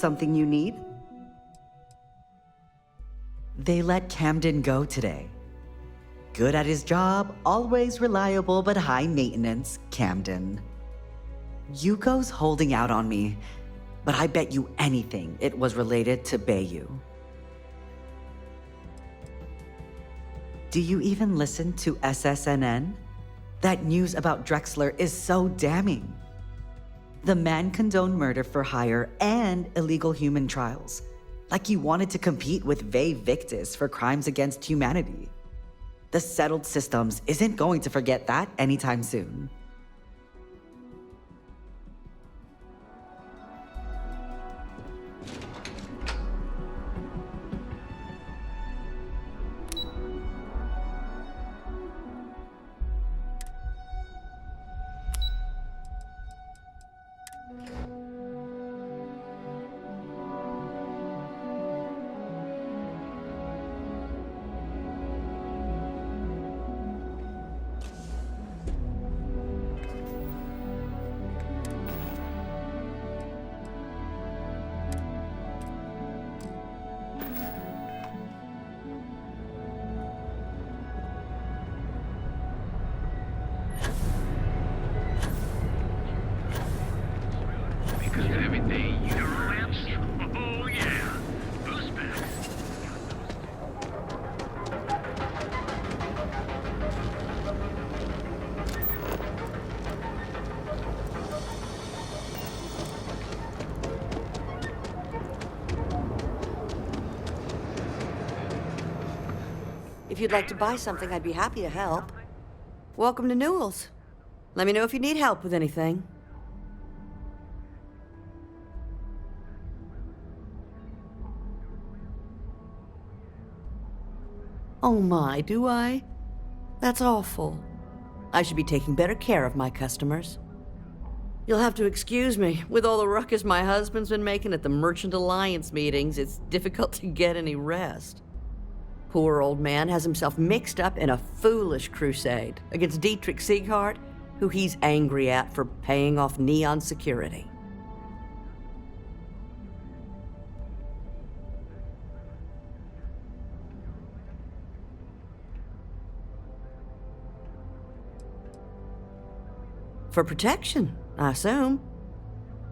Something you need? They let Camden go today. Good at his job, always reliable but high maintenance, Camden. Yuko's holding out on me, but I bet you anything it was related to Bayu. Do you even listen to SSNN? That news about Drexler is so damning. The man condoned murder for hire and illegal human trials, like he wanted to compete with Vae Victis for crimes against humanity. The settled systems isn't going to forget that anytime soon. If you'd like to buy something, I'd be happy to help. Welcome to Newell's. Let me know if you need help with anything. Oh my, do I? That's awful. I should be taking better care of my customers. You'll have to excuse me. With all the ruckus my husband's been making at the Merchant Alliance meetings, it's difficult to get any rest. Poor old man has himself mixed up in a foolish crusade against Dietrich Sieghart, who he's angry at for paying off Neon security. For protection, I assume.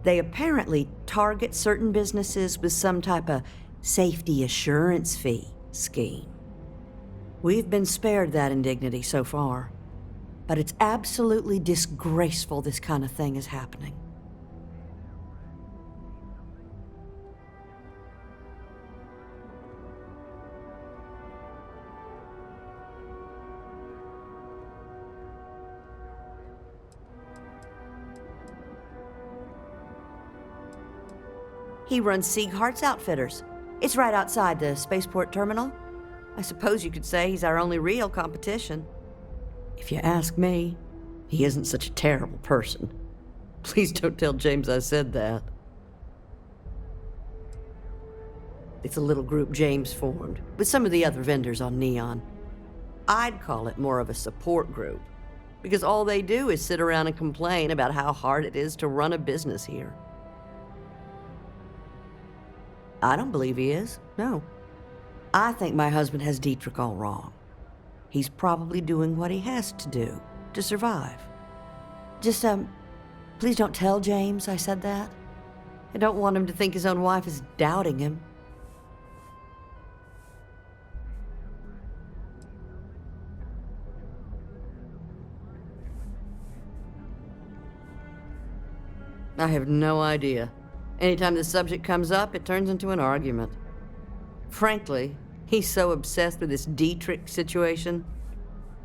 They apparently target certain businesses with some type of safety assurance fee scheme. We've been spared that indignity so far, but it's absolutely disgraceful this kind of thing is happening. He runs Sieghart's Outfitters. It's right outside the spaceport terminal. I suppose you could say he's our only real competition. If you ask me, he isn't such a terrible person. Please don't tell James I said that. It's a little group James formed with some of the other vendors on Neon. I'd call it more of a support group, because all they do is sit around and complain about how hard it is to run a business here. I don't believe he is, no. I think my husband has Dietrich all wrong. He's probably doing what he has to do to survive. Just, please don't tell James I said that. I don't want him to think his own wife is doubting him. I have no idea. Anytime the subject comes up, it turns into an argument. Frankly, he's so obsessed with this Dietrich situation,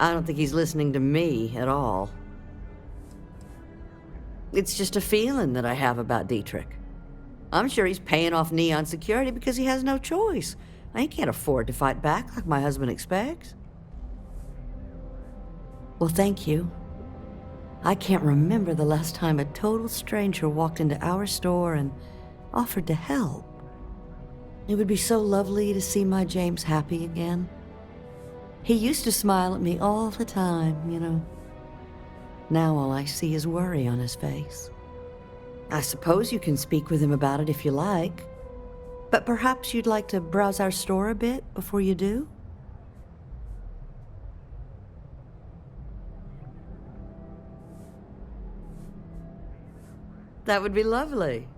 I don't think he's listening to me at all. It's just a feeling that I have about Dietrich. I'm sure he's paying off Neon security because he has no choice. He can't afford to fight back like my husband expects. Well, thank you. I can't remember the last time a total stranger walked into our store and offered to help. It would be so lovely to see my James happy again. He used to smile at me all the time, you know. Now all I see is worry on his face. I suppose you can speak with him about it if you like. But perhaps you'd like to browse our store a bit before you do? That would be lovely.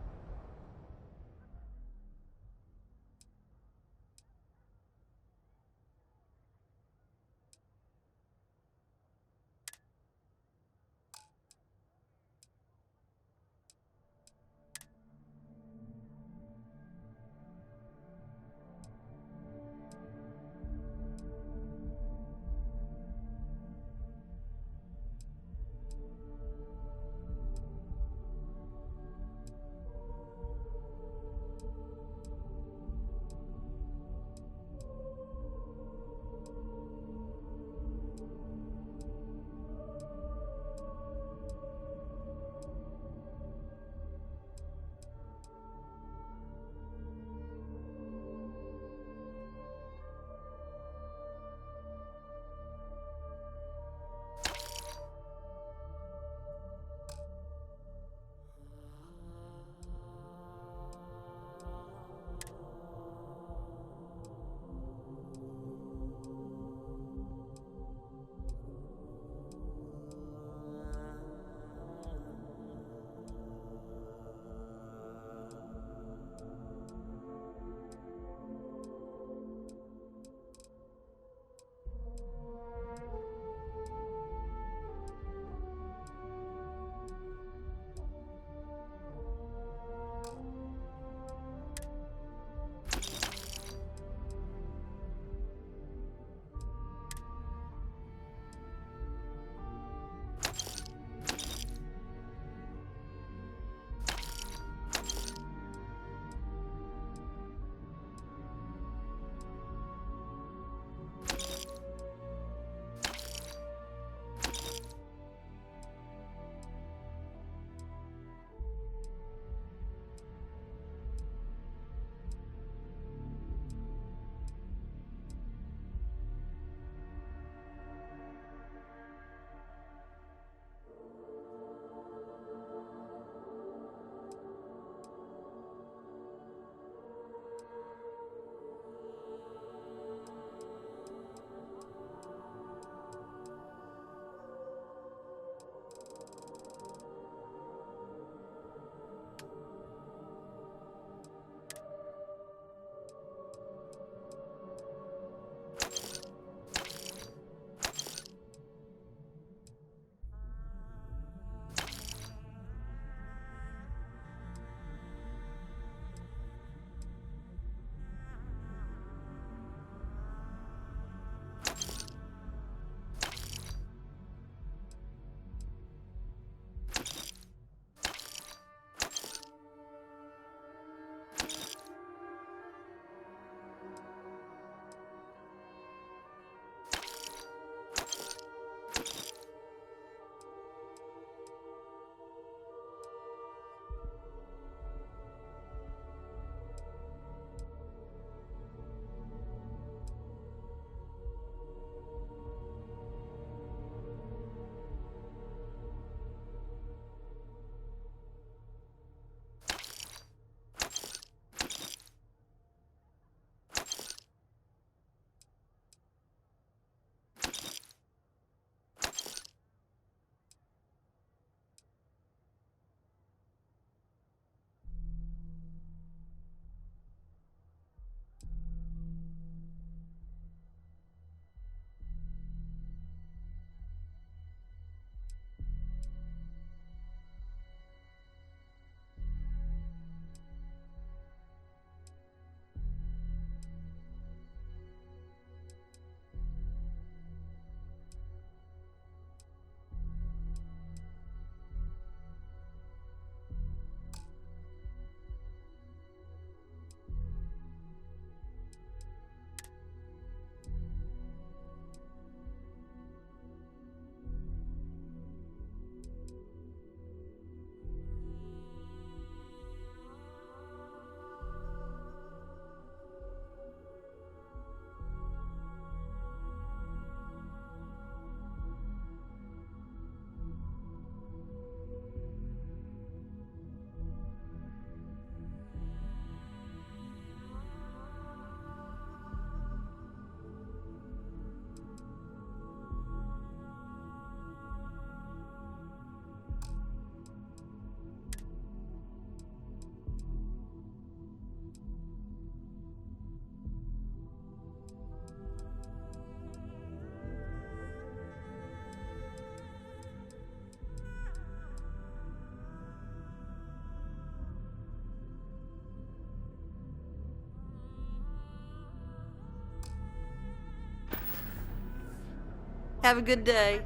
Have a good day.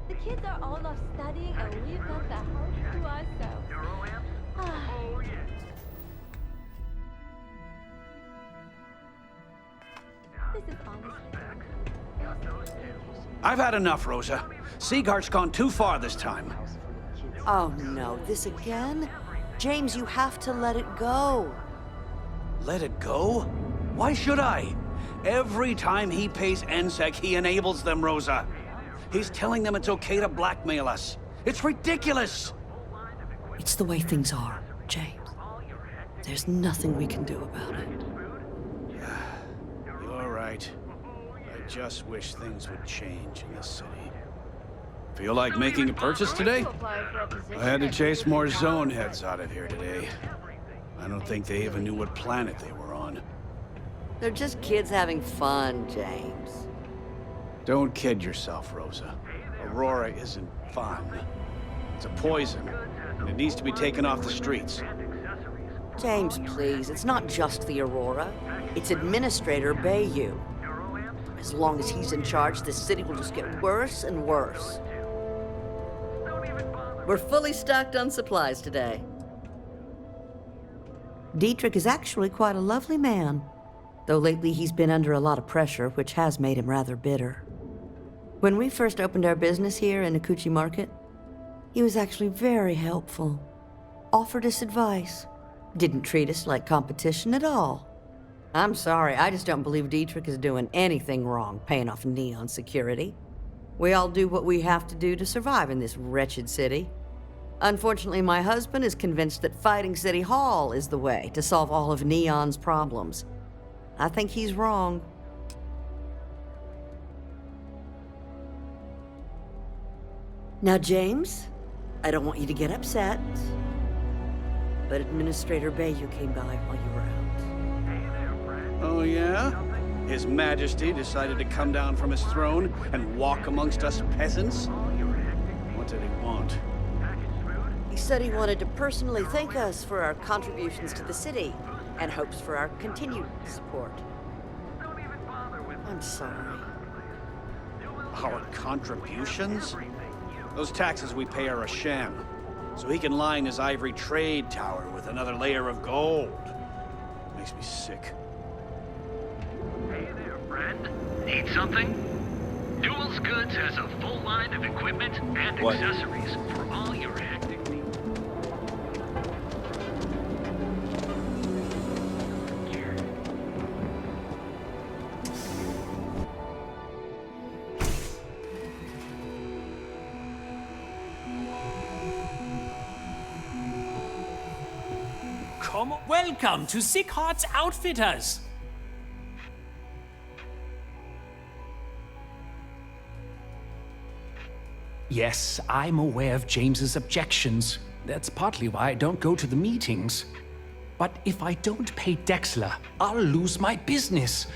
The kids are all off studying and we've got the house to ourselves. Oh, yeah. This is honestly I've had enough, Rosa. Sieghart's gone too far this time. Oh no, this again? James, you have to let it go. Let it go? Why should I? Every time he pays NSEC, he enables them, Rosa. He's telling them it's okay to blackmail us. It's ridiculous! It's the way things are, James. There's nothing we can do about it. You're right. I just wish things would change in this city. Feel like making a purchase today? I had to chase more zone heads out of here today. I don't think they even knew what planet they were on. They're just kids having fun, James. Don't kid yourself, Rosa. Aurora isn't fun. It's a poison, and it needs to be taken off the streets. James, please, it's not just the Aurora. It's Administrator Bayou. As long as he's in charge, this city will just get worse and worse. We're fully stocked on supplies today. Dietrich is actually quite a lovely man, though lately he's been under a lot of pressure, which has made him rather bitter. When we first opened our business here in Akuchi Market, he was actually very helpful. Offered us advice. Didn't treat us like competition at all. I'm sorry, I just don't believe Dietrich is doing anything wrong paying off Neon security. We all do what we have to do to survive in this wretched city. Unfortunately, my husband is convinced that fighting City Hall is the way to solve all of Neon's problems. I think he's wrong. Now, James, I don't want you to get upset, but Administrator Bayou came by while you were out. Oh, yeah? His Majesty decided to come down from his throne and walk amongst us peasants? What did he want? He said he wanted to personally thank us for our contributions to the city and hopes for our continued support. I'm sorry. Our contributions? Those taxes we pay are a sham, so he can line his ivory trade tower with another layer of gold. Makes me sick. Hey there, friend. Need something? Duels Goods has a full line of equipment and What? accessories for all your hectic needs. Welcome to Sieghart's Outfitters. Yes, I'm aware of James's objections. That's partly why I don't go to the meetings. But if I don't pay Dexler, I'll lose my business.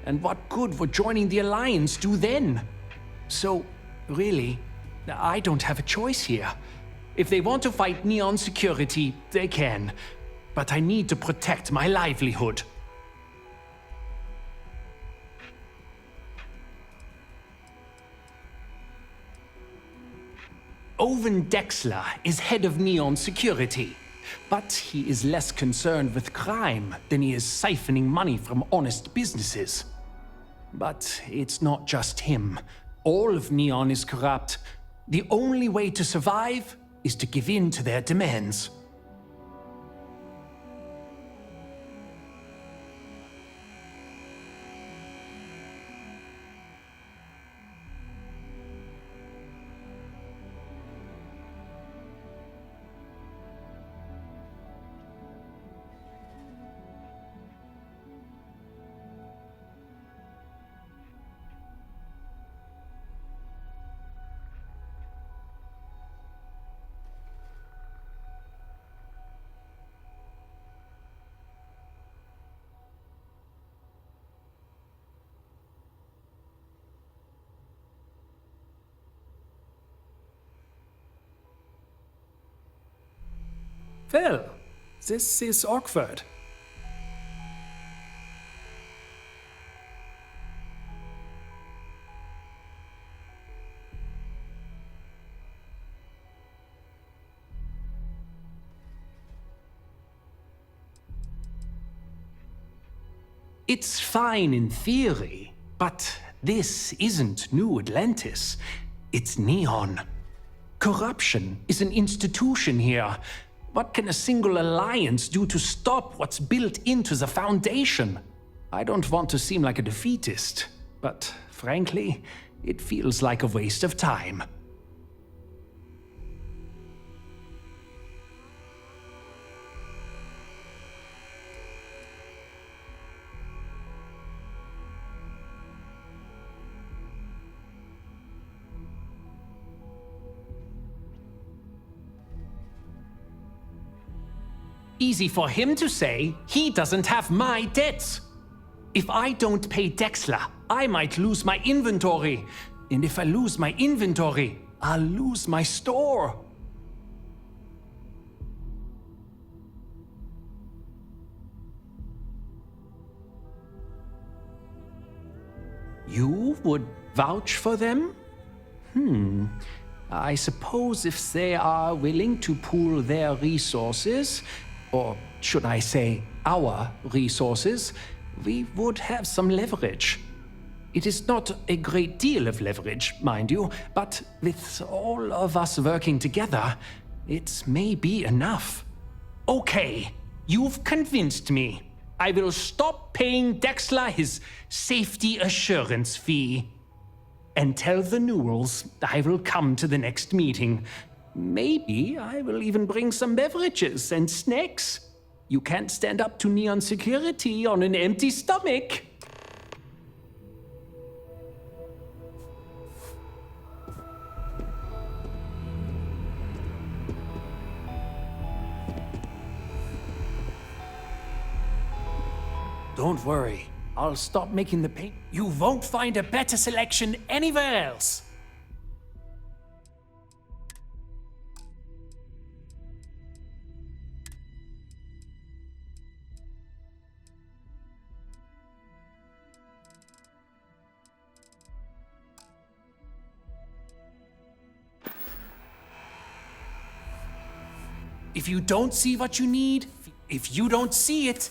And what good would joining the Alliance do then? So, really, I don't have a choice here. If they want to fight Neon security, they can. But I need to protect my livelihood. Owen Dexler is head of Neon Security, but he is less concerned with crime than he is siphoning money from honest businesses. But it's not just him. All of Neon is corrupt. The only way to survive is to give in to their demands. Well, this is awkward. It's fine in theory, but this isn't New Atlantis. It's Neon. Corruption is an institution here. What can a single alliance do to stop what's built into the foundation? I don't want to seem like a defeatist, but frankly, it feels like a waste of time. Easy for him to say, he doesn't have my debts. If I don't pay Dexler, I might lose my inventory. And if I lose my inventory, I'll lose my store. You would vouch for them? I suppose if they are willing to pool their resources, or should I say our resources, we would have some leverage. It is not a great deal of leverage, mind you, but with all of us working together, it may be enough. Okay, you've convinced me. I will stop paying Dexler his safety assurance fee. And tell the Newells I will come to the next meeting. Maybe I will even bring some beverages and snacks. You can't stand up to Neon security on an empty stomach. Don't worry. I'll stop making the paint. You won't find a better selection anywhere else. If you don't see what you need, if you don't see it,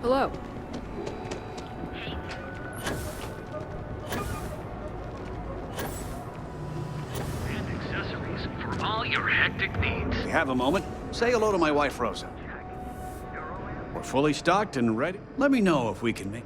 Hello. And accessories for all hectic needs. If you have a moment, say hello to my wife, Rosa. We're fully stocked and ready. Let me know if we can make...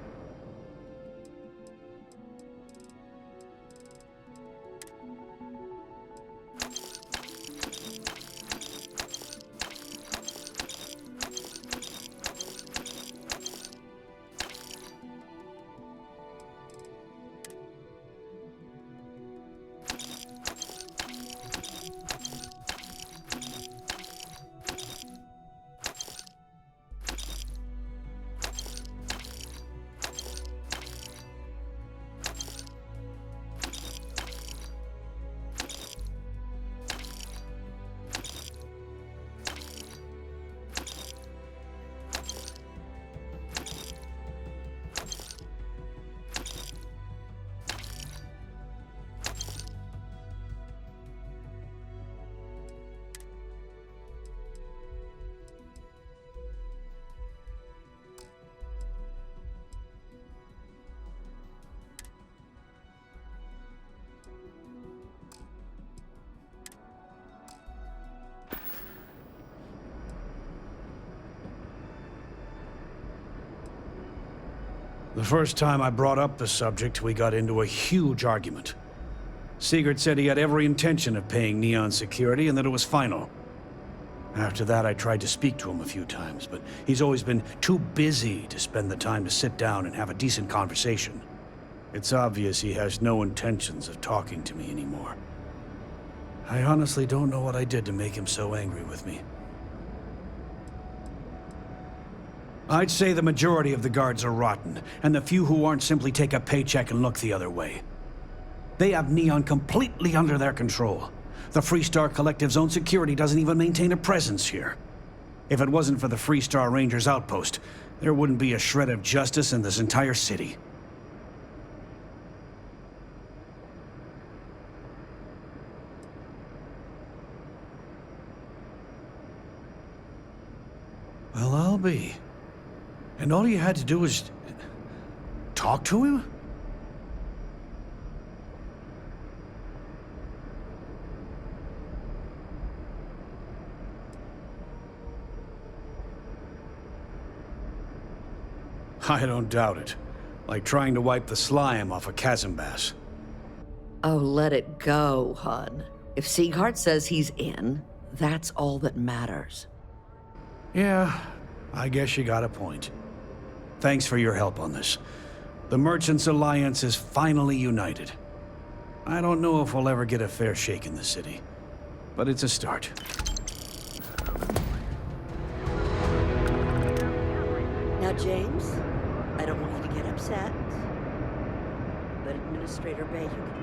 The first time I brought up the subject, we got into a huge argument. Sigurd said he had every intention of paying Neon security and that it was final. After that, I tried to speak to him a few times, but he's always been too busy to spend the time to sit down and have a decent conversation. It's obvious he has no intentions of talking to me anymore. I honestly don't know what I did to make him so angry with me. I'd say the majority of the guards are rotten, and the few who aren't simply take a paycheck and look the other way. They have Neon completely under their control. The Freestar Collective's own security doesn't even maintain a presence here. If it wasn't for the Freestar Rangers outpost, there wouldn't be a shred of justice in this entire city. Well, I'll be. And all you had to do was... talk to him? I don't doubt it. Like trying to wipe the slime off a chasm bass. Oh, let it go, hon. If Sieghart says he's in, that's all that matters. Yeah, I guess you got a point. Thanks for your help on this. The Merchants Alliance is finally united. I don't know if we'll ever get a fair shake in the city, but it's a start. Now, James, I don't want you to get upset, but Administrator Bayham...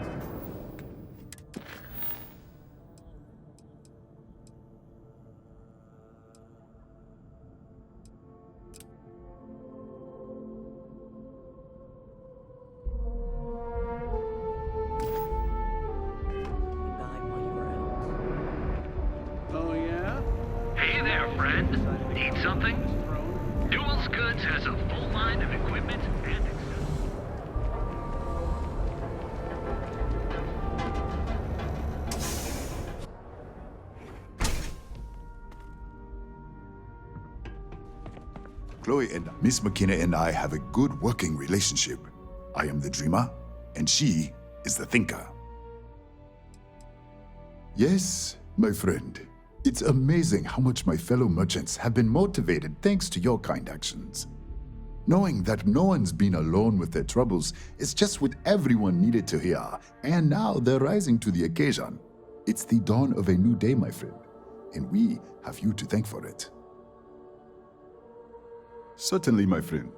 Oh, yeah? Hey there, friend. Need something? Duels Goods has a full line of equipment and Chloe and Miss McKenna and I have a good working relationship. I am the dreamer, and she is the thinker. Yes, my friend. It's amazing how much my fellow merchants have been motivated thanks to your kind actions. Knowing that no one's been alone with their troubles is just what everyone needed to hear, and now they're rising to the occasion. It's the dawn of a new day, my friend, and we have you to thank for it. Certainly, my friend.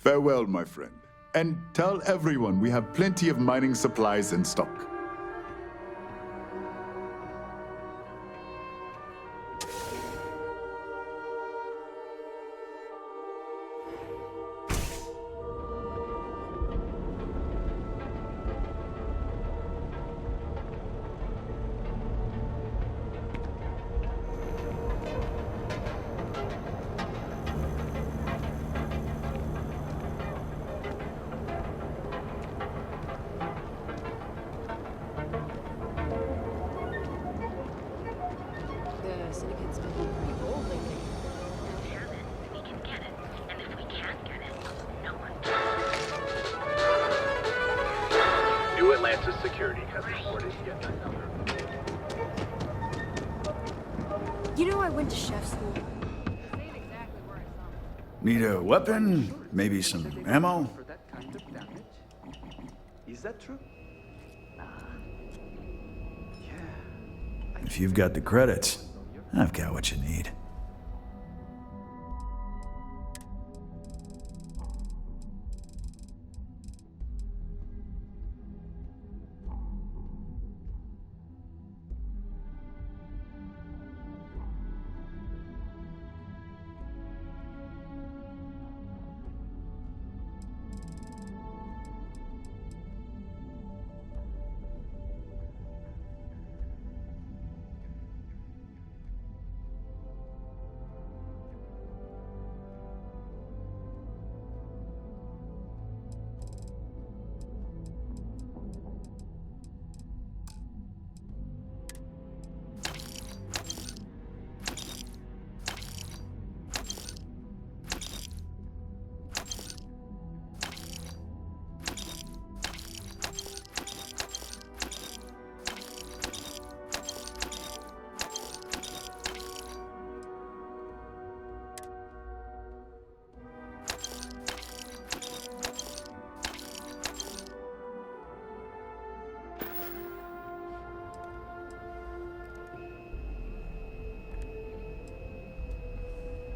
Farewell, my friend. And tell everyone we have plenty of mining supplies in stock. The syndicate's been pretty bold lately. Have it. We can get it. And if we can't get it, no one can. New Atlantis Security has reported yet another. You know, I went to chef school. Need a weapon? Maybe some ammo? Is that true? If you've got the credits, I've got what you need.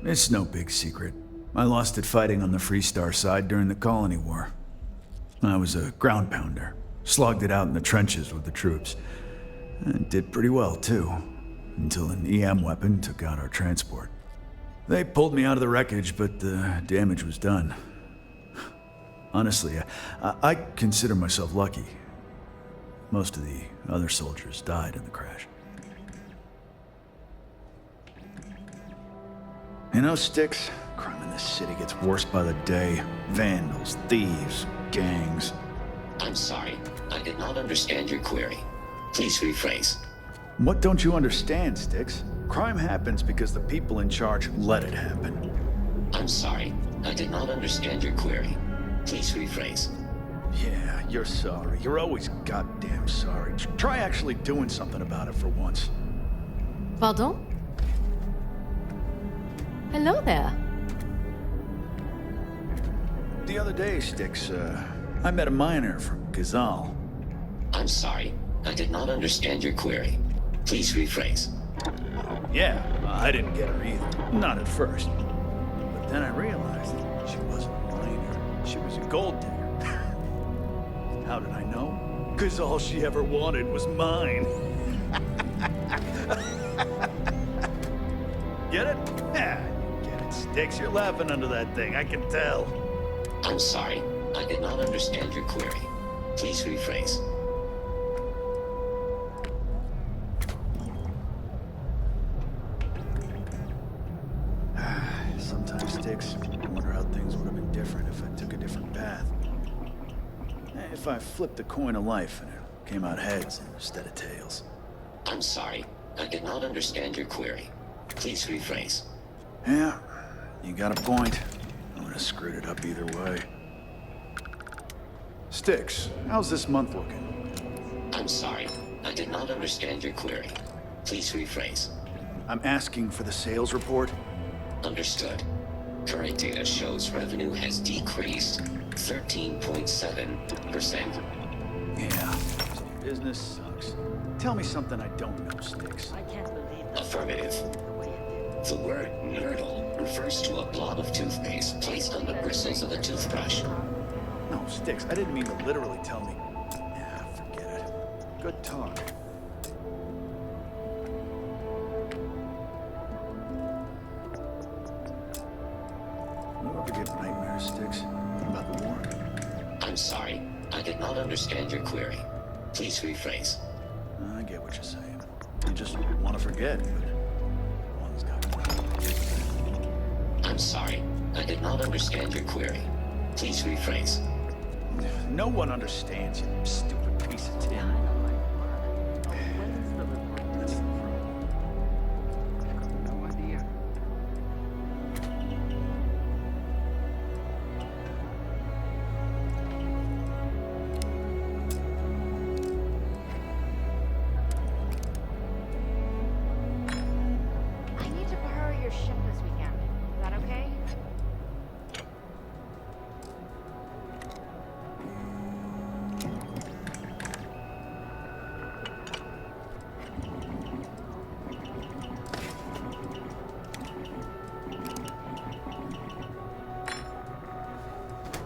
It's no big secret. I lost it fighting on the Freestar side during the Colony War. I was a ground pounder, slogged it out in the trenches with the troops. And did pretty well, too, until an EM weapon took out our transport. They pulled me out of the wreckage, but the damage was done. Honestly, I consider myself lucky. Most of the other soldiers died in the crash. You know, Sticks, crime in this city gets worse by the day. Vandals, thieves, gangs. I'm sorry. I did not understand your query. Please rephrase. What don't you understand, Sticks? Crime happens because the people in charge let it happen. I'm sorry. I did not understand your query. Please rephrase. Yeah, you're sorry. You're always goddamn sorry. Try actually doing something about it for once. Pardon? Hello there. The other day, Sticks, I met a miner from Gazal. I'm sorry. I did not understand your query. Please rephrase. Yeah, I didn't get her either. Not at first. But then I realized she wasn't a miner. She was a gold digger. How did I know? Because all she ever wanted was mine. Get it? Yeah, you get it, Sticks. You're laughing under that thing, I can tell. I'm sorry. I did not understand your query. Please rephrase. Sometimes, Sticks, I wonder how things would have been different if I took a different path. If I flipped the coin of life and it came out heads instead of tails. I'm sorry. I did not understand your query. Please rephrase. Yeah, you got a point. I would have screwed it up either way. Sticks, how's this month looking? I'm sorry. I did not understand your query. Please rephrase. I'm asking for the sales report. Understood. Current data shows revenue has decreased 13.7%. Yeah, so business sucks. Tell me something I don't know, Sticks. Affirmative. The word nurdle refers to a blob of toothpaste placed on the bristles of a toothbrush. No, Sticks, I didn't mean to literally tell me. Yeah, forget it. Good talk. You ever get nightmares, Sticks? About the war? I'm sorry. I did not understand your query. Please rephrase. I get what you're saying. You just want to forget, but one's got I'm sorry. I did not understand your query. Please rephrase. No one understands you, stupid piece of tin. That's the problem. No idea. I need to borrow your ship this weekend. Is that okay?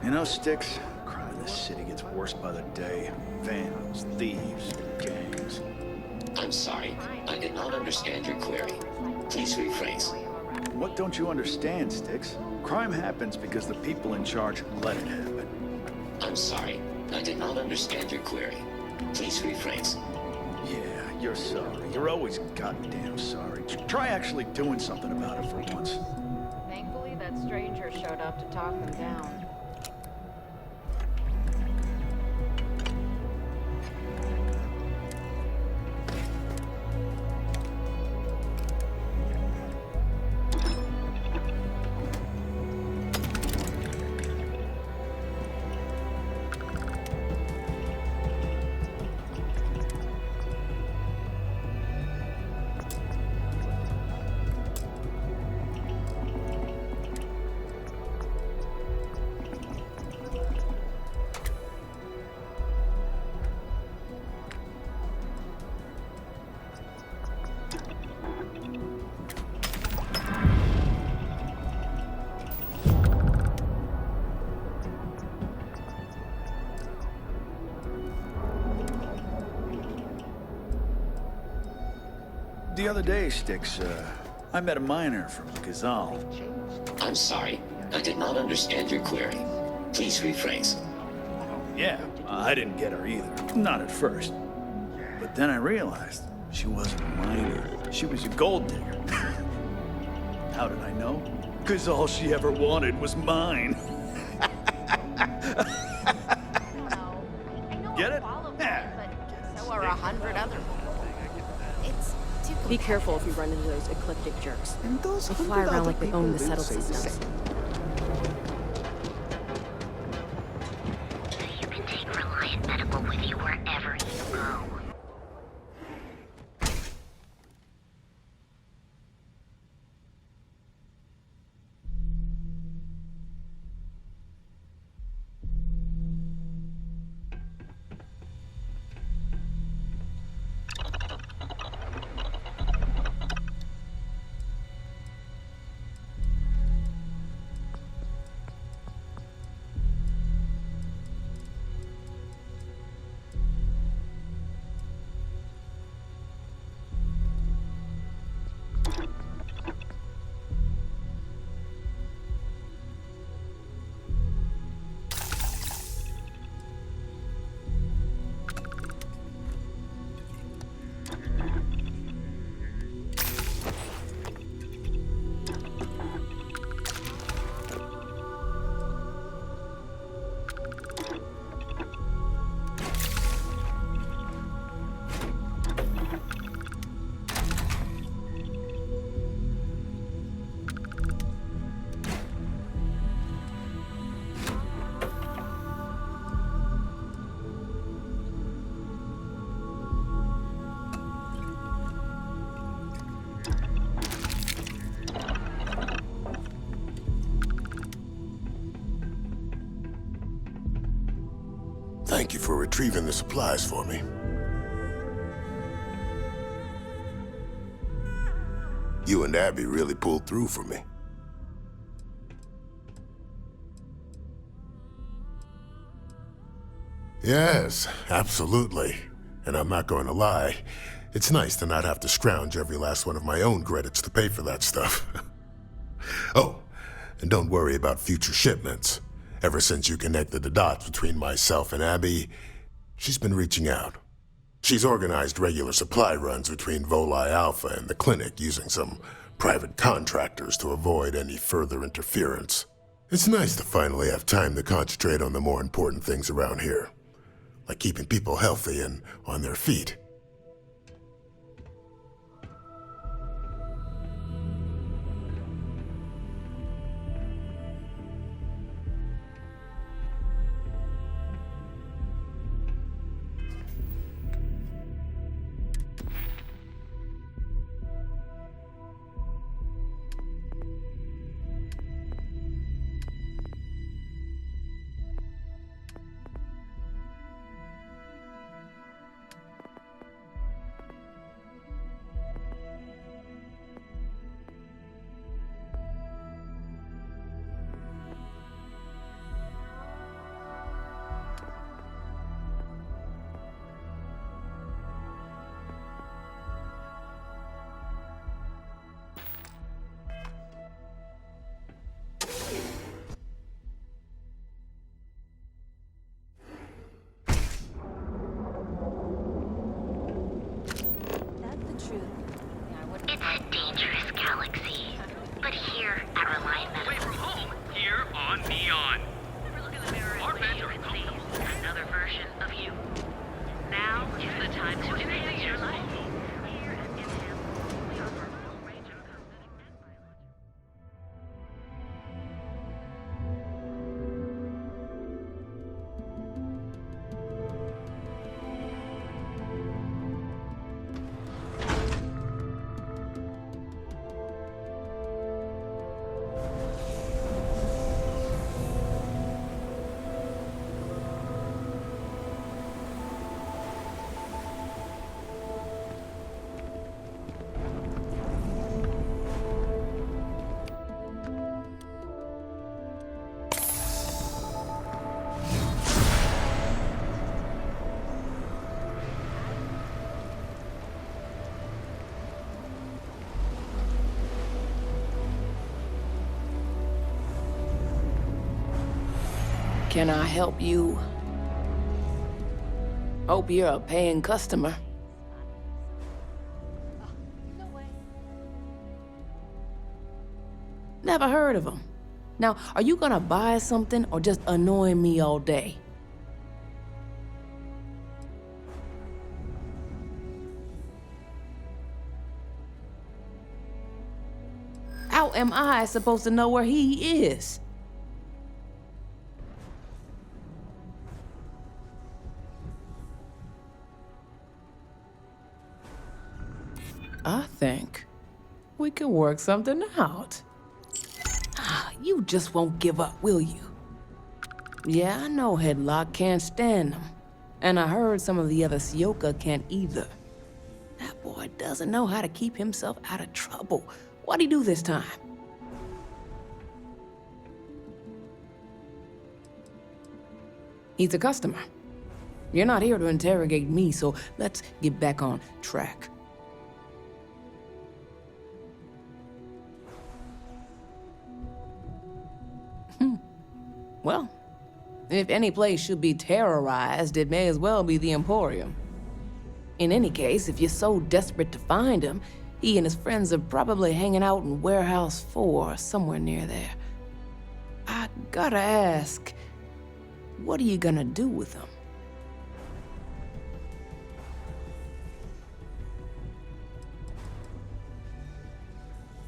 You know, Sticks, crime in this city gets worse by the day. Vandals, thieves, gangs. I'm sorry. I did not understand your query. Please rephrase. What don't you understand, Sticks? Crime happens because the people in charge let it happen. I'm sorry. I did not understand your query. Please rephrase. Yeah, you're sorry. You're always goddamn sorry. Try actually doing something about it for once. Thankfully, that stranger showed up to talk them down. The other day, Sticks, I met a miner from Gazal. I'm sorry. I did not understand your query. Please rephrase. Yeah, I didn't get her either. Not at first. But then I realized she wasn't a miner. She was a gold digger. How did I know? Because all she ever wanted was mine. Get it? Yeah. So are 100 other people. It's too Be careful if you run into those ecliptic jerks. And those They fly 100 around other like they people own the will settled say the systems. same. You can take Reliant Medical with you wherever you go. Thank you for retrieving the supplies for me. You and Abby really pulled through for me. Yes, absolutely. And I'm not going to lie, it's nice to not have to scrounge every last one of my own credits to pay for that stuff. Oh, and don't worry about future shipments. Ever since you connected the dots between myself and Abby, she's been reaching out. She's organized regular supply runs between Voli Alpha and the clinic using some private contractors to avoid any further interference. It's nice to finally have time to concentrate on the more important things around here, like keeping people healthy and on their feet. It's a dangerous galaxy. But here at Reliant Away from home, here on Neon. Our beds are comfortable. another version of you. Now is the time to enhance your life. Can I help you? Hope you're a paying customer. Never heard of them. Now, are you gonna buy something or just annoy me all day? How am I supposed to know where he is? I think we can work something out. You just won't give up, will you? Yeah, I know Headlock can't stand them. And I heard some of the other Sioka can't either. That boy doesn't know how to keep himself out of trouble. What'd he do this time? He's a customer. You're not here to interrogate me, so let's get back on track. Well, if any place should be terrorized, it may as well be the Emporium. In any case, if you're so desperate to find him, he and his friends are probably hanging out in Warehouse 4, somewhere near there. I gotta ask, what are you gonna do with him?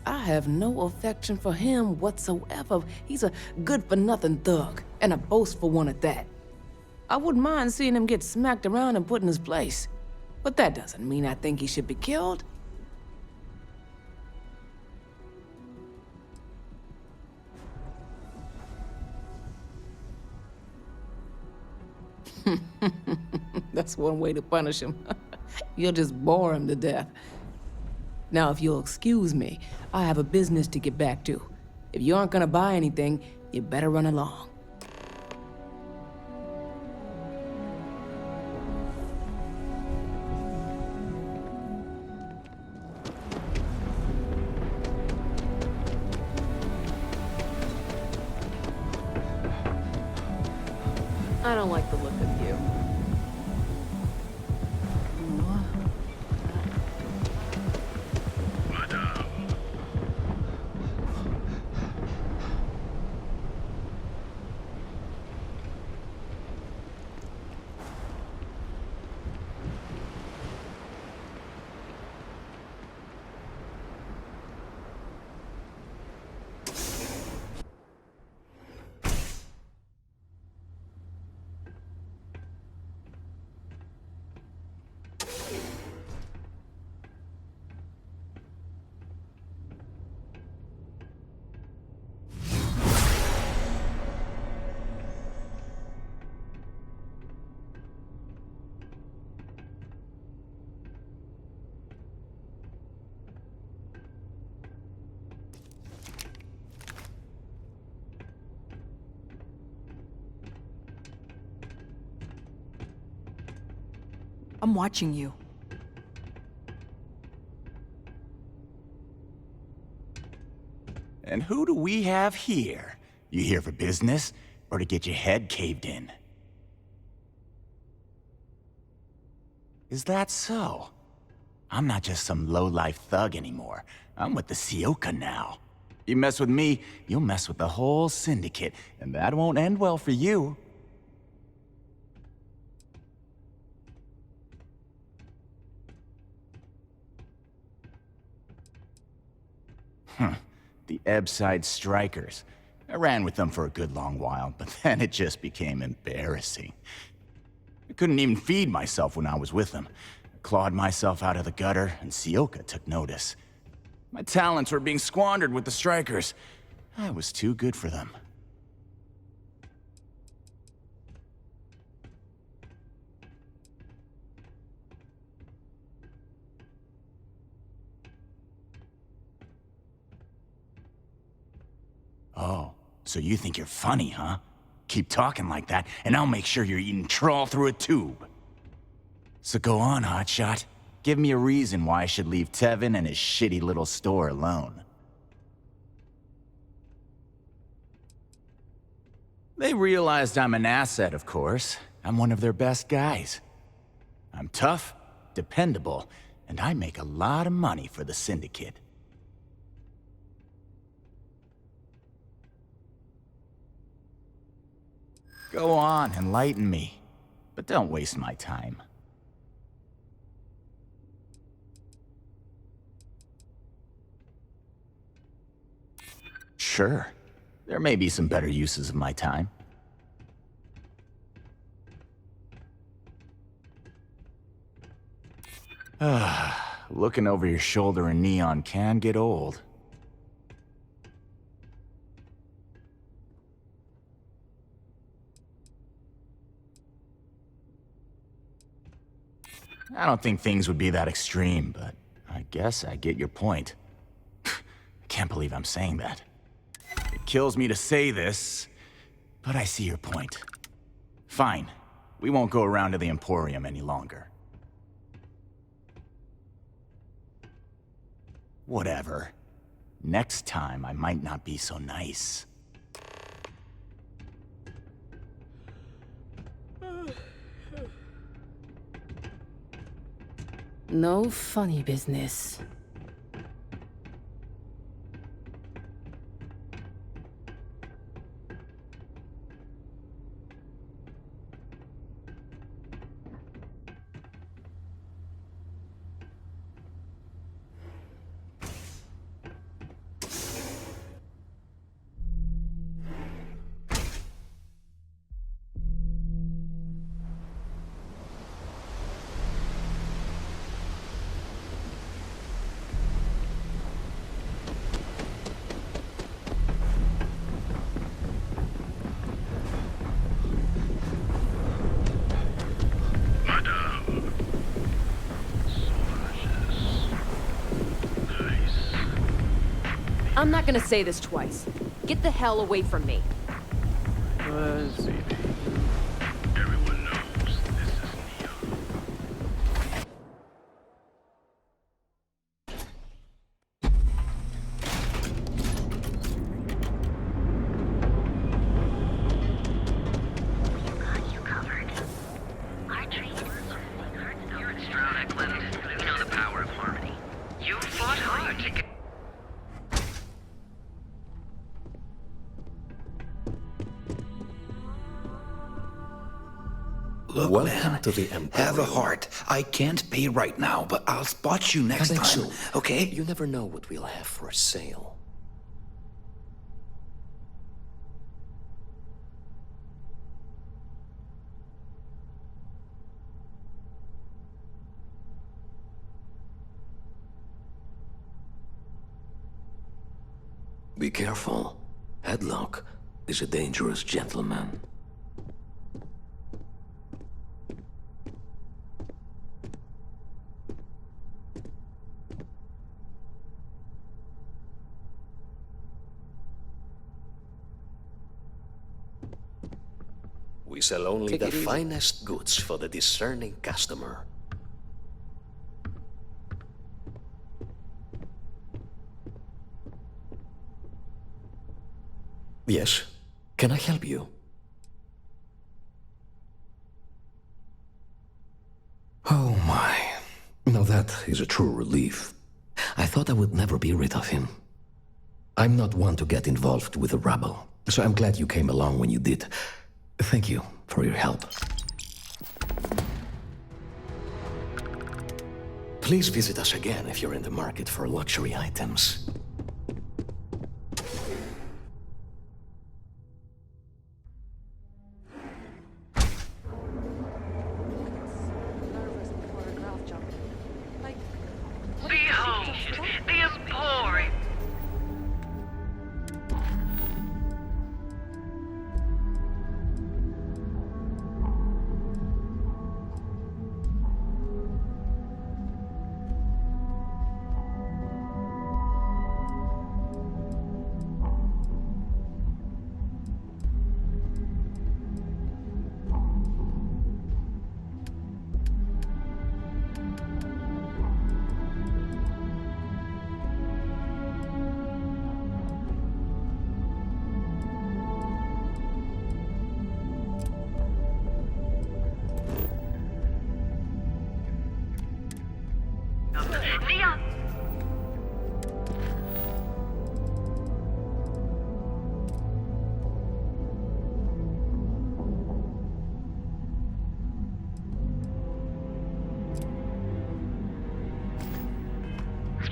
I have no affection for him whatsoever. He's a good-for-nothing thug, and a boastful one at that. I wouldn't mind seeing him get smacked around and put in his place. But that doesn't mean I think he should be killed. That's one way to punish him. You'll just bore him to death. Now, if you'll excuse me, I have a business to get back to. If you aren't gonna buy anything, you better run along. I don't like the look of you. I'm watching you. And who do we have here? You here for business, or to get your head caved in? Is that so? I'm not just some low-life thug anymore. I'm with the Sioka now. You mess with me, you'll mess with the whole syndicate, and that won't end well for you. The Ebbside Strikers. I ran with them for a good long while, but then it just became embarrassing. I couldn't even feed myself when I was with them. I clawed myself out of the gutter, and Sioka took notice. My talents were being squandered with the Strikers. I was too good for them. Oh, so you think you're funny, huh? Keep talking like that, and I'll make sure you're eating trawl through a tube. So go on, hotshot. Give me a reason why I should leave Tevin and his shitty little store alone. They realized I'm an asset, of course. I'm one of their best guys. I'm tough, dependable, and I make a lot of money for the Syndicate. Go on, enlighten me. But don't waste my time. Sure. There may be some better uses of my time. Looking over your shoulder in neon can get old. I don't think things would be that extreme, but I guess I get your point. I can't believe I'm saying that. It kills me to say this, but I see your point. Fine. We won't go around to the Emporium any longer. Whatever. Next time, I might not be so nice. No funny business. I'm not gonna say this twice. Get the hell away from me. Let's see. Everyone knows this is Neon. You Look, Welcome man, to the Emporium. have a heart. I can't pay right now, but I'll spot you next Coming time, soon. okay? You never know what we'll have for sale. Be careful. Headlock is a dangerous gentleman. We sell only Take the it easy. finest goods for the discerning customer. Yes, can I help you? Oh my. Now that is a true relief. I thought I would never be rid of him. I'm not one to get involved with the rabble, so I'm glad you came along when you did. Thank you for your help. Please visit us again if you're in the market for luxury items. Behold, the Emporium.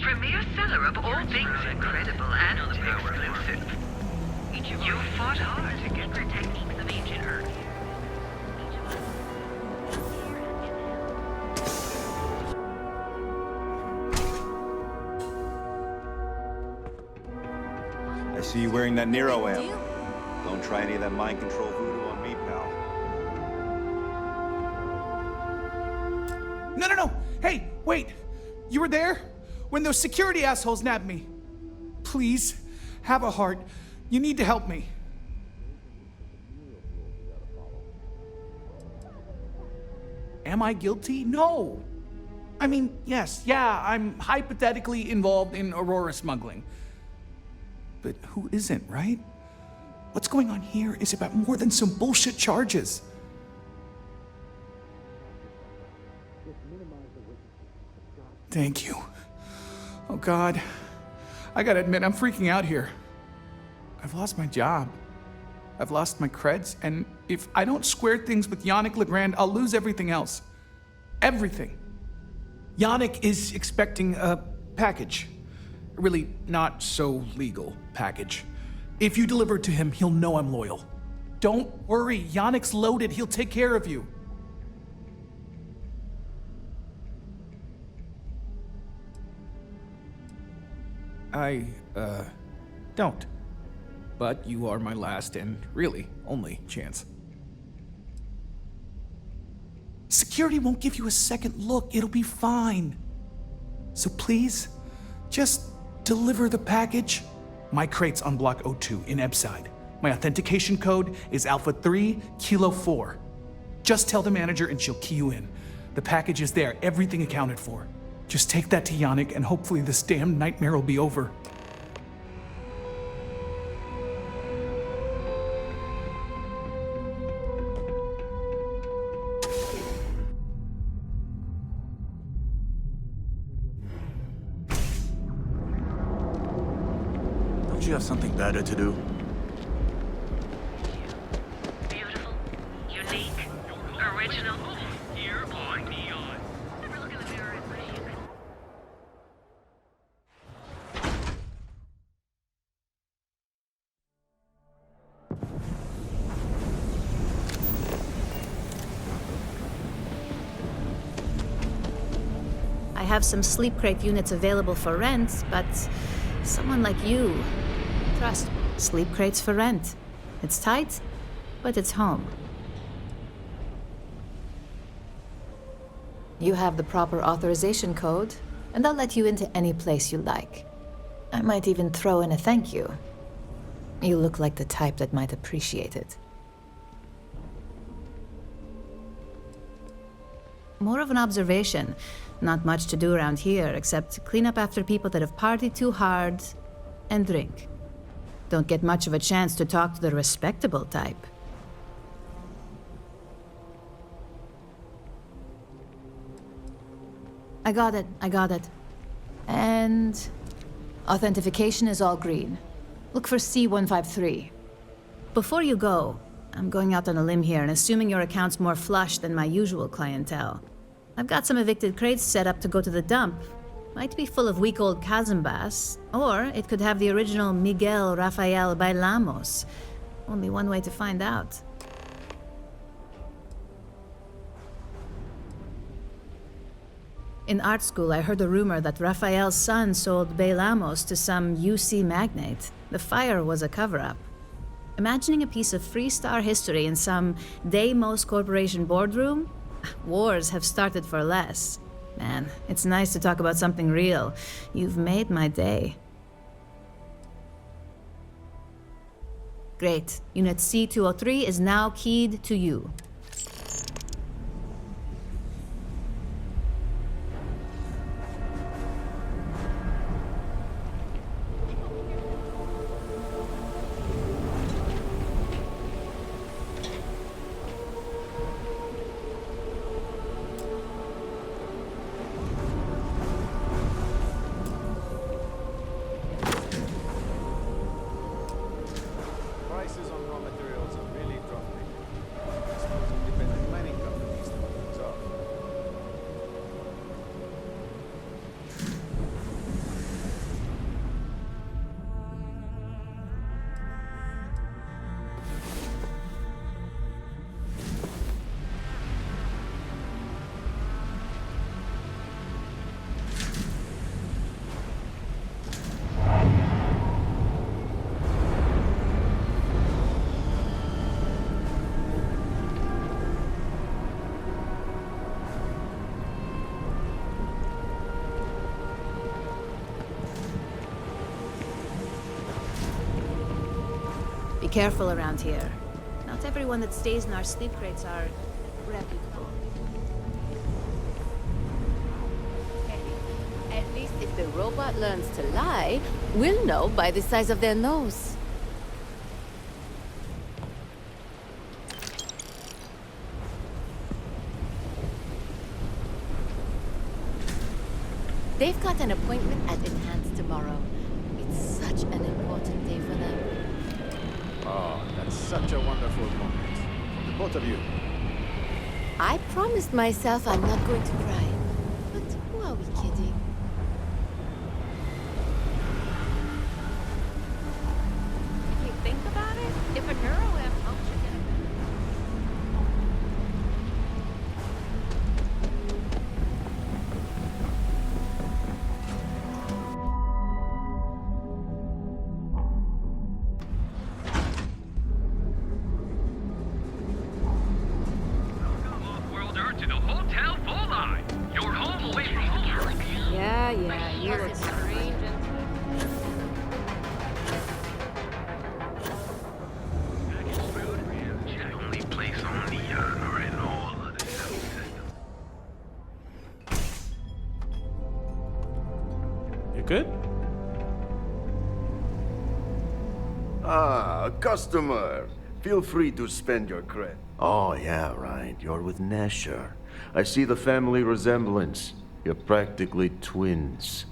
Premier seller of all things incredible and exclusive. You fought hard to get the techniques of ancient Earth. I see you wearing that Nero amp. Don't try any of that mind control voodoo on me, pal. No. Hey, wait. You were there? When those security assholes nabbed me. Please, have a heart. You need to help me. Am I guilty? No. I mean, yes, I'm hypothetically involved in Aurora smuggling. But who isn't, right? What's going on here is about more than some bullshit charges. Thank you. Oh God, I gotta admit, I'm freaking out here. I've lost my job. I've lost my creds, and if I don't square things with Yannick Legrand, I'll lose everything else. Everything. Yannick is expecting a package. A really not so legal package. If you deliver it to him, he'll know I'm loyal. Don't worry, Yannick's loaded, he'll take care of you. I, don't. But you are my last and really only chance. Security won't give you a second look. It'll be fine. So please, just deliver the package. My crate's on Block 02 in Ebside. My authentication code is Alpha 3 Kilo 4. Just tell the manager and she'll key you in. The package is there, everything accounted for. Just take that to Yannick and hopefully this damn nightmare will be over. Don't you have something better to do? Beautiful, unique, original. have some sleep crate units available for rent, but someone like you, trust me, sleep crates for rent. It's tight, but it's home. You have the proper authorization code, and I'll let you into any place you like. I might even throw in a thank you. You look like the type that might appreciate it. More of an observation. Not much to do around here, except clean up after people that have partied too hard and drink. Don't get much of a chance to talk to the respectable type. I got it. And authentication is all green. Look for C153. Before you go, I'm going out on a limb here and assuming your account's more flush than my usual clientele. I've got some evicted crates set up to go to the dump. Might be full of weak old Cazimbas, or it could have the original Miguel Rafael Bailamos. Only one way to find out. In art school, I heard a rumor that Rafael's son sold Bailamos to some UC magnate. The fire was a cover-up. Imagining a piece of Freestar history in some Deimos Corporation boardroom? Wars have started for less. Man, it's nice to talk about something real. You've made my day. Great. Unit C203 is now keyed to you. Prices on raw materials are really dropping. I suppose independent mining companies to put things off. Be careful around here. Not everyone that stays in our sleep crates are reputable. At least if the robot learns to lie, we'll know by the size of their nose. They've got an appointment at Enhanced tomorrow. It's such an important day for them. Oh, that's such a wonderful moment. For the both of you. I promised myself I'm not going to cry. But who are we kidding? If you think about it, if a neuroamp helps you get Worlder to the Hotel Full Line. Your home away from home. Yeah, you look strange and... Only place on the or in all of the system. You good? Ah, a customer. Feel free to spend your credit. Oh, yeah, right. You're with Nesher. I see the family resemblance. You're practically twins.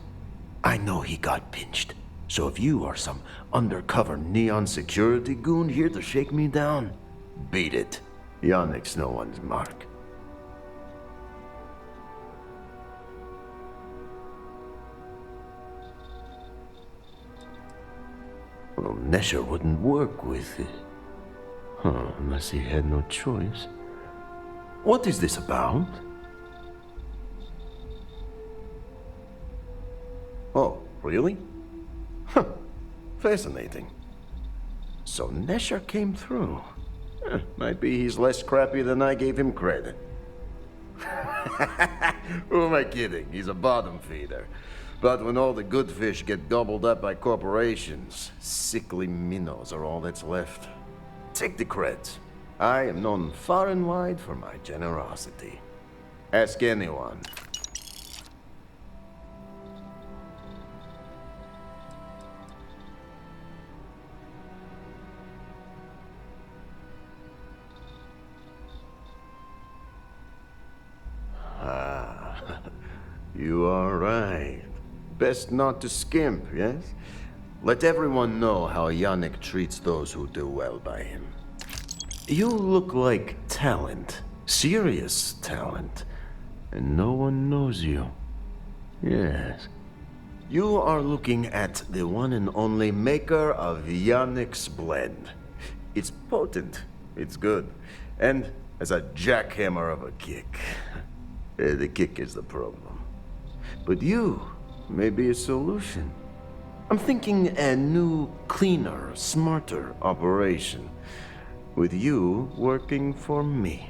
I know he got pinched. So if you are some undercover neon security goon here to shake me down, beat it. Yannick's no one's mark. Well, Nesher wouldn't work with it. Huh, unless he had no choice. What is this about? really? Huh. Fascinating. So Nesher came through. Might be he's less crappy than I gave him credit. Who am I kidding? He's a bottom feeder. But when all the good fish get gobbled up by corporations, sickly minnows are all that's left. Take the creds. I am known far and wide for my generosity. Ask anyone. You are right. Best not to skimp, yes? Let everyone know how Yannick treats those who do well by him. You look like talent. Serious talent. And no one knows you. Yes. You are looking at the one and only maker of Yannick's blend. It's potent. It's good. And as a jackhammer of a kick. The kick is the problem. But you may be a solution. I'm thinking a new, cleaner, smarter operation. With you working for me.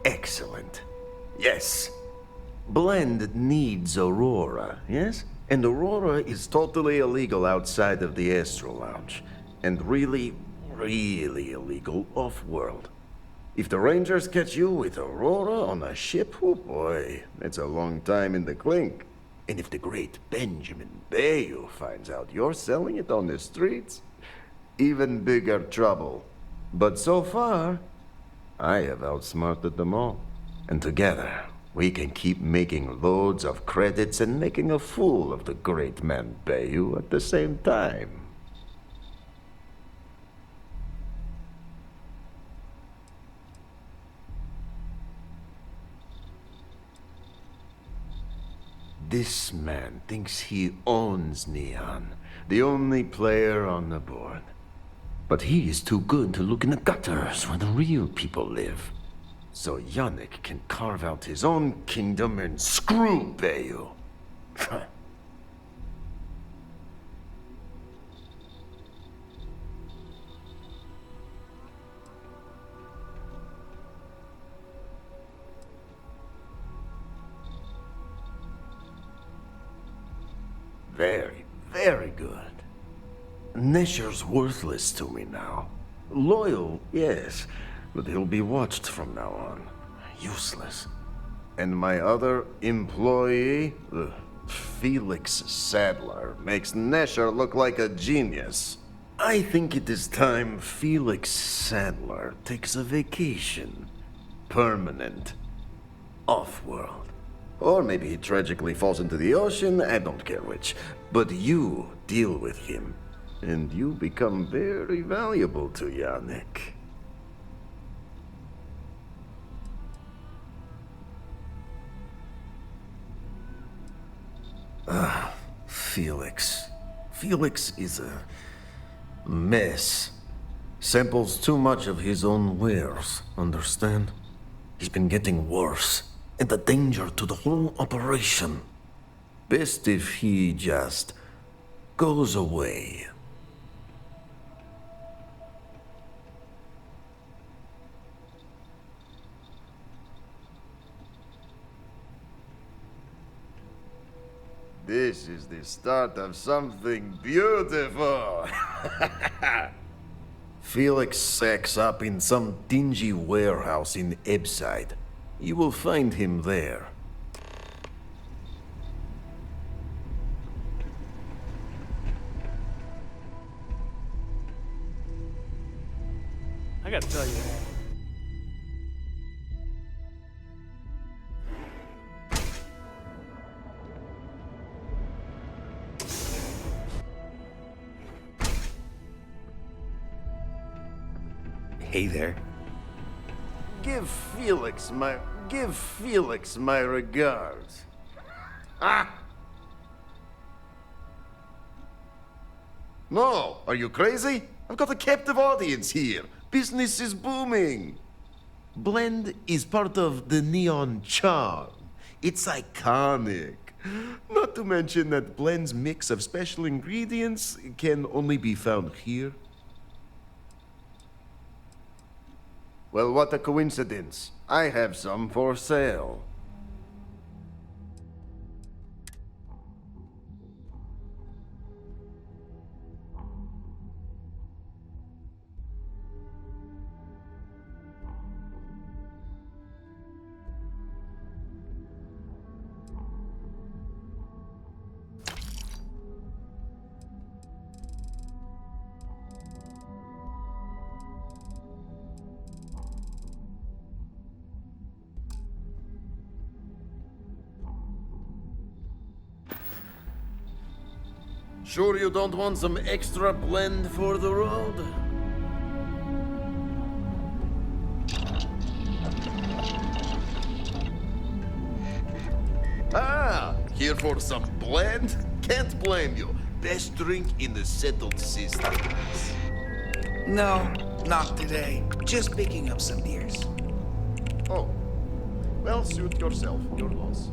Excellent. Yes. Blend needs Aurora, yes? And Aurora is totally illegal outside of the Astral Lounge. And really, really illegal off-world. If the Rangers catch you with Aurora on a ship, oh boy, that's a long time in the clink. And if the great Benjamin Bayou finds out you're selling it on the streets, even bigger trouble. But so far, I have outsmarted them all. And together, we can keep making loads of credits and making a fool of the great man Bayou at the same time. This man thinks he owns Neon, the only player on the board. But he is too good to look in the gutters where the real people live. So Yannick can carve out his own kingdom and screw Bayou. Very, very good. Nesher's worthless to me now. Loyal, yes, but he'll be watched from now on. Useless. And my other employee, Felix Sadler, makes Nesher look like a genius. I think it is time Felix Sadler takes a vacation. Permanent. Off-world. Or maybe he tragically falls into the ocean, I don't care which. But you deal with him, and you become very valuable to Yannick. Felix. Felix is a mess. Samples too much of his own wares, understand? He's been getting worse. And a danger to the whole operation. Best if he just goes away. This is the start of something beautiful. Felix sacks up in some dingy warehouse in Ebbside. You will find him there. I gotta tell you. Hey there. Give Felix my regards. Ah! No, are you crazy? I've got a captive audience here. Business is booming. Blend is part of the neon charm. It's iconic. Not to mention that Blend's mix of special ingredients can only be found here. Well, what a coincidence. I have some for sale. Sure you don't want some extra blend for the road? Ah, here for some blend? Can't blame you. Best drink in the settled systems. No, not today. Just picking up some beers. Oh, well, suit yourself. Your loss.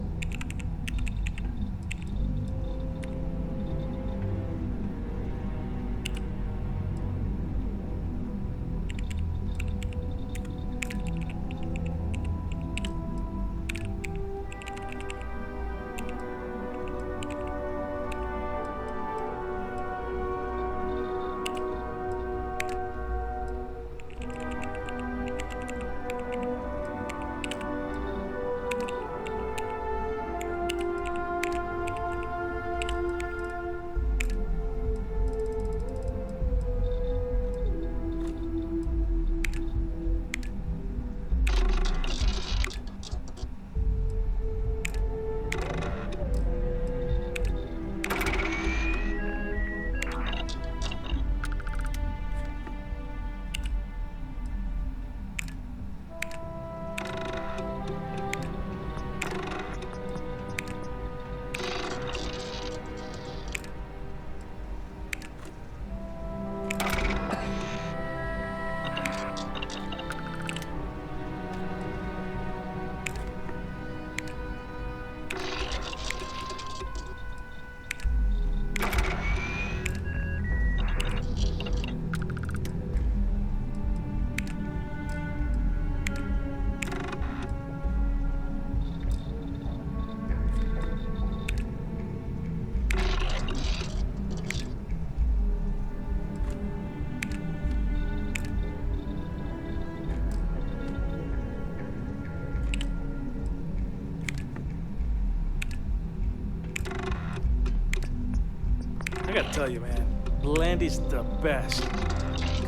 I gotta tell you, man, Blend is the best.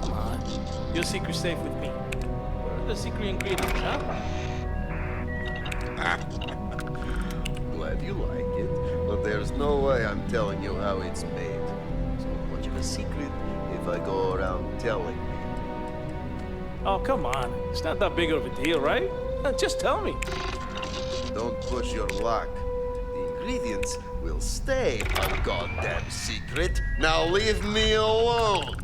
Come on, your secret's safe with me. What are the secret ingredients, huh? Glad you like it, but there's no way I'm telling you how it's made. It's not much of a secret if I go around telling people. Oh, come on. It's not that big of a deal, right? Just tell me. Don't push your luck. The ingredients will stay a goddamn secret. Now leave me alone.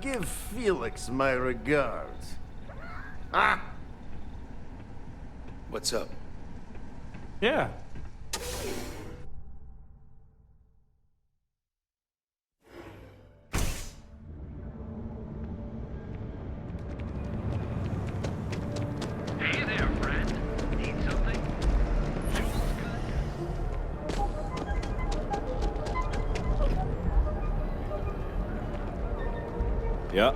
Give Felix my regards. Ah! What's up? Yeah. Hey there, friend. Need something? Yeah.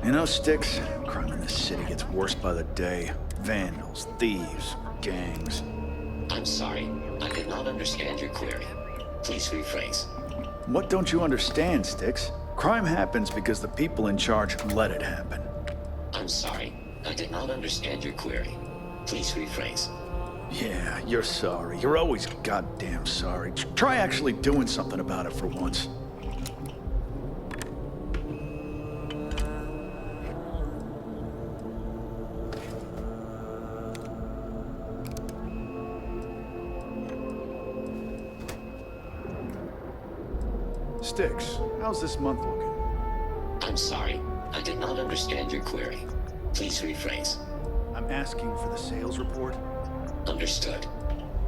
You know, Sticks, crime in this city gets worse by the day. Vandals, thieves, gangs. I'm sorry. I did not understand your query. Please rephrase. What don't you understand, Sticks? Crime happens because the people in charge let it happen. I'm sorry. I did not understand your query. Please rephrase. Yeah, you're sorry. You're always goddamn sorry. Try actually doing something about it for once. Sticks, how's this month looking? I'm sorry. I did not understand your query. Please rephrase. I'm asking for the sales report. Understood.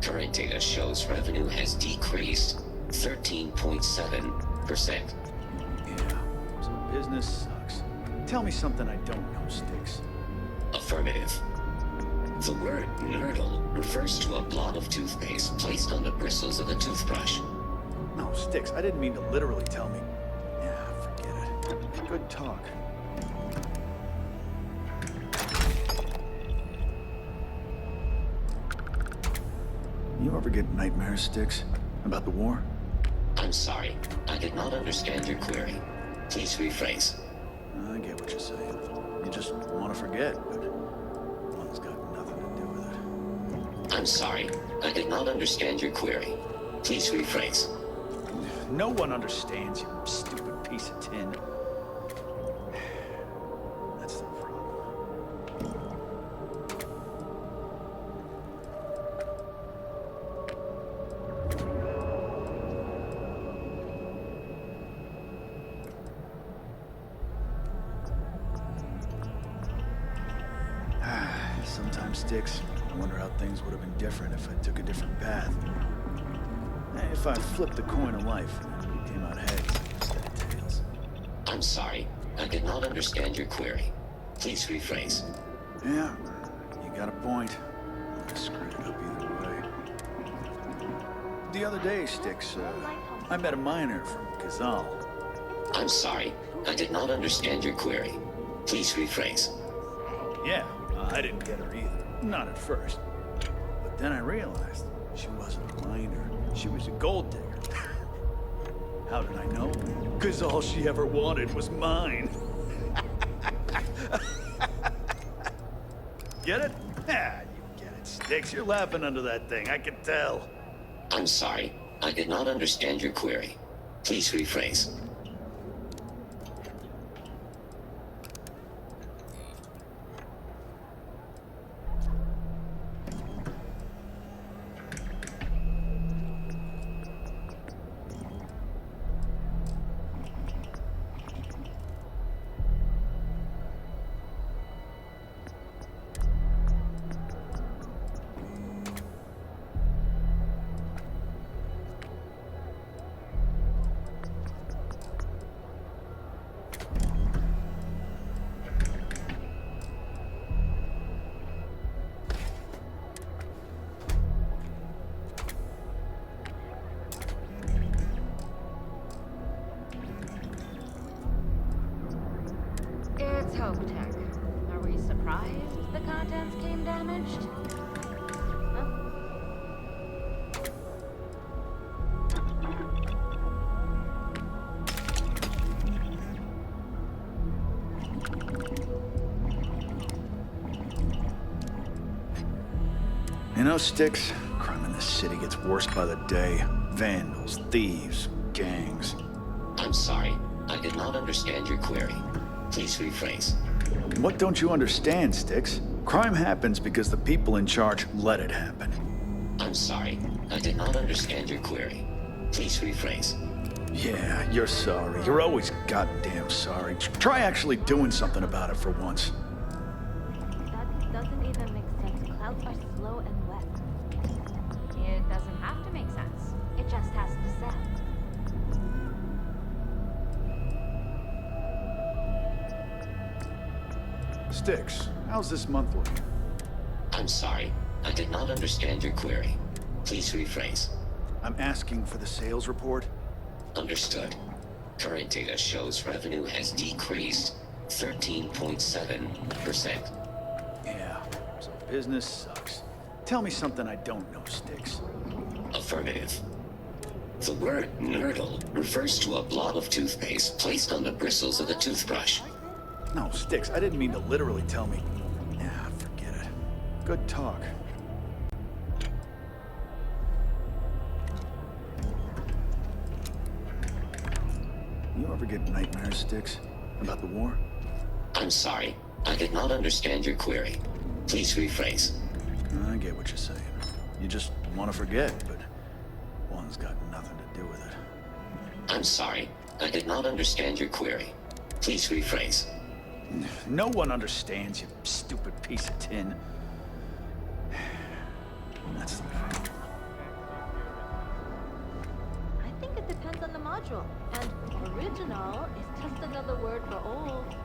Current data shows revenue has decreased 13.7%. Yeah, so business sucks. Tell me something I don't know, Sticks. Affirmative. The word nurdle refers to a blob of toothpaste placed on the bristles of a toothbrush. No, Sticks, I didn't mean to literally tell me. Yeah, forget it. Good talk. You ever get nightmares, Sticks? About the war? I'm sorry. I did not understand your query. Please rephrase. I get what you're saying. You just want to forget, but one's got nothing to do with it. I'm sorry. I did not understand your query. Please rephrase. No one understands, you stupid piece of tin. That's the problem. Sometimes, Sticks, I wonder how things would have been different if I took a different path. If I flipped the coin of life and it came out heads instead of tails. I'm sorry. I did not understand your query. Please rephrase. Yeah, you got a point. I screwed it up either way. The other day, Sticks, I met a miner from Kazal. I'm sorry. I did not understand your query. Please rephrase. Yeah, I didn't get her either. Not at first. But then I realized she wasn't a miner. She was a gold digger. How did I know? Because all she ever wanted was mine. Get it? Ah, you get it, Sticks. You're laughing under that thing. I can tell. I'm sorry. I did not understand your query. Please rephrase. It's Hope Tech. Are we surprised the contents came damaged? Huh? You know, Sticks, crime in this city gets worse by the day. Vandals, thieves, gangs. I'm sorry. I did not understand your query. Please rephrase. What don't you understand, Sticks? Crime happens because the people in charge let it happen. I'm sorry. I did not understand your query. Please rephrase. Yeah, you're sorry. You're always goddamn sorry. Try actually doing something about it for once. That doesn't even make sense. Clouds are slow and wet. It doesn't have to make sense. It just has to set. Styx, how's this month looking? I'm sorry. I did not understand your query. Please rephrase. I'm asking for the sales report. Understood. Current data shows revenue has decreased 13.7%. Yeah, so business sucks. Tell me something I don't know, Styx. Affirmative. The word nurdle refers to a blob of toothpaste placed on the bristles of a toothbrush. No, Styx, I didn't mean to literally tell me. Yeah, forget it. Good talk. You ever get nightmares, Styx? About the war? I'm sorry. I did not understand your query. Please rephrase. I get what you're saying. You just want to forget, but one's got nothing to do with it. I'm sorry. I did not understand your query. Please rephrase. No one understands, you stupid piece of tin. That's the thing. I think it depends on the module. And original is just another word for old.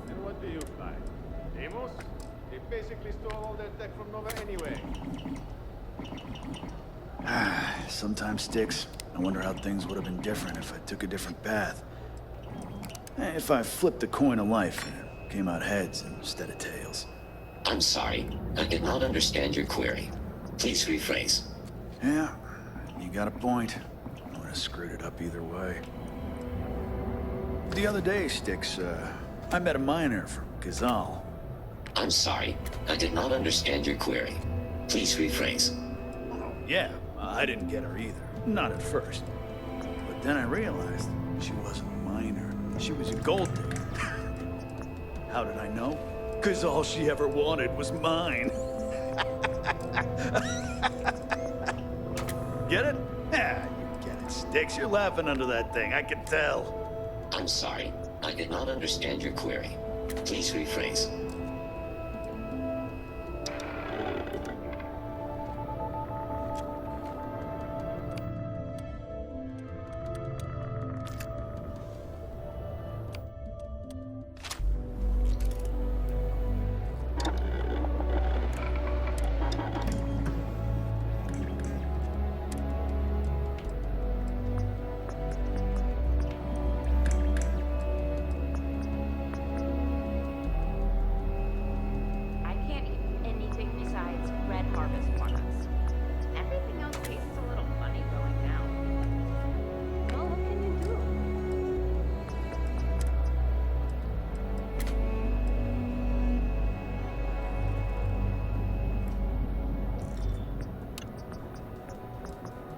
And what do you find? Amos? They basically stole all their tech from Nova anyway. Sometimes, Styx, I wonder how things would have been different if I took a different path. If I flipped the coin of life and it came out heads instead of tails. I'm sorry. I did not understand your query. Please rephrase. Yeah, you got a point. I would have screwed it up either way. The other day, Styx, I met a miner from Gazal. I'm sorry. I did not understand your query. Please rephrase. Yeah, I didn't get her either. Not at first. But then I realized she wasn't a miner. She was a gold digger. How did I know? 'Cause all she ever wanted was mine. Get it? Yeah, you get it, Styx. You're laughing under that thing, I can tell. I'm sorry. I did not understand your query. Please rephrase. I can't eat anything besides Red Harvest walnuts. Everything else tastes a little funny going down. Well, what can you do?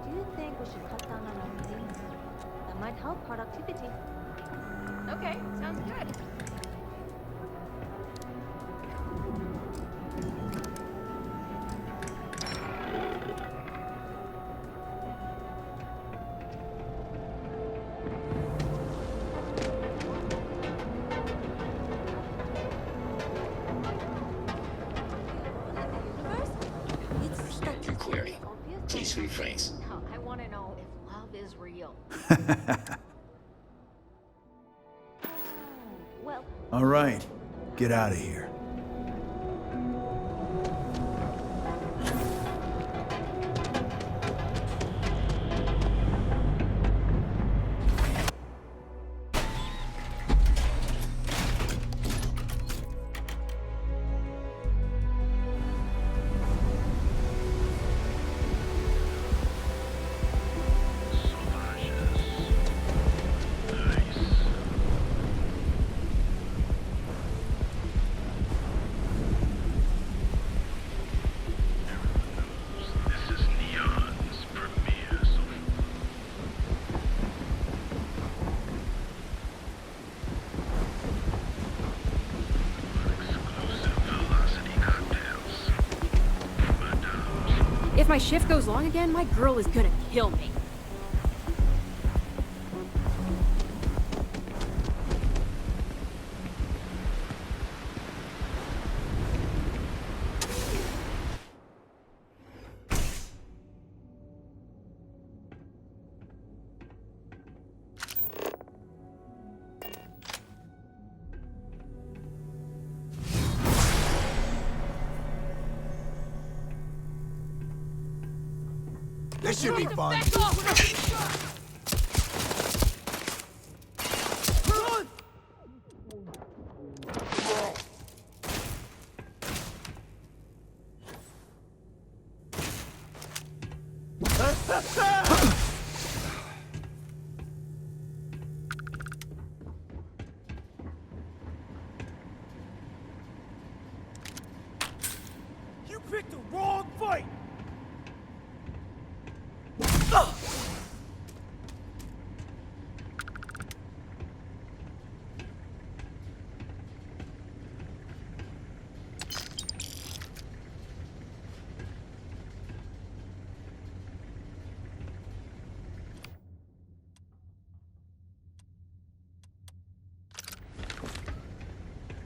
Do you think we should cut down on our meetings? That might help productivity. Okay, sounds good. Understand your query. Please rephrase. Now, I want to know if love is real. Well, All right, get out of here. If my shift goes long again, my girl is gonna kill me. This should be fun. You picked the wrong fight!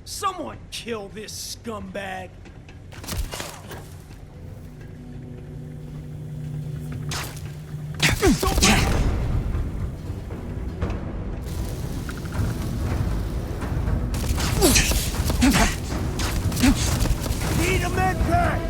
Someone kill this scumbag! Need a med pack!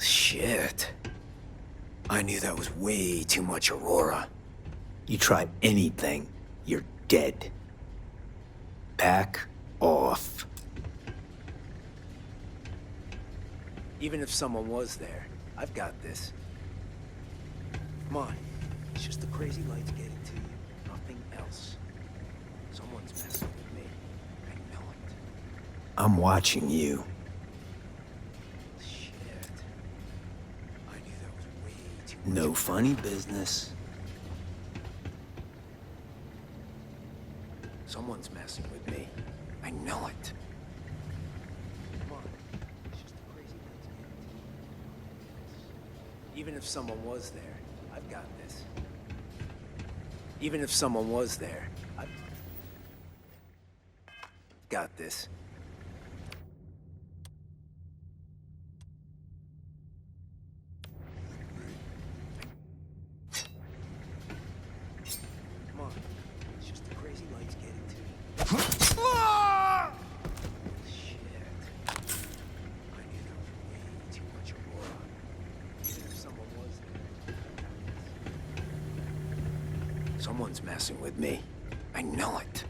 Shit. I knew that was way too much Aurora. You try anything, you're dead. Back off. Even if someone was there, I've got this. Come on. It's just the crazy lights getting to you. Nothing else. Someone's messing with me. I know it. I'm watching you. No funny business. Someone's messing with me. I know it. Come on. It's just the crazy lights getting to you. Even if someone was there, I've got this. Even if someone was there, I've got this. Someone's messing with me. I know it.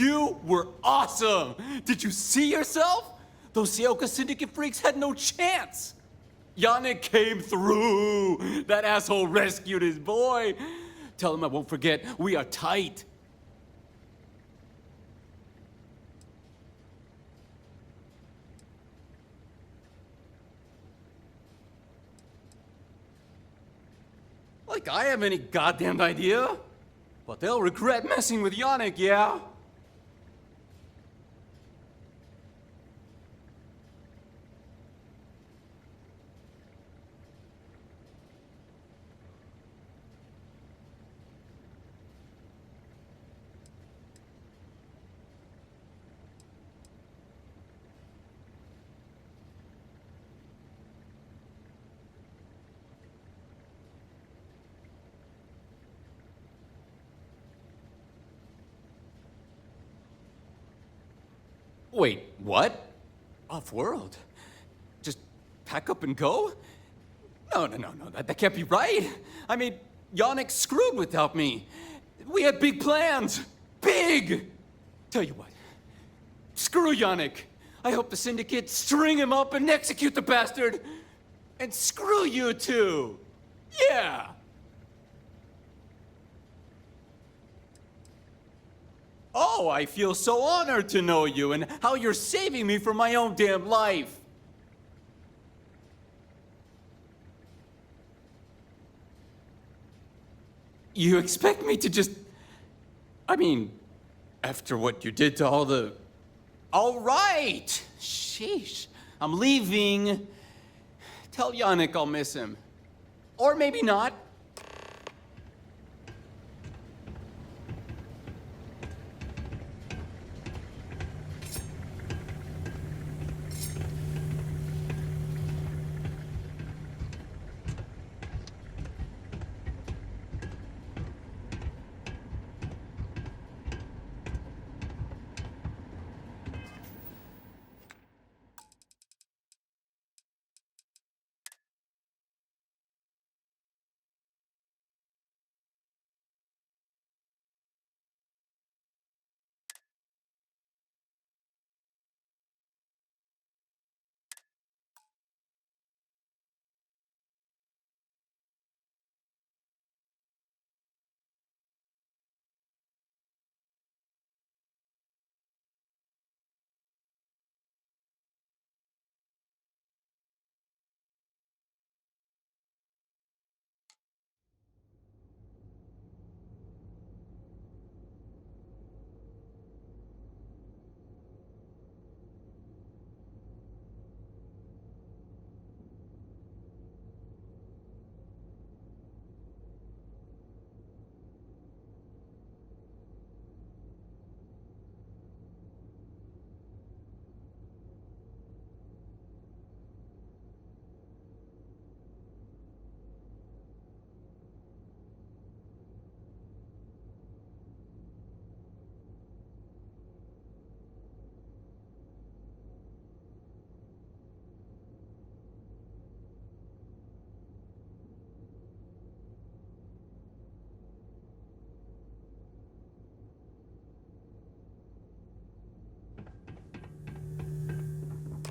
You were awesome! Did you see yourself? Those Sioka Syndicate freaks had no chance! Yannick came through! That asshole rescued his boy! Tell him I won't forget, we are tight! Like I have any goddamn idea? But they'll regret messing with Yannick, yeah? Wait, what? Off-world? Just pack up and go? No, that can't be right. I mean, Yannick's screwed without me. We had big plans. Big! Tell you what, screw Yannick. I hope the Syndicate string him up and execute the bastard. And screw you too. Yeah! Oh, I feel so honored to know you and how you're saving me from my own damn life. You expect me to just... I mean, after what you did to all the... All right! Sheesh. I'm leaving. Tell Yannick I'll miss him. Or maybe not.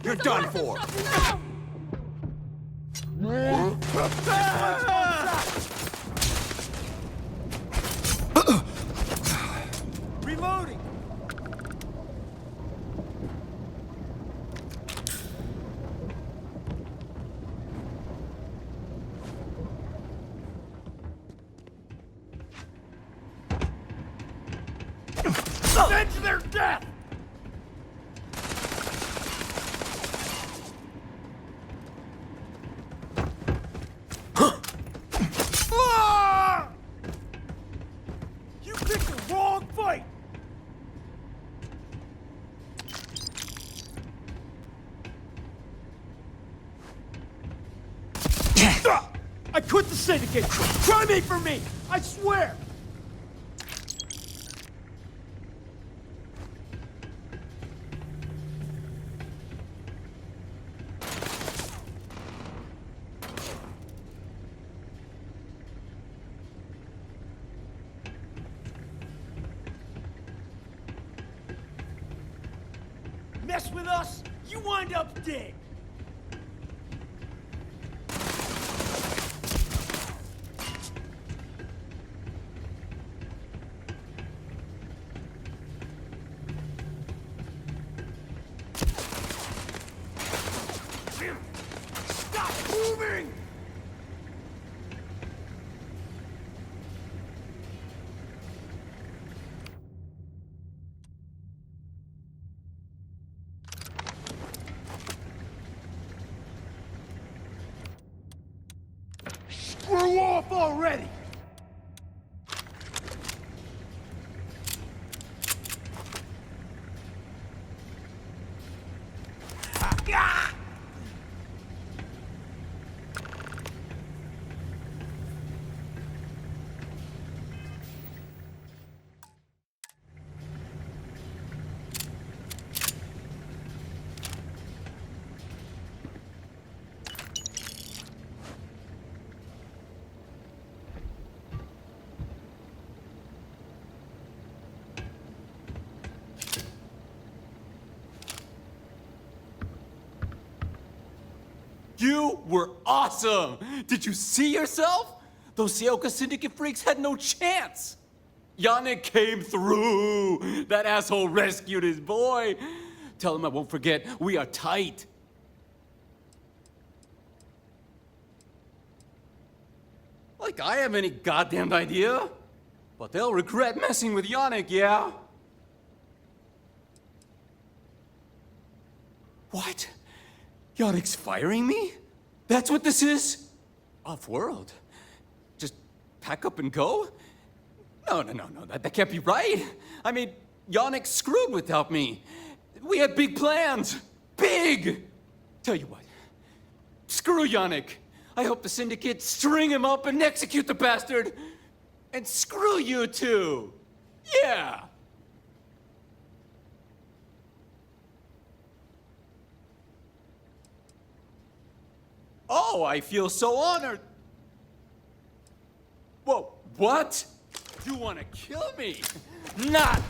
You're done for! Reloading! Avenge their death! You picked the wrong fight! I quit the Syndicate! Try me for me! I swear! mess with us, you wind up dead. Stop moving! Screw off already! Ah! You were awesome! Did you see yourself? Those Sioka Syndicate freaks had no chance! Yannick came through! That asshole rescued his boy! Tell him I won't forget, we are tight! Like I have any goddamn idea? But they'll regret messing with Yannick, yeah? What? Yannick's firing me? That's what this is? Off-world? Just pack up and go? No, that can't be right. I mean, Yannick screwed without me. We had big plans. Big! Tell you what, screw Yannick. I hope the Syndicate string him up and execute the bastard. And screw you too. Yeah! Oh, I feel so honored. Whoa, what? You want to kill me? Not!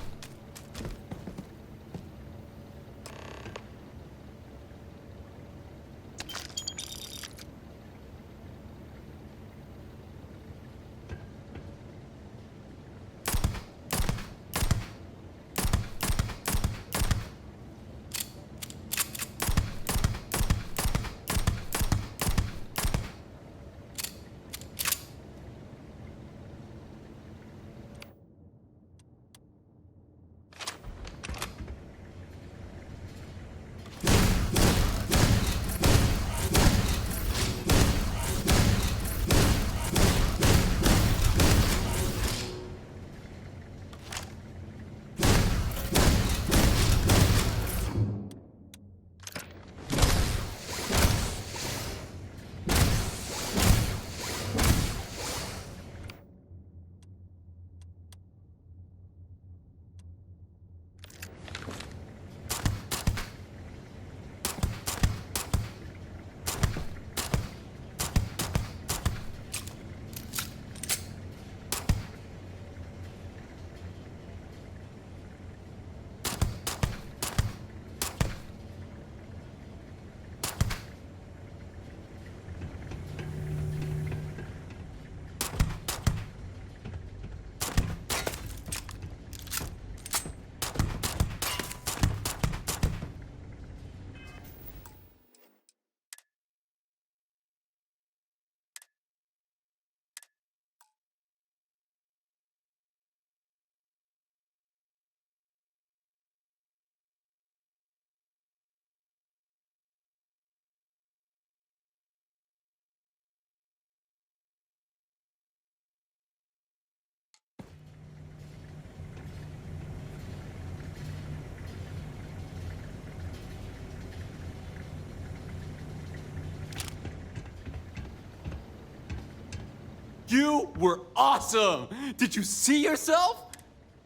You were awesome! Did you see yourself?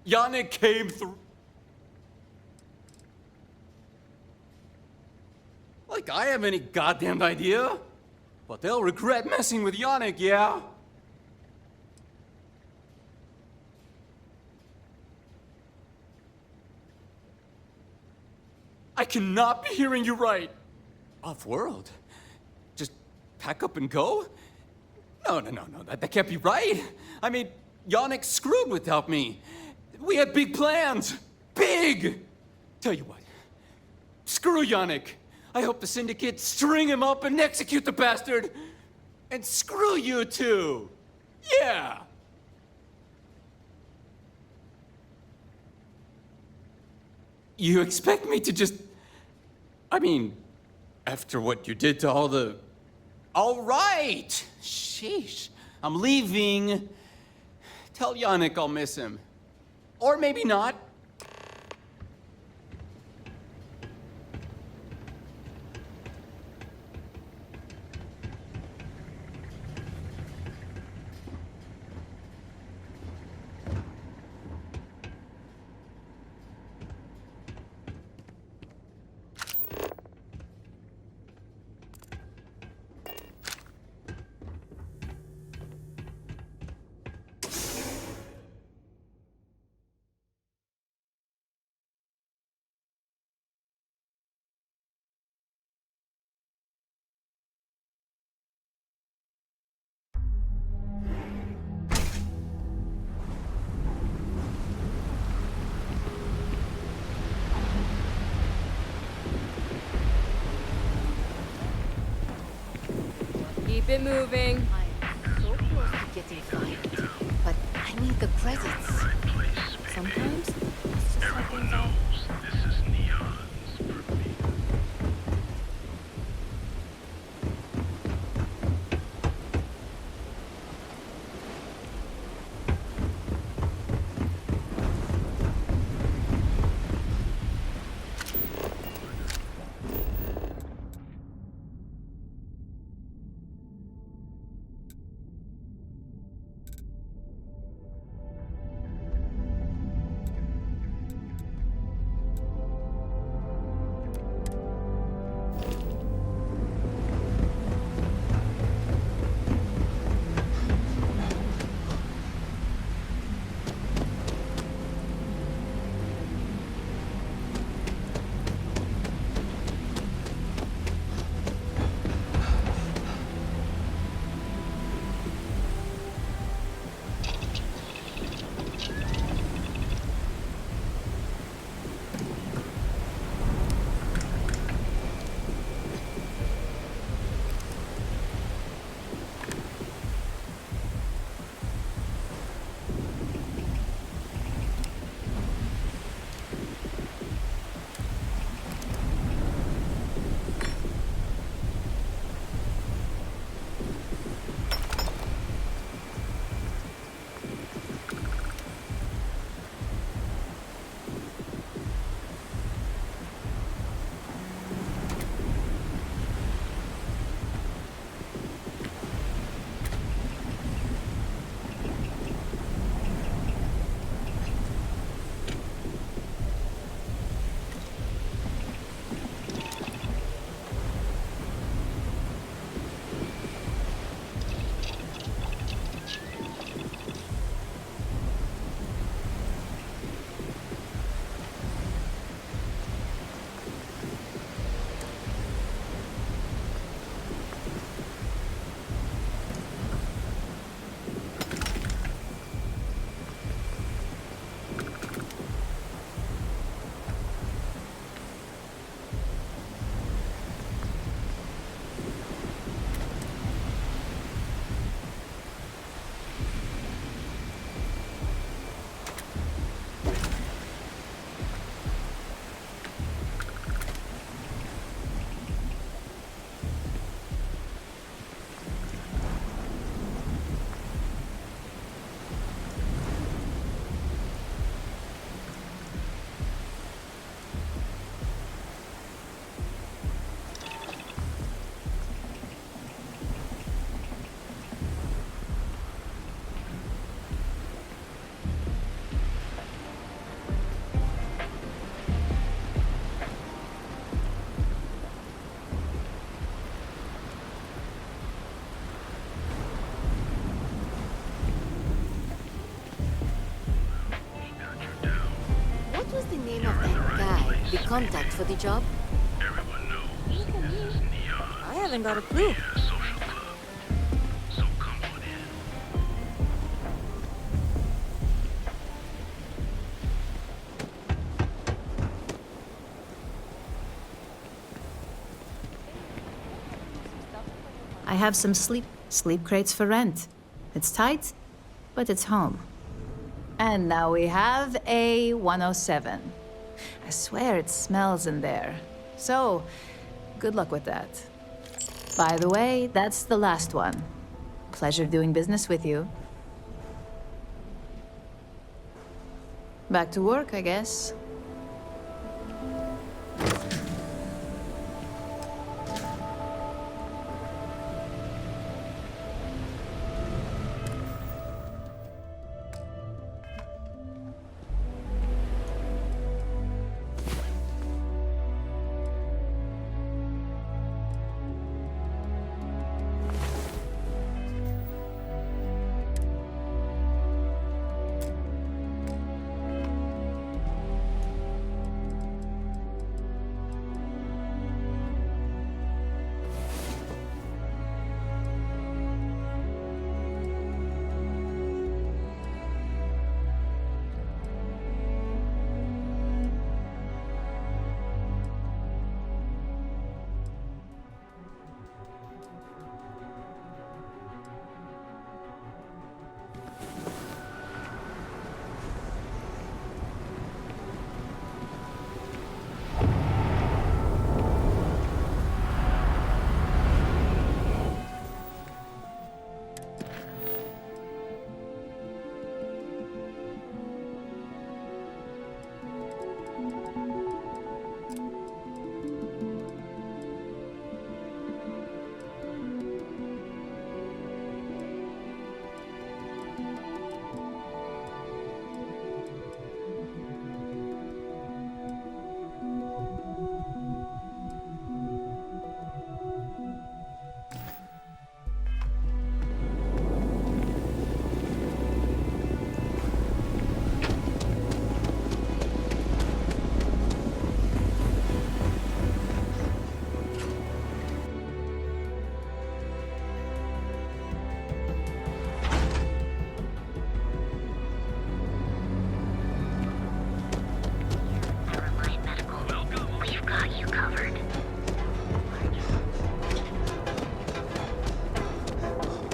Yannick came through. Like I have any goddamn idea? But they'll regret messing with Yannick, yeah? I cannot be hearing you right. Off-world? Just pack up and go? No, that can't be right. I mean, Yannick screwed without me. We had big plans. Big! Tell you what, screw Yannick. I hope the Syndicate string him up and execute the bastard. And screw you too. Yeah! You expect me to just... I mean, after what you did to all the... All right! Sheesh. I'm leaving. Tell Yannick I'll miss him. Or maybe not. Keep it moving. I'm so close to getting fired. But I need the credits. Sometimes it's just like things are. contact for the job? I haven't got a clue. I have some sleep crates for rent. It's tight, but it's home. And now we have a 107. I swear it smells in there. So, good luck with that. By the way, that's the last one. Pleasure doing business with you. Back to work, I guess.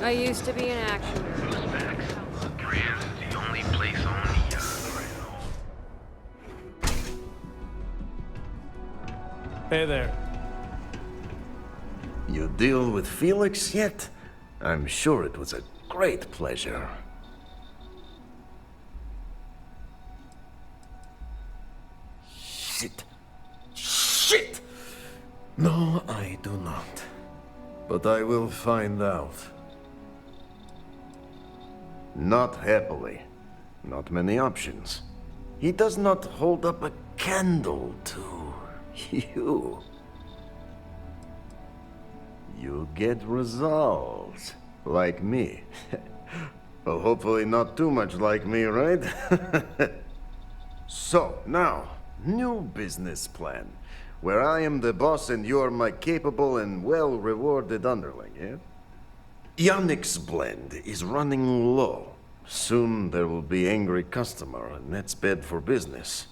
I used to be an action girl. Brand's the only place on the Hey there. You deal with Felix yet? I'm sure it was a great pleasure. Shit. Shit! No, I do not. But I will find out. Not happily. Not many options. He does not hold up a candle to you. You get results. Like me. Well, hopefully not too much like me, right? So, now, new business plan. Where I am the boss and you're my capable and well-rewarded underling, yeah? Yannick's blend is running low. Soon there will be angry customer, and that's bad for business.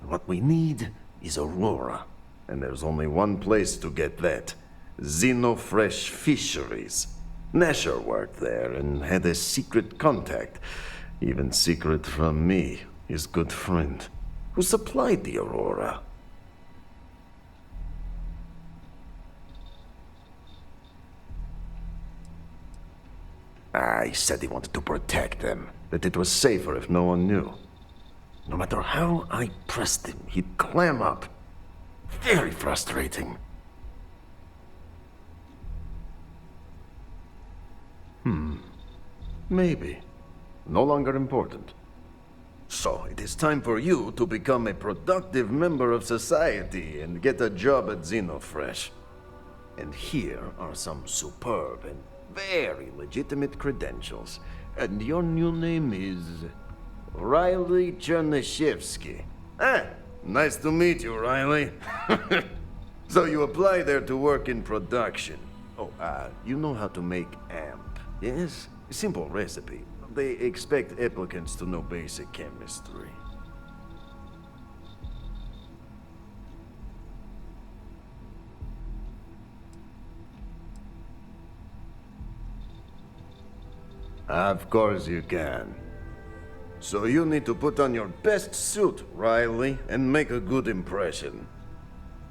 What we need is Aurora. And there's only one place to get that. Xenofresh Fisheries. Nasher worked there and had a secret contact. Even secret from me, his good friend, who supplied the Aurora. He said he wanted to protect them, that it was safer if no one knew. No matter how I pressed him, he'd clam up. Very frustrating. Maybe. No longer important. So, it is time for you to become a productive member of society and get a job at Xenofresh. And here are some superb and very legitimate credentials. And your new name is Riley Chernyshevsky. Nice to meet you, Riley. So you apply there to work in production. Oh, you know how to make amp, yes? Simple recipe. They expect applicants to know basic chemistry. Of course you can. So you need to put on your best suit, Riley, and make a good impression.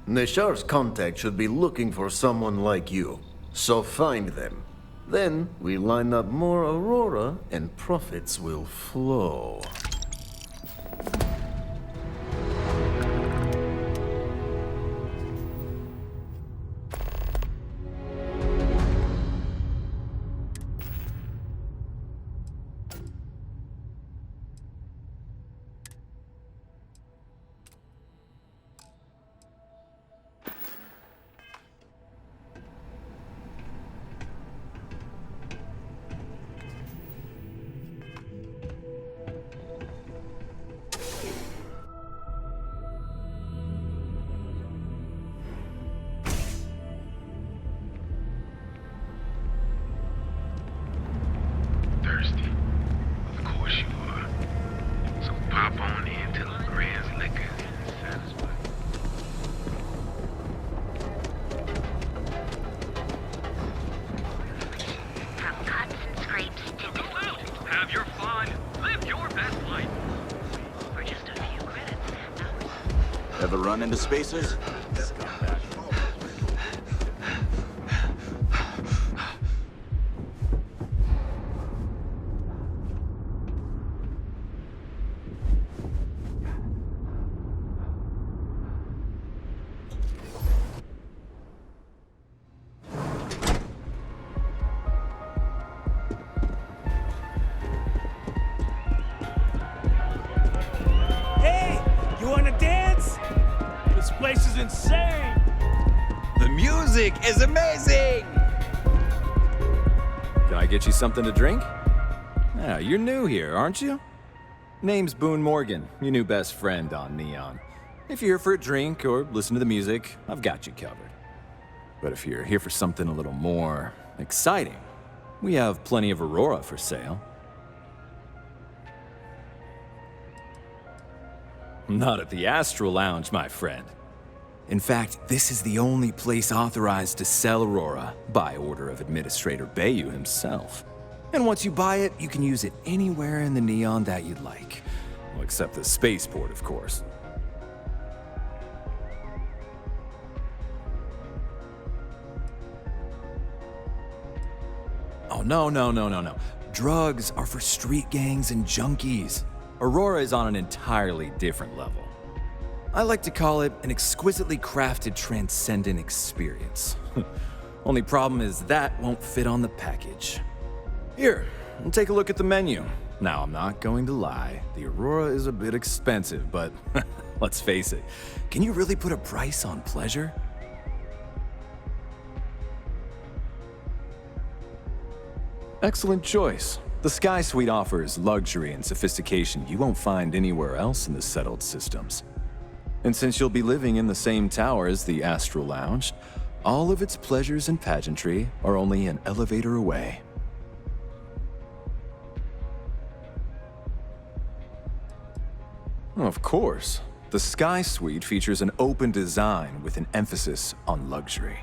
Neshar's contact should be looking for someone like you, so find them. Then we line up more Aurora and profits will flow. Thirsty? Of course you are. So pop on in to the Grand's Liquor and satisfy. From cuts and scrapes to go out, have your fun, live your best life. For just a few credits. Ever run into spacers? Hey, you wanna dance? This place is insane. The music is amazing! Can I get you something to drink? Yeah, you're new here, aren't you? Name's Boone Morgan, your new best friend on Neon. If you're here for a drink or listen to the music, I've got you covered. But if you're here for something a little more exciting, we have plenty of Aurora for sale. Not at the Astral Lounge, my friend. In fact, this is the only place authorized to sell Aurora by order of Administrator Bayou himself. And once you buy it, you can use it anywhere in the Neon that you'd like. Well, except the spaceport, of course. Oh, no. Drugs are for street gangs and junkies. Aurora is on an entirely different level. I like to call it an exquisitely crafted transcendent experience. Only problem is that won't fit on the package. Here, take a look at the menu. Now, I'm not going to lie, the Aurora is a bit expensive, but let's face it, can you really put a price on pleasure? Excellent choice. The Sky Suite offers luxury and sophistication you won't find anywhere else in the settled systems. And since you'll be living in the same tower as the Astral Lounge, all of its pleasures and pageantry are only an elevator away. Of course, the Sky Suite features an open design with an emphasis on luxury.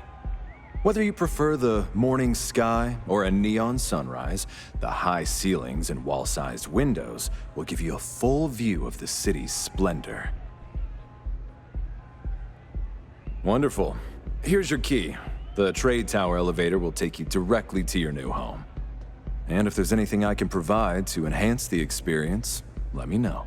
Whether you prefer the morning sky or a neon sunrise, the high ceilings and wall-sized windows will give you a full view of the city's splendor. Wonderful. Here's your key. The trade tower elevator will take you directly to your new home. And if there's anything I can provide to enhance the experience, let me know.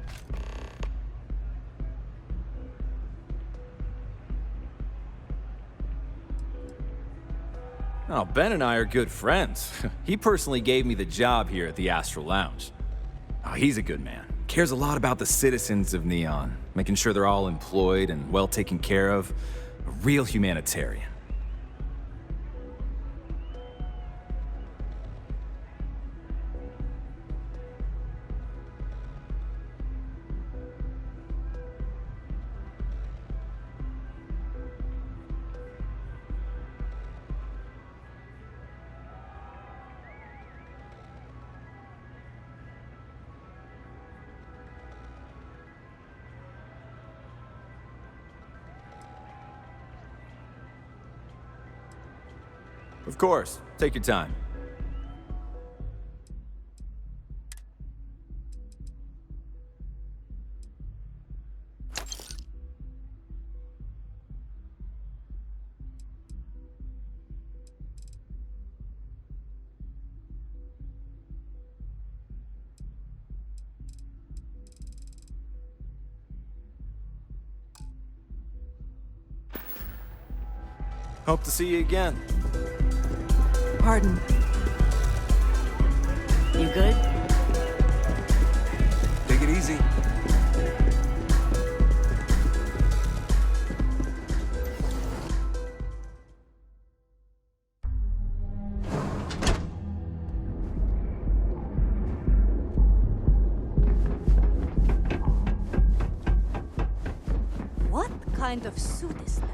Oh, Ben and I are good friends. He personally gave me the job here at the Astral Lounge. Oh, he's a good man. Cares a lot about the citizens of Neon, making sure they're all employed and well taken care of. A real humanitarian. Of course. Take your time. Hope to see you again. Pardon. You good? Take it easy. What kind of suit is that?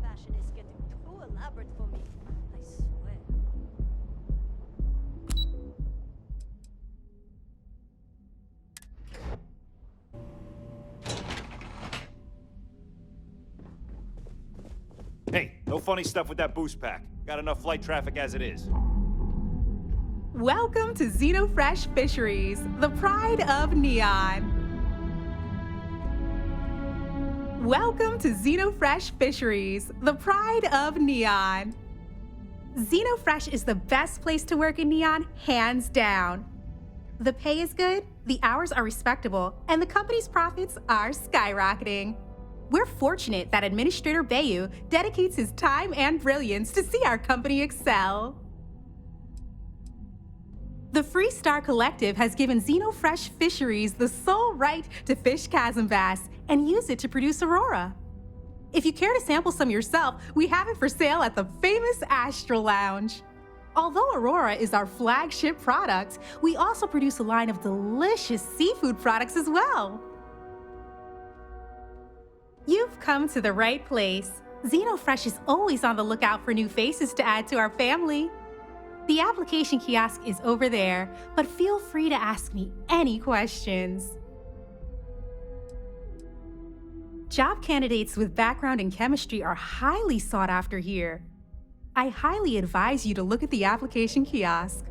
Fashion is getting too elaborate for me. I swear. Hey, no funny stuff with that boost pack. Got enough flight traffic as it is. Welcome to Xenofresh Fisheries, the pride of Neon. Welcome to Xenofresh Fisheries, the pride of Neon. Xenofresh is the best place to work in Neon, hands down. The pay is good, the hours are respectable, and the company's profits are skyrocketing. We're fortunate that Administrator Bayu dedicates his time and brilliance to see our company excel. The Freestar Collective has given Xenofresh Fisheries the sole right to fish chasm bass and use it to produce Aurora. If you care to sample some yourself, we have it for sale at the famous Astral Lounge. Although Aurora is our flagship product, we also produce a line of delicious seafood products as well. You've come to the right place. Xenofresh is always on the lookout for new faces to add to our family. The application kiosk is over there, but feel free to ask me any questions. Job candidates with background in chemistry are highly sought after here. I highly advise you to look at the application kiosk.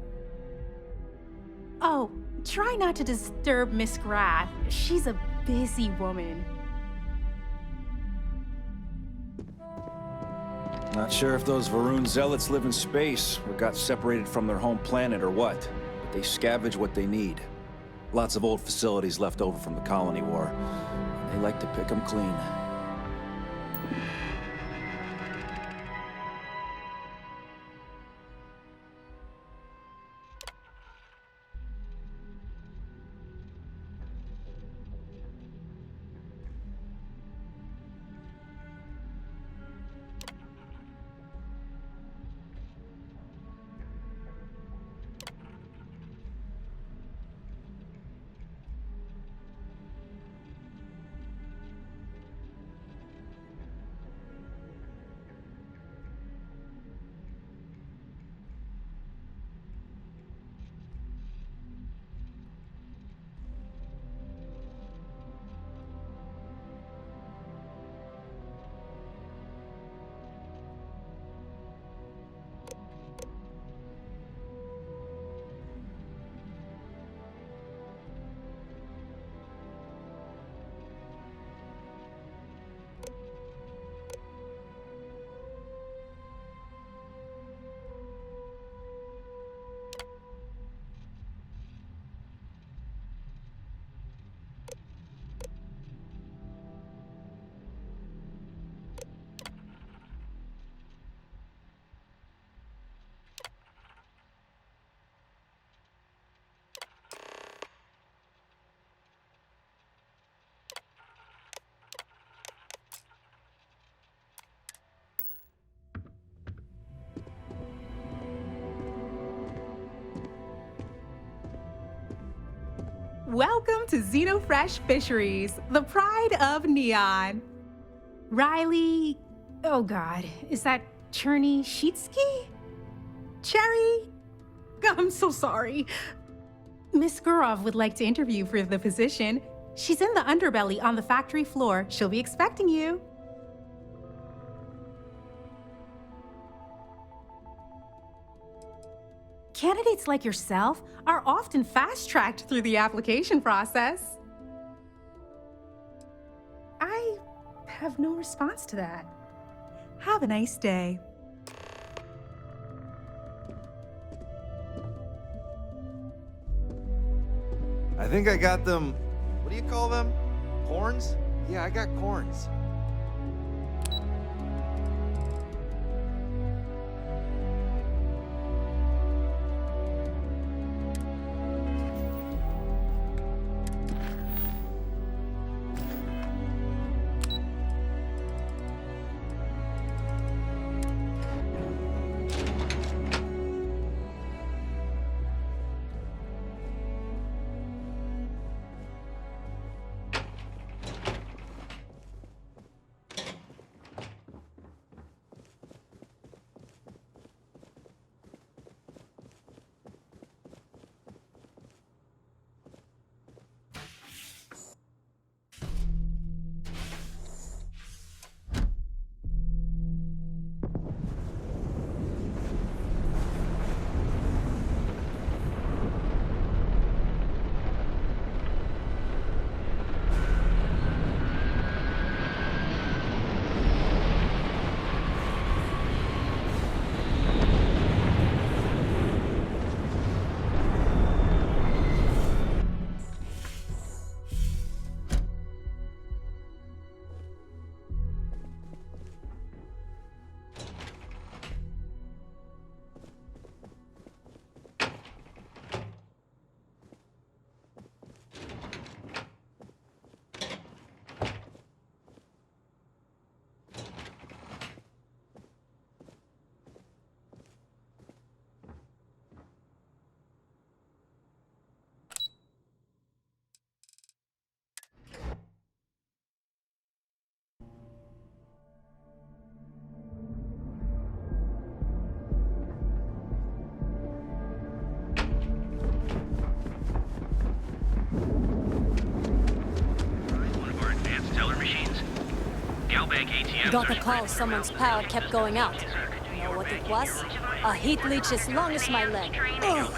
Oh, try not to disturb Miss Graff. She's a busy woman. Not sure if those Varun zealots live in space or got separated from their home planet or what, but they scavenge what they need. Lots of old facilities left over from the colony war. They like to pick them clean. Welcome to Xenofresh Fisheries, the pride of Neon. Riley, oh God, is that Cherny Sheetsky? Cherry? I'm so sorry. Miss Gurov would like to interview for the position. She's in the underbelly on the factory floor. She'll be expecting you. Candidates like yourself are often fast-tracked through the application process. I have no response to that. Have a nice day. I think I got them. What do you call them? Corns? Yeah, I got corns. Got a call someone's power kept going out. You know what it was? A heat leech as long as my leg. Ugh.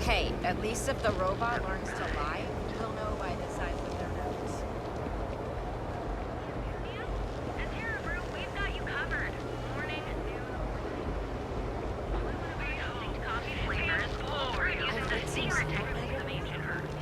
Hey, at least if the robot learns to lie, he'll know by the signs of their nose. We've got you covered. Morning, noon, flavors, or use the secret techniques of ancient herbs.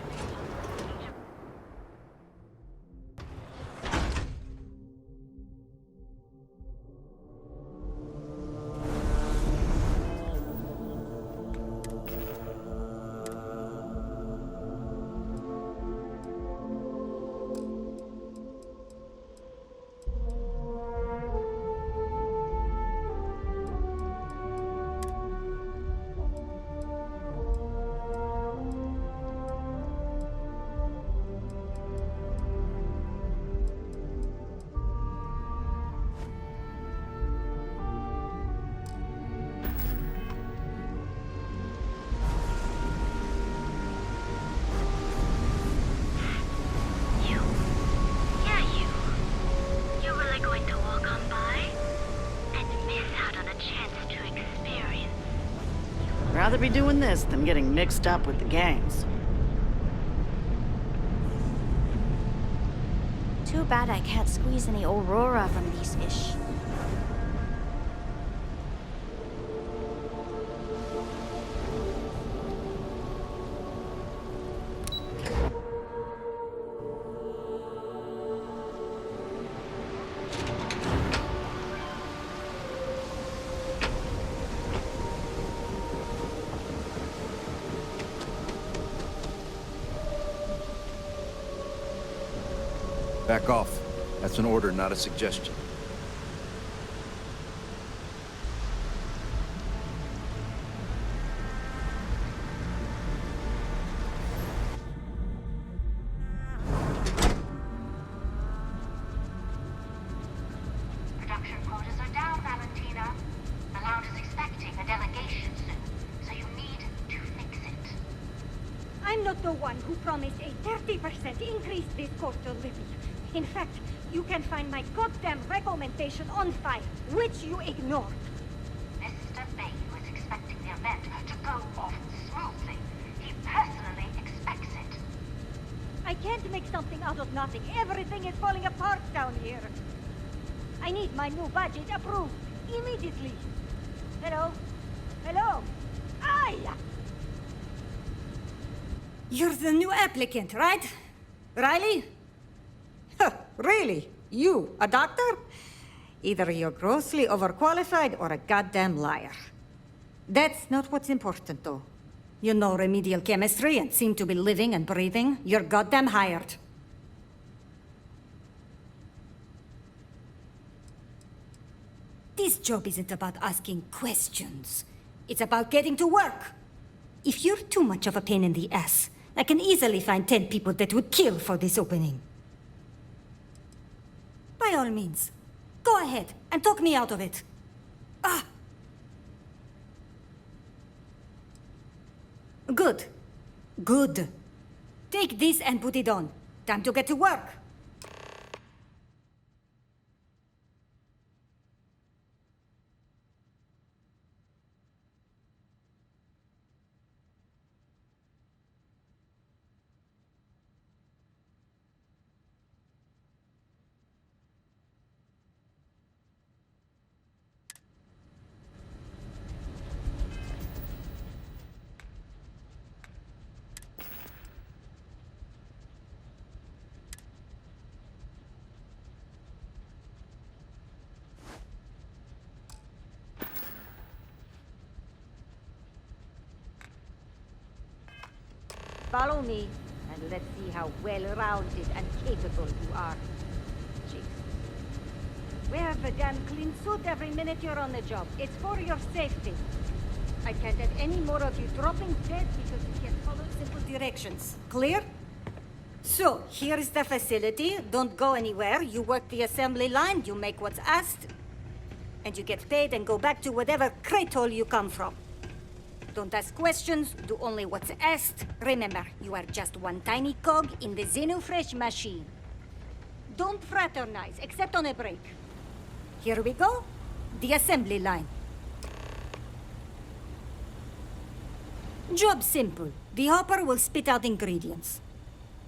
Rather be doing this than getting mixed up with the gangs. Too bad I can't squeeze any Aurora from these fish. Back off. That's an order, not a suggestion. Production quotas are down, Valentina. The lounge is expecting a delegation soon, so you need to fix it. I'm not the one who promised a 30% increase this cost of living. In fact, you can find my goddamn recommendation on file, which you ignored. Mr. Bay was expecting the event to go off smoothly. He personally expects it. I can't make something out of nothing. Everything is falling apart down here. I need my new budget approved immediately. Hello? Hello? Aye! You're the new applicant, right? Riley? Huh, really? You, a doctor? Either you're grossly overqualified or a goddamn liar. That's not what's important, though. You know remedial chemistry and seem to be living and breathing. You're goddamn hired. This job isn't about asking questions. It's about getting to work. If you're too much of a pain in the ass, I can easily find 10 people that would kill for this opening. By all means, go ahead and talk me out of it. Ah! Good. Good. Take this and put it on. Time to get to work. Follow me, and let's see how well-rounded and capable you are. Jeez. Wear the damn clean suit every minute you're on the job. It's for your safety. I can't have any more of you dropping dead because you can't follow simple directions. Clear? So, here is the facility. Don't go anywhere. You work the assembly line, you make what's asked, and you get paid and go back to whatever crate hole you come from. Don't ask questions, do only what's asked. Remember, you are just one tiny cog in the Xenofresh machine. Don't fraternize, except on a break. Here we go. The assembly line. Job simple. The hopper will spit out ingredients.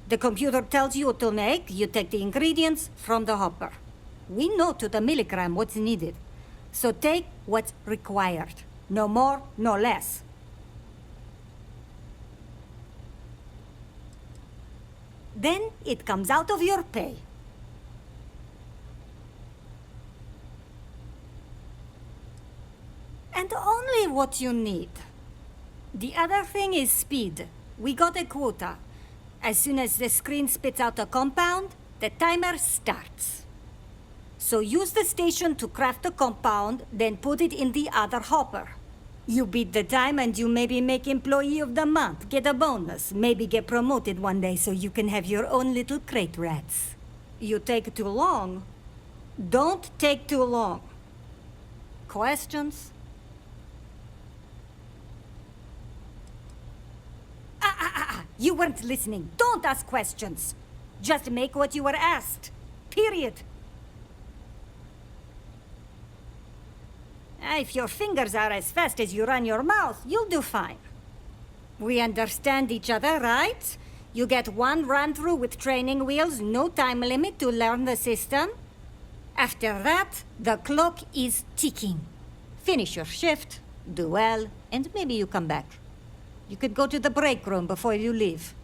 The computer tells you what to make, you take the ingredients from the hopper. We know to the milligram what's needed. So take what's required. No more, no less. Then it comes out of your pay. And only what you need. The other thing is speed. We got a quota. As soon as the screen spits out a compound, the timer starts. So use the station to craft the compound, then put it in the other hopper. You beat the time and you maybe make Employee of the Month, get a bonus, maybe get promoted one day so you can have your own little crate rats. You take too long. Don't take too long. Questions? You weren't listening. Don't ask questions. Just make what you were asked. Period. If your fingers are as fast as you run your mouth, you'll do fine. We understand each other, right? You get one run-through with training wheels, no time limit to learn the system. After that, the clock is ticking. Finish your shift, do well, and maybe you come back. You could go to the break room before you leave.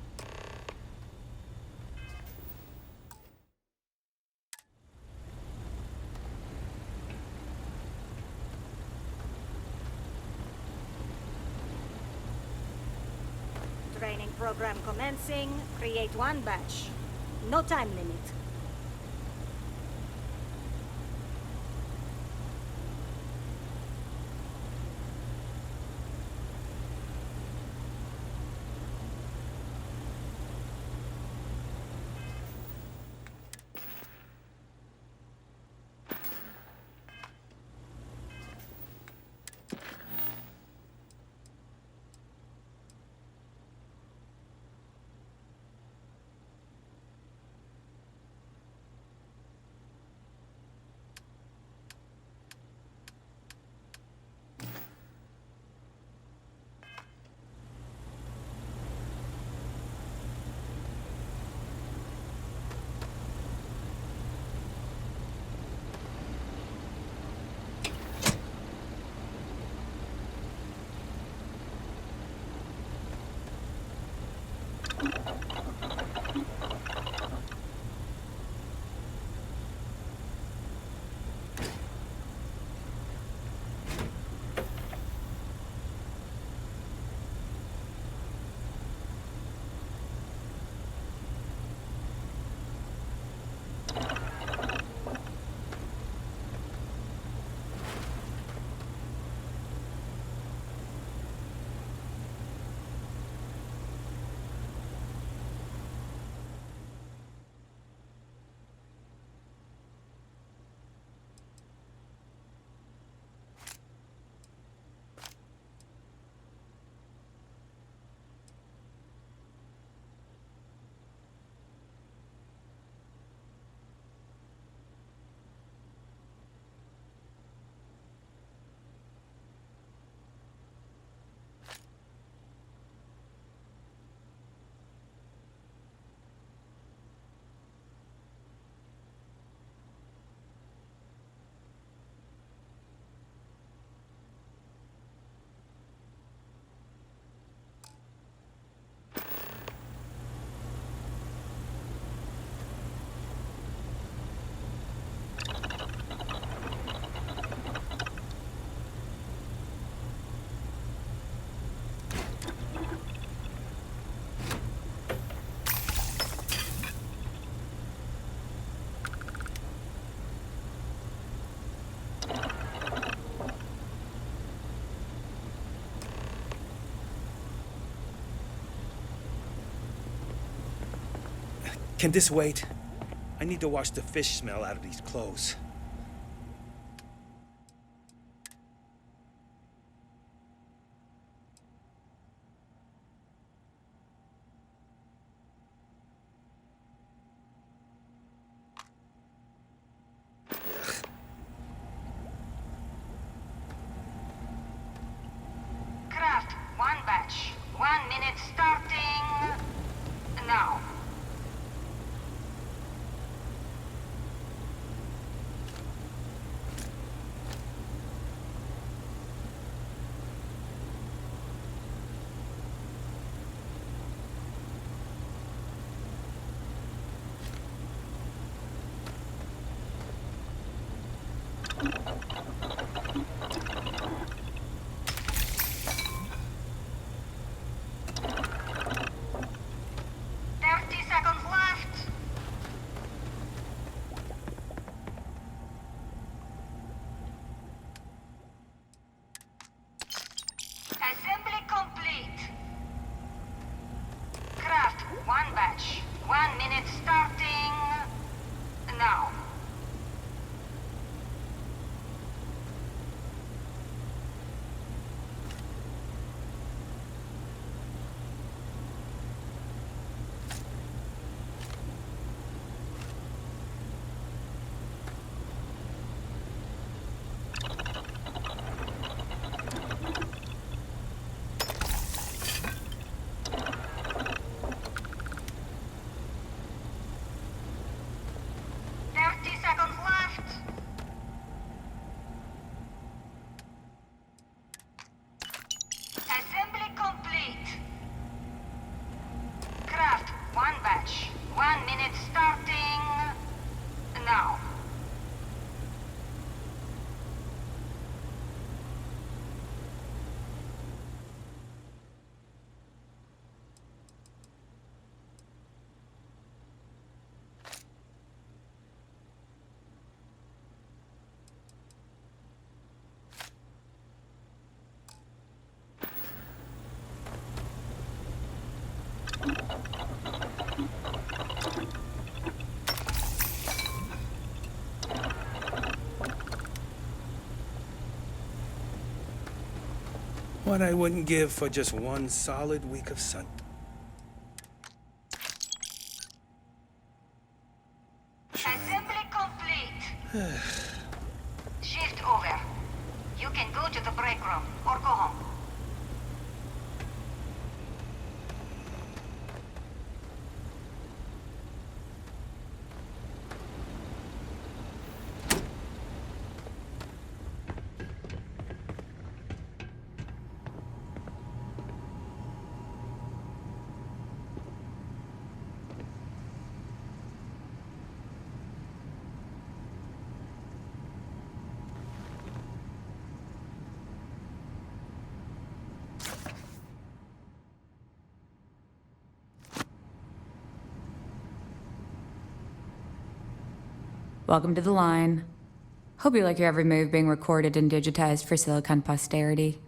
Training program commencing. Create one batch. No time limit. Can this wait? I need to wash the fish smell out of these clothes. Craft, one batch. 1 minute starting now. Assembly complete. Craft, one batch. 1 minute starting now. Assembly complete. Craft, one batch. 1 minute starting now. What I wouldn't give for just one solid week of sun. Assembly complete. Shift over. You can go to the break room or go home. Welcome to the line. Hope you like your every move being recorded and digitized for Silicon posterity.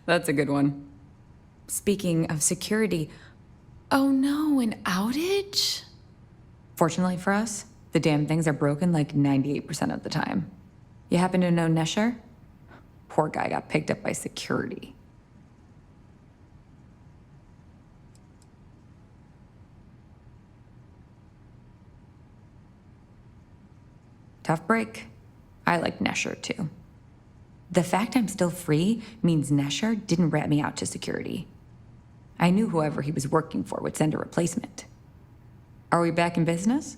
That's a good one. Speaking of security, oh no, an outage? Fortunately for us, the damn things are broken like 98% of the time. You happen to know Nesher? Poor guy got picked up by security. Tough break. I like Nesher too. The fact I'm still free means Nesher didn't rat me out to security. I knew whoever he was working for would send a replacement. Are we back in business?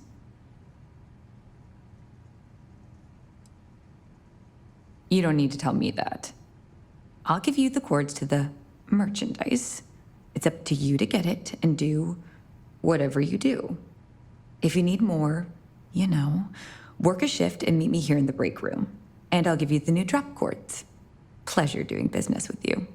You don't need to tell me that. I'll give you the codes to the merchandise. It's up to you to get it and do whatever you do. If you need more, you know, work a shift and meet me here in the break room. And I'll give you the new drop cords. Pleasure doing business with you.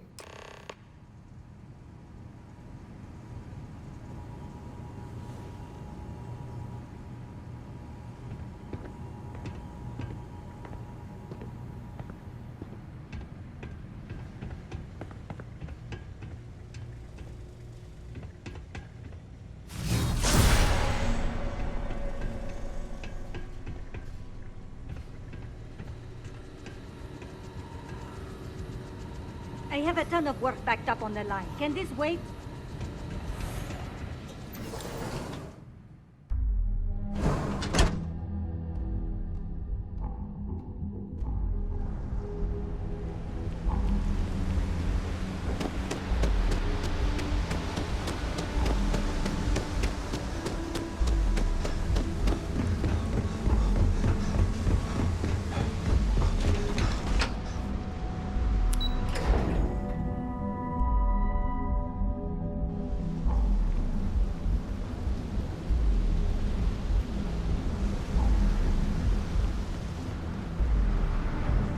I have a ton of work backed up on the line. Can this wait?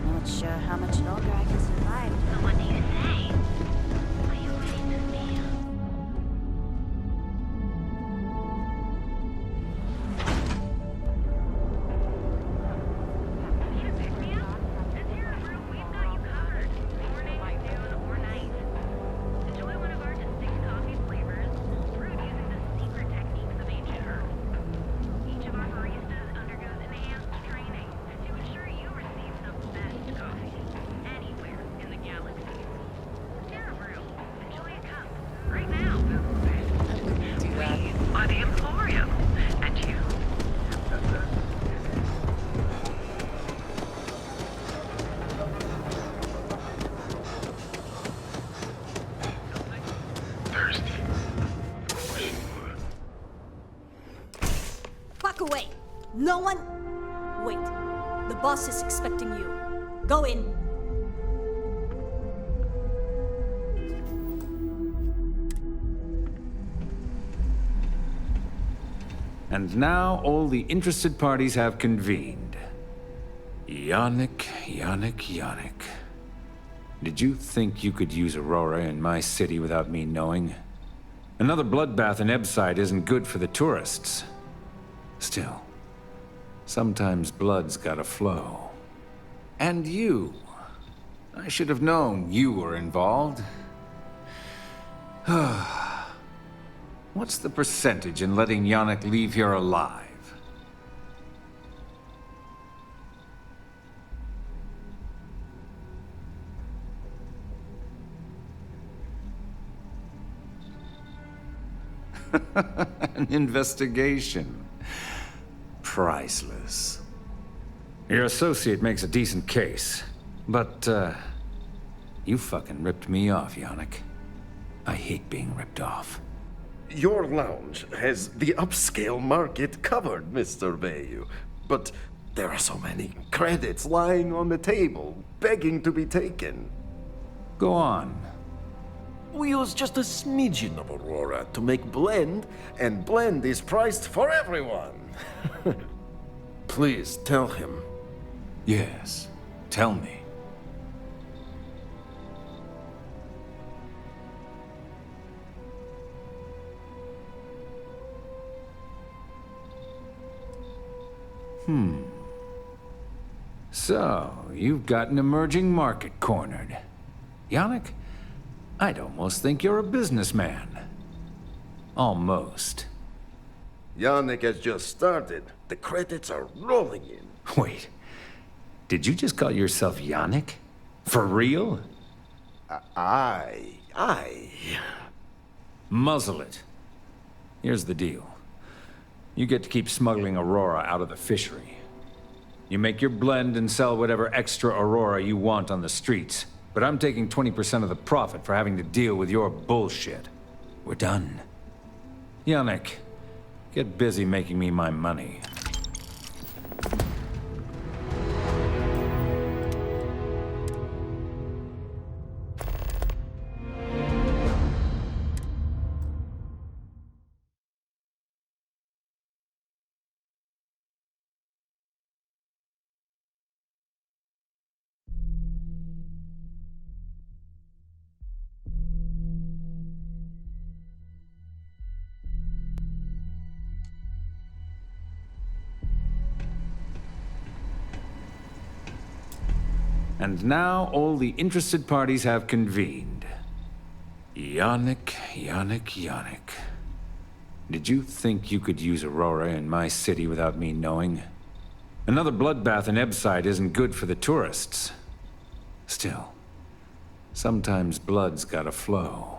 Not sure how much longer I can survive. So what do you say? Are you ready to steal? Need a pick-me-up? This here is room. We've got you covered. Morning, noon, or night. Enjoy one of our distinct coffee flavors, brewed using the secret techniques of ancient herbs. Each of our baristas undergoes enhanced training to ensure you receive the best coffee anywhere in the galaxy. Share a brew. Enjoy a cup. Right now. We are the Emporium. And you? Thirsty. Fuck away! No one... Wait. The boss is expecting you. Go in. And now all the interested parties have convened. Yannick. Did you think you could use Aurora in my city without me knowing? Another bloodbath in Ebside isn't good for the tourists. Still, sometimes blood's gotta flow. And you. I should have known you were involved. What's the percentage in letting Yannick leave here alive? An investigation. Priceless. Your associate makes a decent case, but, you fucking ripped me off, Yannick. I hate being ripped off. Your lounge has the upscale market covered, Mr. Bayou. But there are so many credits lying on the table, begging to be taken. Go on. We use just a smidgen of Aurora to make blend, and blend is priced for everyone. Please tell him. Yes, tell me. So, you've got an emerging market cornered. Yannick, I'd almost think you're a businessman. Almost. Yannick has just started. The credits are rolling in. Wait, did you just call yourself Yannick? For real? Aye. Muzzle it. Here's the deal. You get to keep smuggling Aurora out of the fishery. You make your blend and sell whatever extra Aurora you want on the streets. But I'm taking 20% of the profit for having to deal with your bullshit. We're done. Yannick, get busy making me my money. And now all the interested parties have convened. Yannick. Did you think you could use Aurora in my city without me knowing? Another bloodbath in Ebside isn't good for the tourists. Still, Sometimes blood's gotta flow.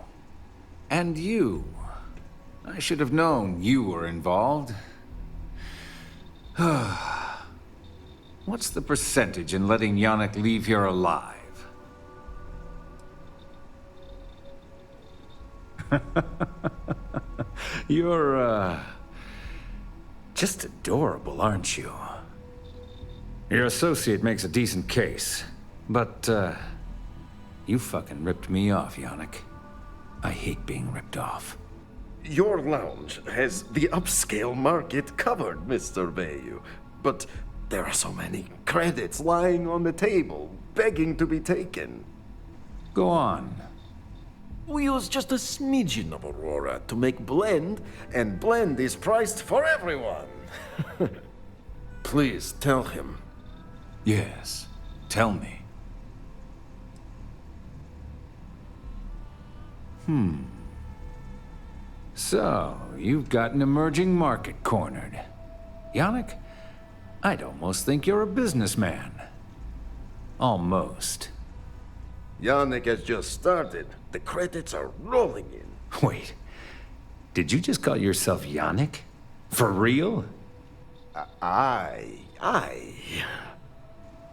And you. I should have known you were involved. What's the percentage in letting Yannick leave here alive? You're, just adorable, aren't you? Your associate makes a decent case, but, you fucking ripped me off, Yannick. I hate being ripped off. Your lounge has the upscale market covered, Mr. Bayou. But there are so many credits lying on the table, begging to be taken. Go on. We use just a smidgen of Aurora to make blend, and blend is priced for everyone. Please tell him. Yes, tell me. So, you've got an emerging market cornered. Yannick, I'd almost think you're a businessman. Almost. Yannick has just started. The credits are rolling in. Wait, did you just call yourself Yannick? For real? I...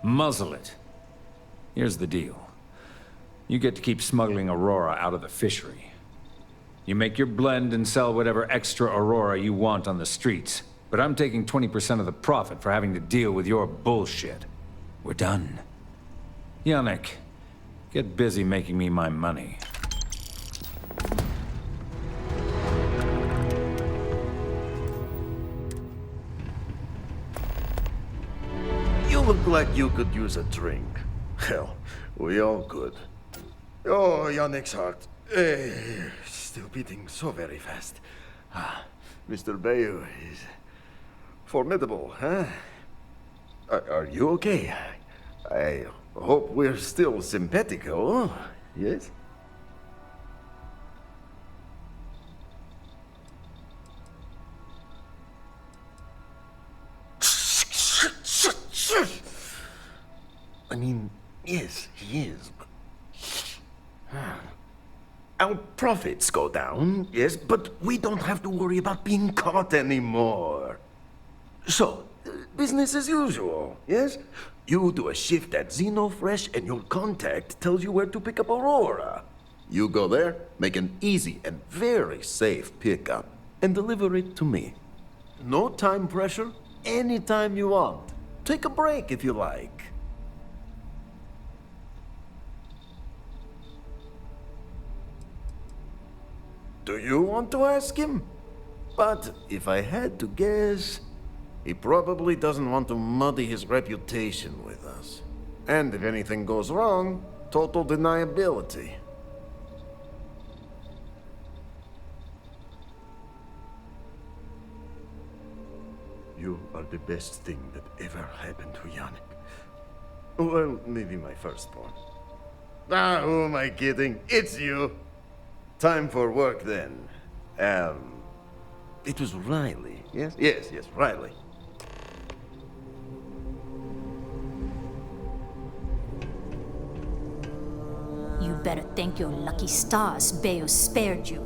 Muzzle it. Here's the deal. You get to keep smuggling Aurora out of the fishery. You make your blend and sell whatever extra Aurora you want on the streets. But I'm taking 20% of the profit for having to deal with your bullshit. We're done. Yannick, get busy making me my money. You look like you could use a drink. Hell, we all could. Oh, Yannick's heart. Still beating so very fast. Mr. Bayou is formidable, huh? Are you okay? I hope we're still simpatico, yes? I mean, yes, he is, but... Our profits go down, yes, but we don't have to worry about being caught anymore. So, business as usual, yes? You do a shift at XenoFresh and your contact tells you where to pick up Aurora. You go there, make an easy and very safe pickup, and deliver it to me. No time pressure, anytime you want. Take a break if you like. Do you want to ask him? But if I had to guess, he probably doesn't want to muddy his reputation with us. And if anything goes wrong, total deniability. You are the best thing that ever happened to Yannick. Well, maybe my firstborn. Who am I kidding? It's you. Time for work, then. It was Riley, yes? Yes, Riley. You better thank your lucky stars Bayou spared you.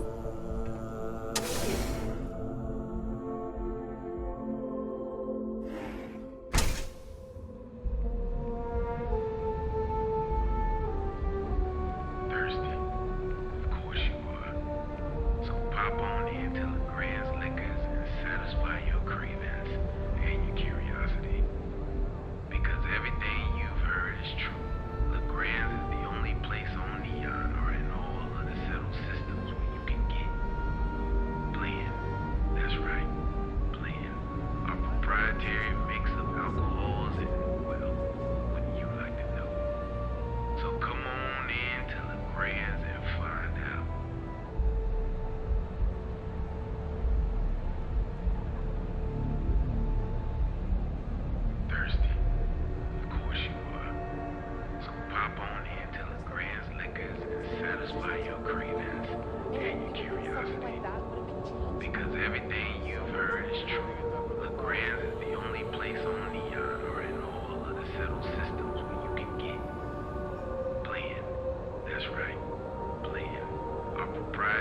That's right.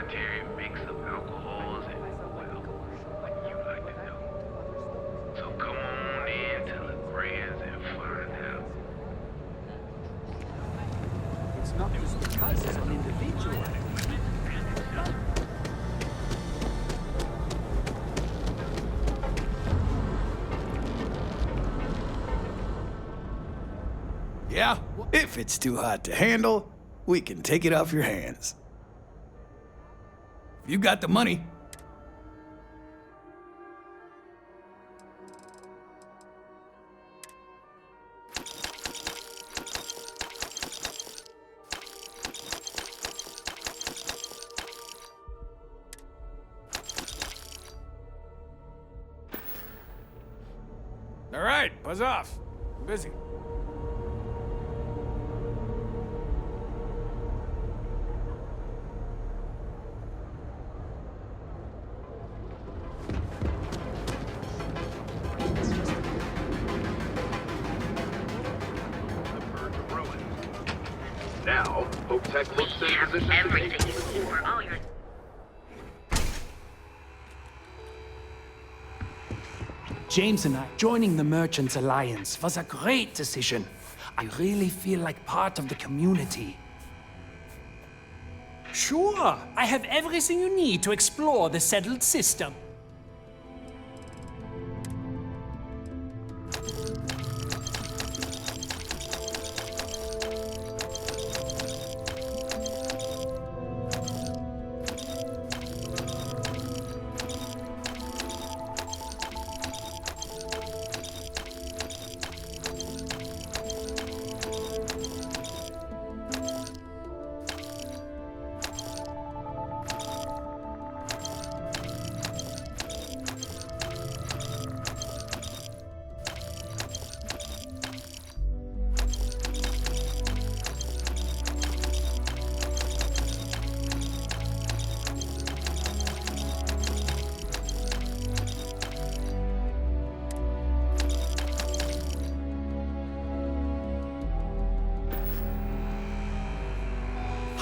proprietary mix of alcohols and, well, what you like to do. So come on in to LeGrand's and find out. It's not just the price of an individual. Yeah? If it's too hot to handle, we can take it off your hands. If you got the money. All right, buzz off. I'm busy. Now, Hotech looks in position Everything you for all your James and I joining the Merchants Alliance was a great decision. I really feel like part of the community. Sure, I have everything you need to explore the settled system.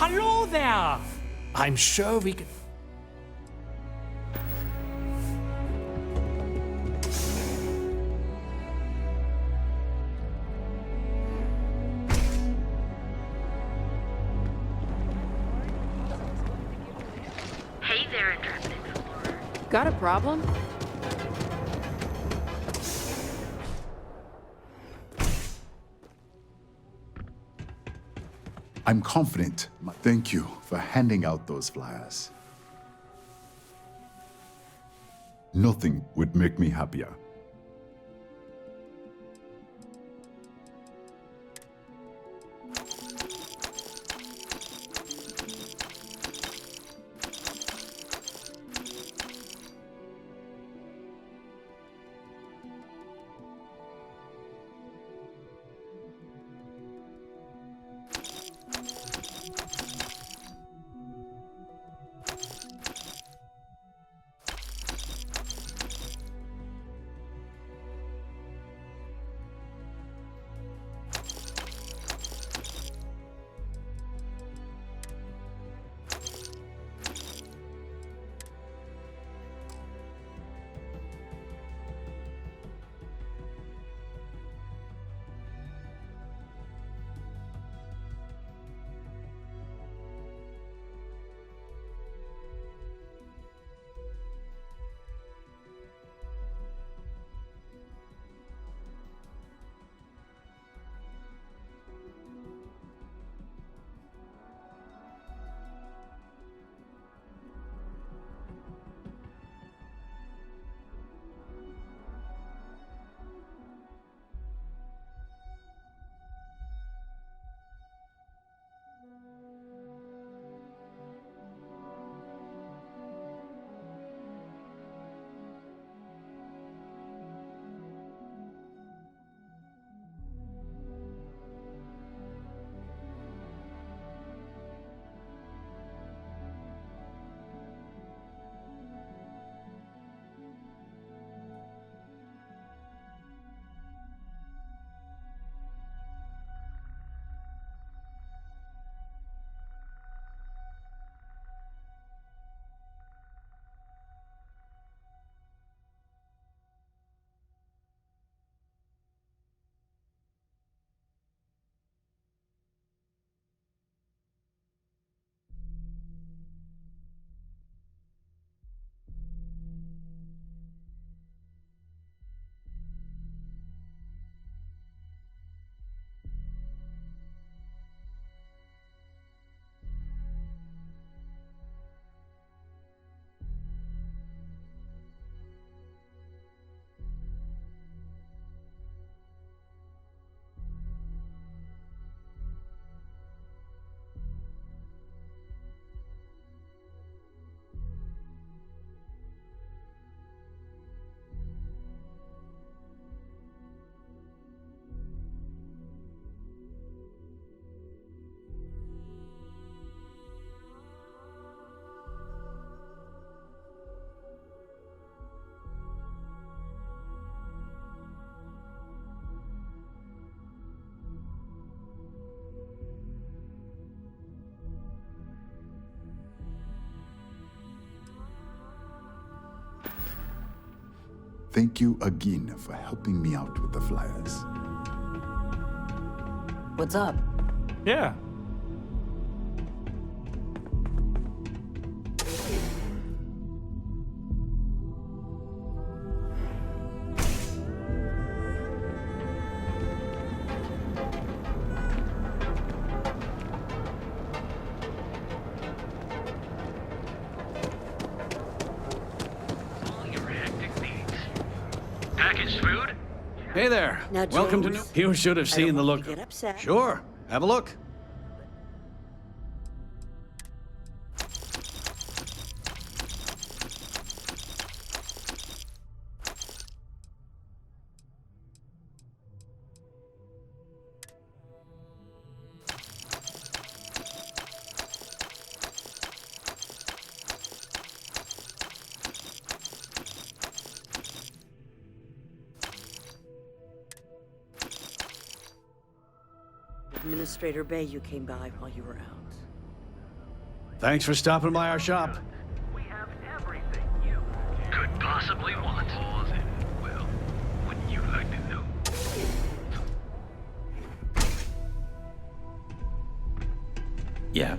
Hello there! I'm sure we can... Hey there, Intrepid Explorer. Got a problem? I'm confident. Thank you for handing out those flyers. Nothing would make me happier. Thank you again for helping me out with the flyers. What's up? Yeah. Packaged food? Hey there. Now, Welcome to. James, You should have I seen don't the want look. you to get upset. Sure. Have a look. Administrator Bay, you came by while you were out. Thanks for stopping by our shop. Could possibly want. Well, wouldn't you like to know? Yeah.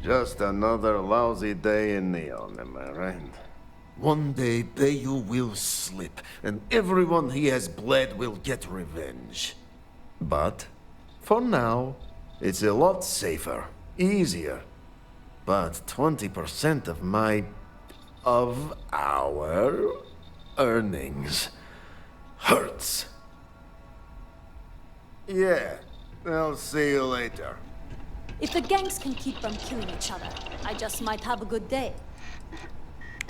Just another lousy day in Neon, am I right? One day, Bayu will slip, and everyone he has bled will get revenge. But, for now, it's a lot safer, easier. But 20% of our earnings hurts. Yeah, I'll see you later. If the gangs can keep from killing each other, I just might have a good day.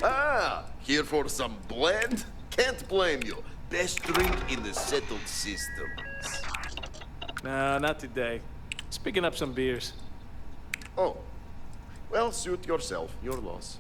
Ah, here for some blend? Can't blame you. Best drink in the settled system. Nah, not today. Just picking up some beers. Oh, well, suit yourself. Your loss.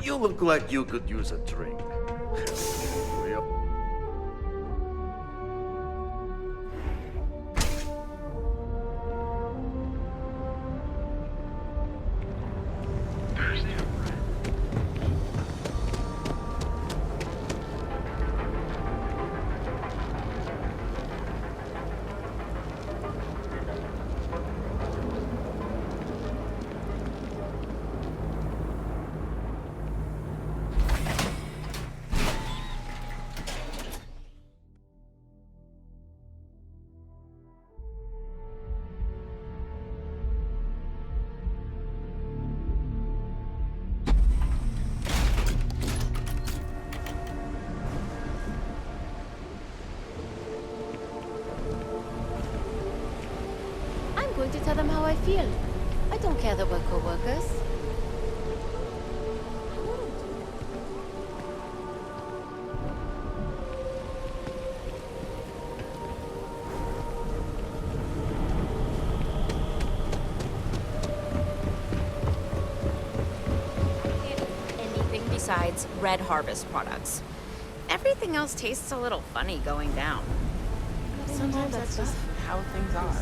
You look like you could use a drink. Real. I'm going to tell them how I feel. I don't care that we're co-workers. Anything besides Red Harvest products. Everything else tastes a little funny going down. Sometimes that's just how things are.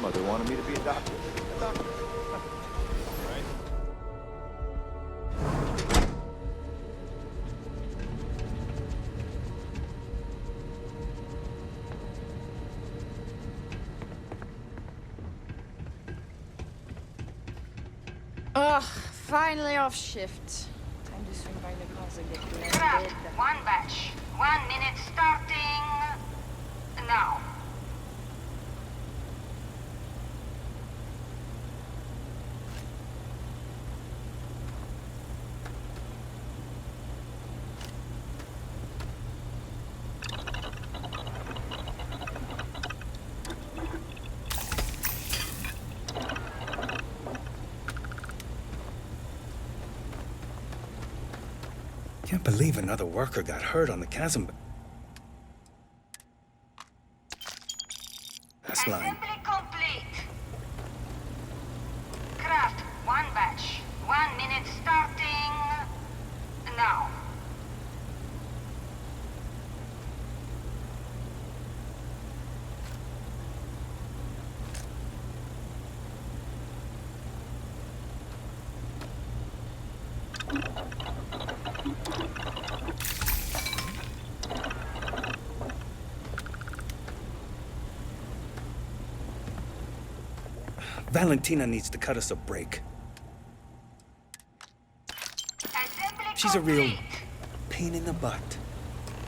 mother wanted me to be adopted. Adopted. Right? Ugh, finally off shift. Time to swing by the cars and get Craft, blended. one batch. 1 minute starting now. Can't believe another worker got hurt on the chasm. That's line. Assembly complete. Craft, one batch. 1 minute starting now. Valentina needs to cut us a break. Assembly She's a real complete. pain in the butt.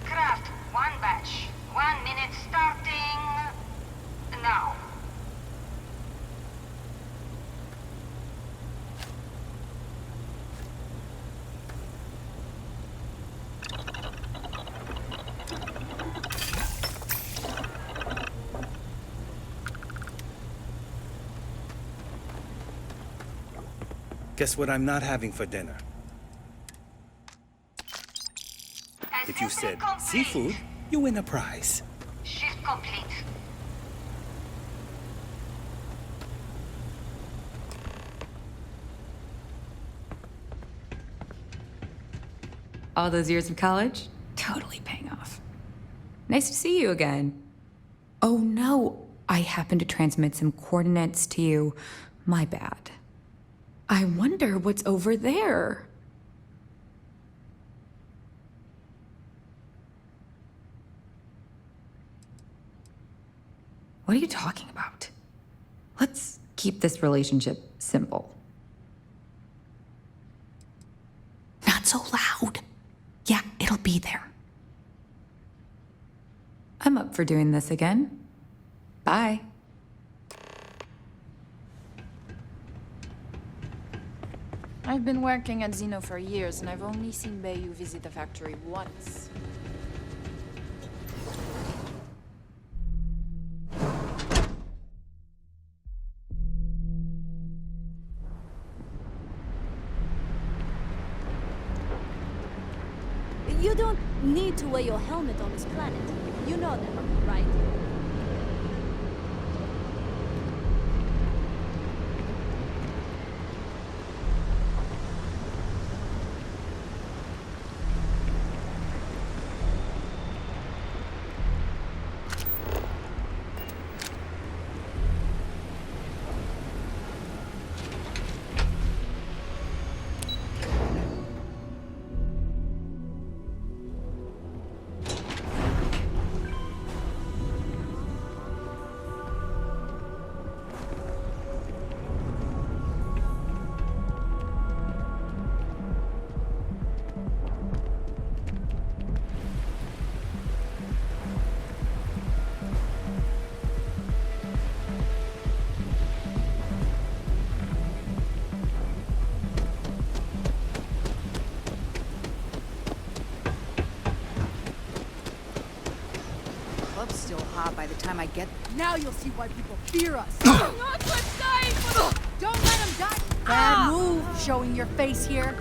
Craft, one batch. 1 minute starting now. Guess what I'm not having for dinner? If you said seafood, you win a prize. Shift complete. All those years of college? Totally paying off. Nice to see you again. Oh no, I happened to transmit some coordinates to you. My bad. I wonder what's over there. What are you talking about? Let's keep this relationship simple. Not so loud. Yeah, it'll be there. I'm up for doing this again. Bye. I've been working at Xeno for years, and I've only seen Bayu visit the factory once. You don't need to wear your helmet on this planet. You know that, right? Club's still hot by the time I get. Now you'll see why people fear us. Not what's dying for the. Don't let him die. Bad move, showing your face here.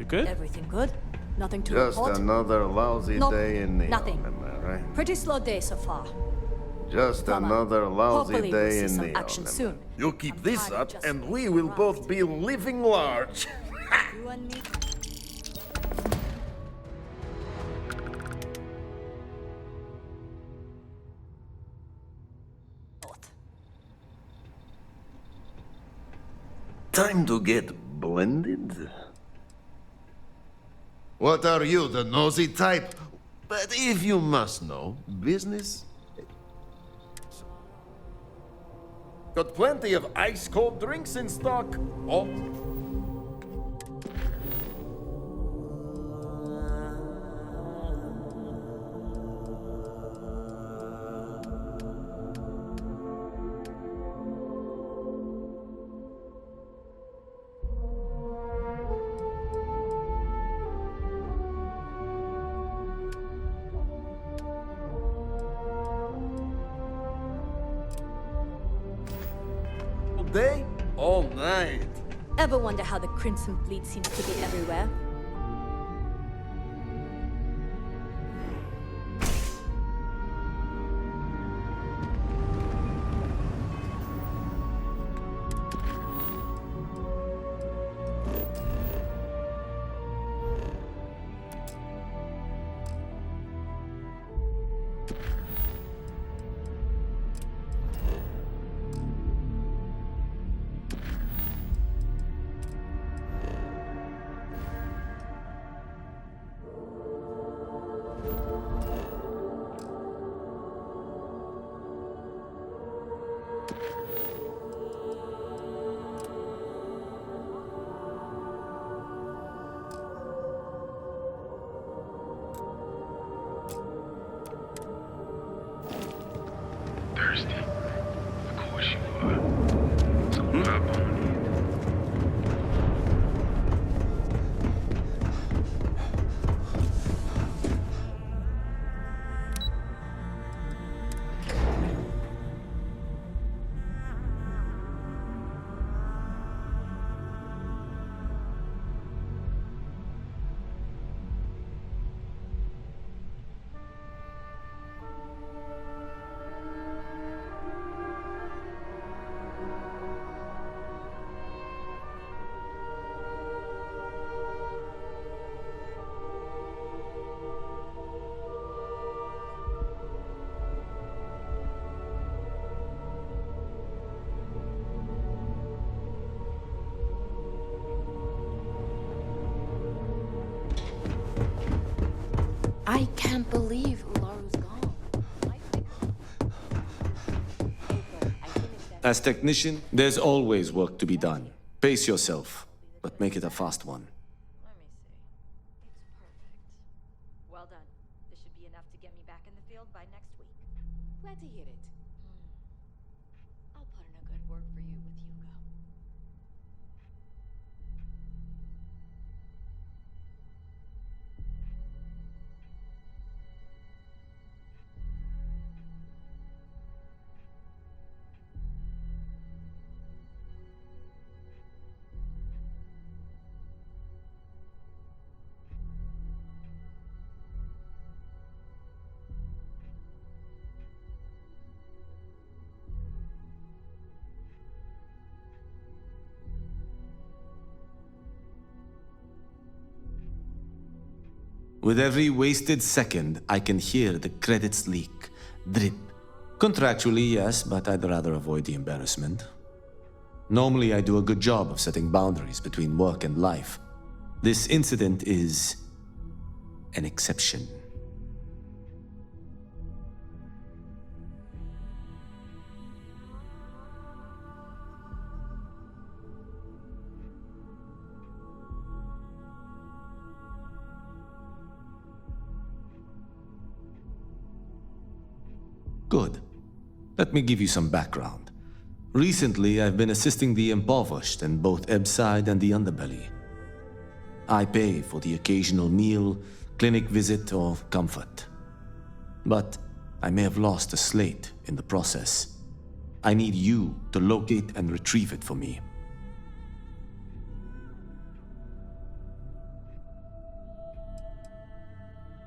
good? Everything good? Nothing to Just report? another lousy Nope, day in Neon, nothing. am I right? Pretty slow day so far. Just Come on. another lousy Hopefully day we'll see in some Neon. action am I soon. right? You keep this up, and we will both be living large. You and me. Time to get blended? What are you, the nosy type? But if you must know, business? Got plenty of ice-cold drinks in stock. Oh. All day, all night. Ever wonder how the Crimson Fleet seems to be everywhere? Thirsty? Of course you are. So hop on it. I can't believe Ularu's gone. As technician, there's always work to be done. Pace yourself, but make it a fast one. Well done. This should be enough to get me back in the field by next week. Glad to hear it. I'll put in a good word for you with Hugo. With every wasted second, I can hear the credits leak. Drip. Contractually, yes, but I'd rather avoid the embarrassment. Normally, I do a good job of setting boundaries between work and life. This incident is an exception. Good. Let me give you some background. Recently, I've been assisting the impoverished in both Ebbside and the Underbelly. I pay for the occasional meal, clinic visit, or comfort. But I may have lost a slate in the process. I need you to locate and retrieve it for me.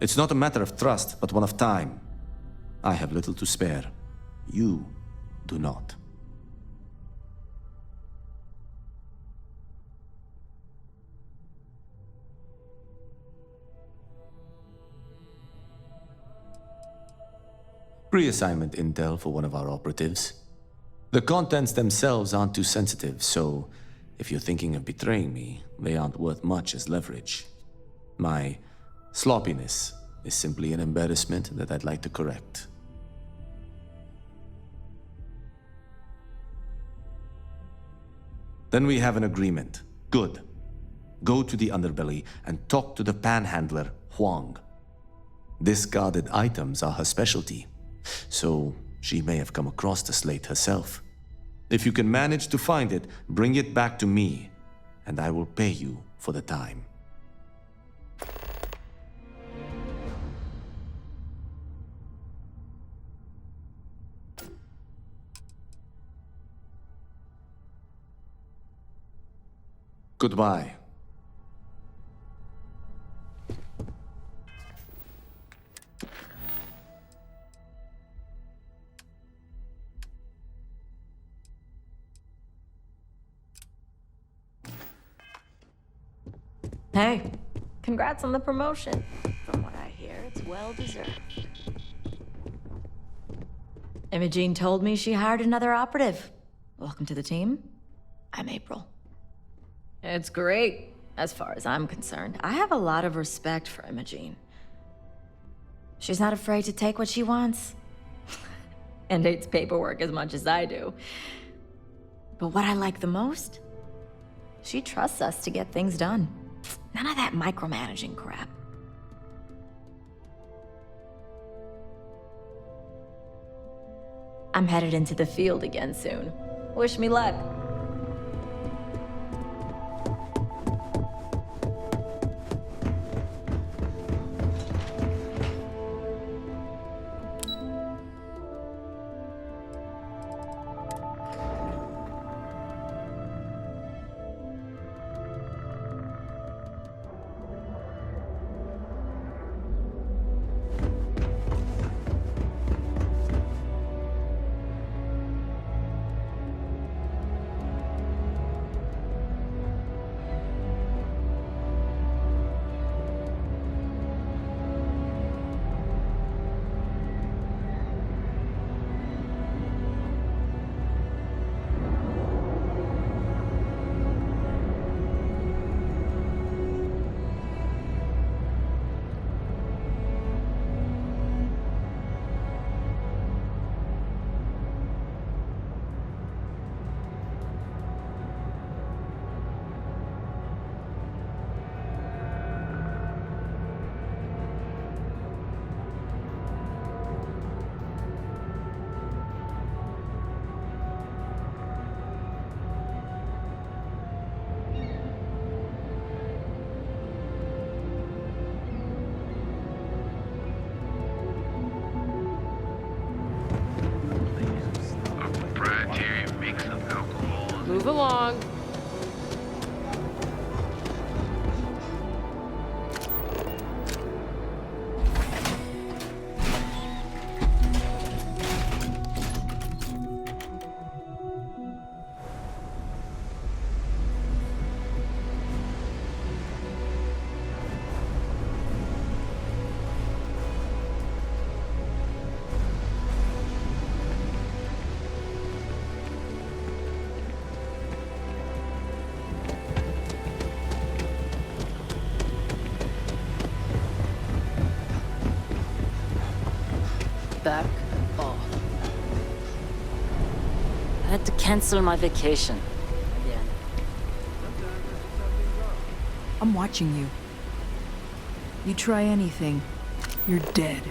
It's not a matter of trust, but one of time. I have little to spare. You do not. Pre-assignment intel for one of our operatives. The contents themselves aren't too sensitive, so if you're thinking of betraying me, they aren't worth much as leverage. My sloppiness is simply an embarrassment that I'd like to correct. Then we have an agreement. Good. Go to the underbelly and talk to the panhandler, Huang. Discarded items are her specialty, so she may have come across the slate herself. If you can manage to find it, bring it back to me, and I will pay you for the time. Goodbye. Hey, congrats on the promotion. From what I hear, it's well deserved. Imogene told me she hired another operative. Welcome to the team. I'm April. It's great, as far as I'm concerned. I have a lot of respect for Imogene. She's not afraid to take what she wants. And hates paperwork as much as I do. But what I like the most? She trusts us to get things done. None of that micromanaging crap. I'm headed into the field again soon. Wish me luck. Move along. Back off. I had to cancel my vacation. Again. I'm watching you. You try anything, you're dead.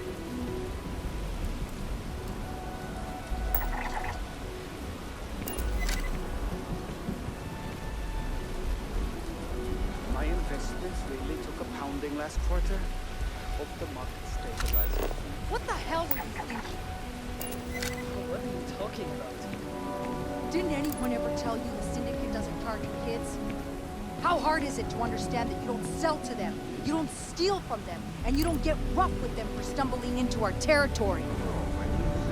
My investments really took a pounding last quarter. Hope the market stabilizes. What the hell were you thinking? What are you talking about? Didn't anyone ever tell you the Syndicate doesn't target kids? How hard is it to understand that you don't sell to them? You don't steal from them, and you don't get rough with them for stumbling into our territory.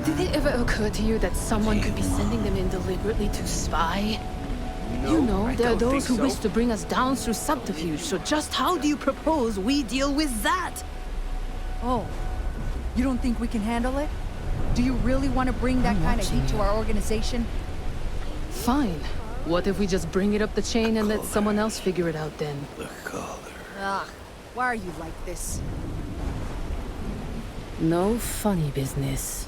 Did it ever occur to you that someone could be sending them in deliberately to spy? You know, there are those who wish to bring us down through subterfuge, so just how do you propose we deal with that? Oh, you don't think we can handle it? Do you really want to bring that kind of heat to our organization? Fine. What if we just bring it up the chain and let someone else figure it out then? Ugh, why are you like this? No funny business.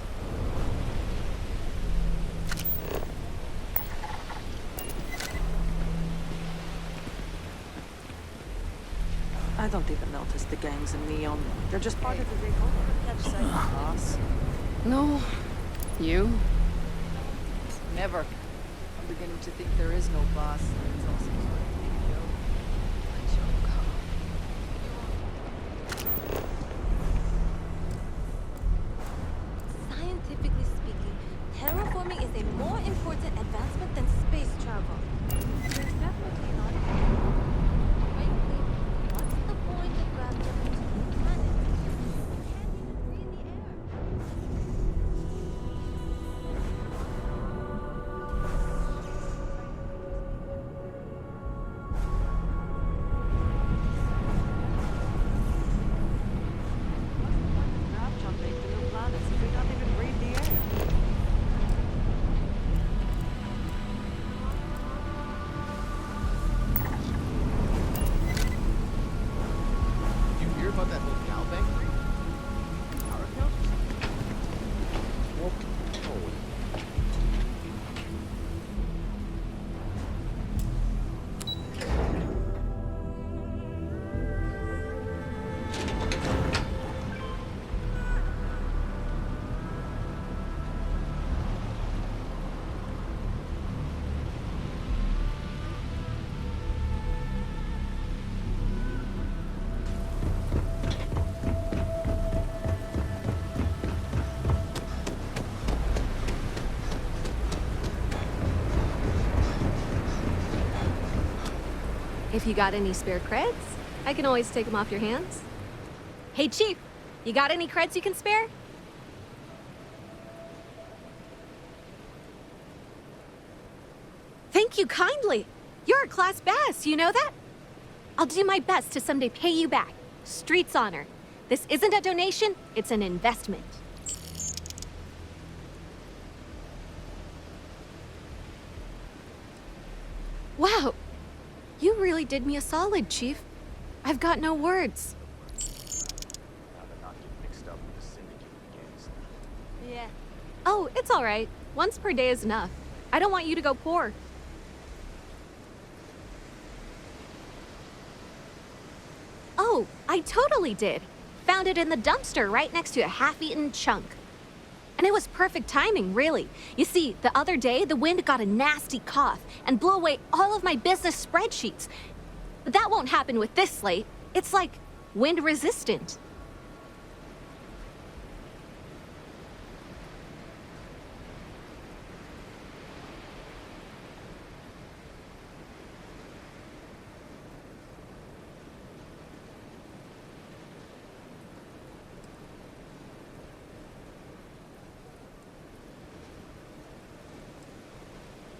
I don't even notice the gangs in Neon. They're just part of the big catch sight, boss. No. You? Never. I'm beginning to think there is no boss. It's all some sort of big joke. Scientifically speaking, terraforming is a more important advancement than space travel. There's definitely not. Frankly, what's the point of gravity to new planets? You can't even breathe the air. Grab jumping to new planets if we don't even breathe the air. You hear about that whole cow factory? Power cows or something? Well, holy. If you got any spare creds, I can always take them off your hands. Hey, Chief, you got any creds you can spare? Thank you kindly. You're a class bass, you know that? I'll do my best to someday pay you back. Street's honor. This isn't a donation, it's an investment. Wow. You really did me a solid, Chief. I've got no words. Yeah. Oh, it's all right. Once per day is enough. I don't want you to go poor. Oh, I totally did. Found it in the dumpster right next to a half-eaten chunk. And it was perfect timing, really. You see, the other day, the wind got a nasty cough and blew away all of my business spreadsheets. But that won't happen with this slate. It's like wind resistant.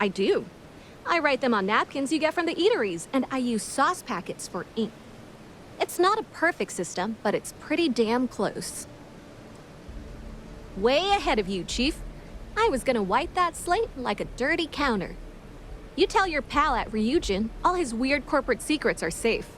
I do. I write them on napkins you get from the eateries, and I use sauce packets for ink. It's not a perfect system, but it's pretty damn close. Way ahead of you, Chief. I was gonna wipe that slate like a dirty counter. You tell your pal at Ryujin, all his weird corporate secrets are safe.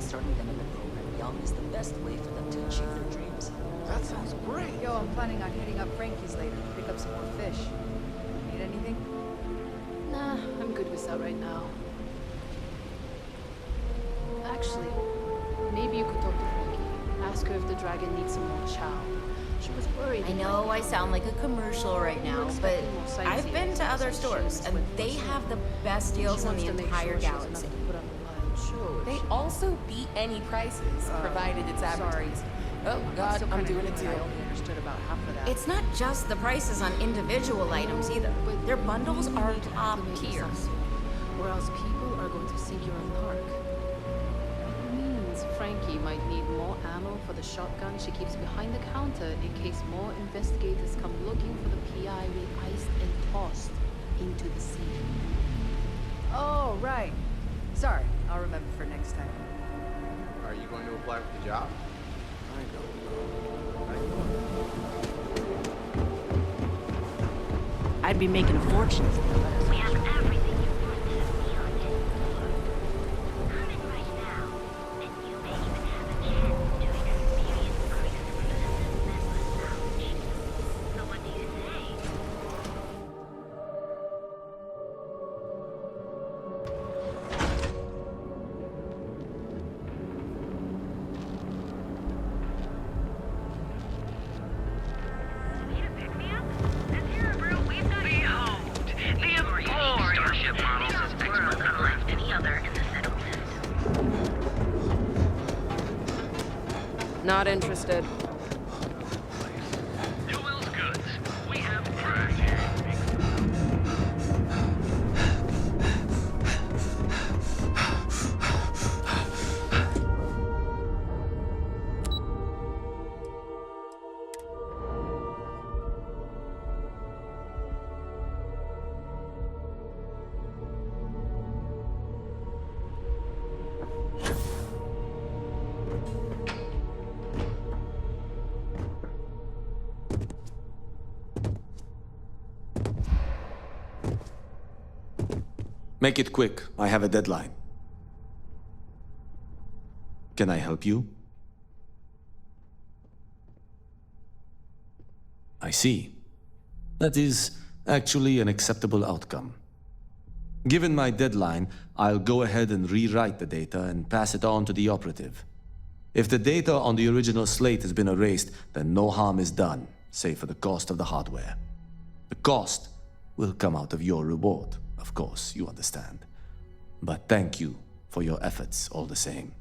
Starting them in the program young is the best way for them to achieve their dreams. That sounds great. Yo, I'm planning on hitting up Frankie's later to pick up some more fish. Need anything? this out right now. Actually, maybe you could talk to Frankie. Ask her if the dragon needs some more chow. She was worried. I know I sound like a commercial right now, but I've been to other stores, and they have the best deals in the entire galaxy. They also beat any prices, provided it's advertised. Oh God, I'm doing it too. I only understood about half of that. It's not just the prices on individual items either. Their bundles are top tier. Or else people are going to think you're a narc. That means Frankie might need more ammo for the shotgun she keeps behind the counter in case more investigators come looking for the PI we iced and tossed into the sea. Oh, right. Sorry, I'll remember for next time. Are you going to apply for the job? I'd be making a fortune. We have everything you wanted beyond it. Come in right now, and you may even have a chance to experience Christopher's member lounge. So what do you say? Not interested. Make it quick. I have a deadline. Can I help you? I see. That is actually an acceptable outcome. Given my deadline, I'll go ahead and rewrite the data and pass it on to the operative. If the data on the original slate has been erased, then no harm is done, save for the cost of the hardware. The cost will come out of your reward, of course, you understand. But thank you for your efforts all the same.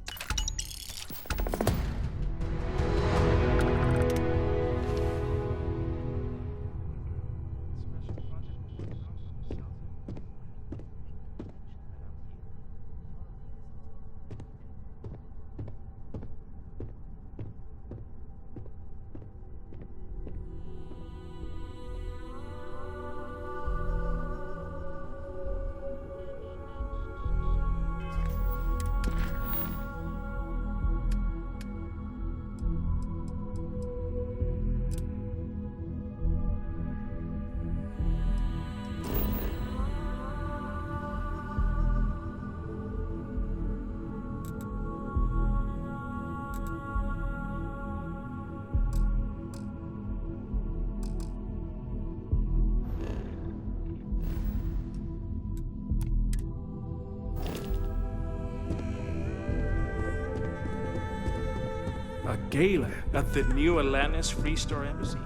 A gala at the New Atlantis Free Store Embassy.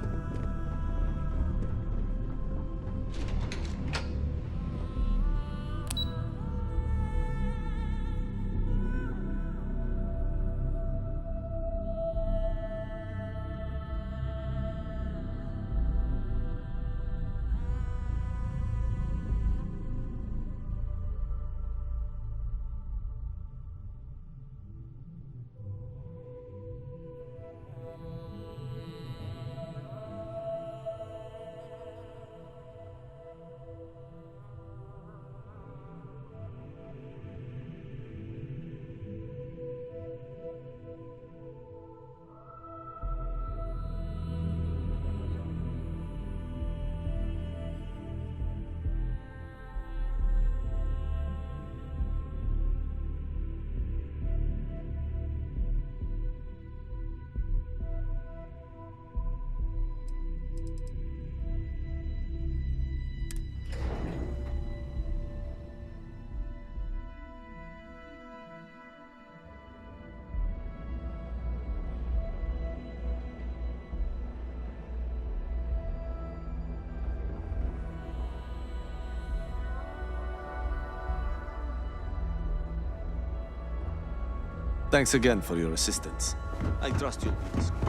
Thanks again for your assistance. I trust you'll be discreet.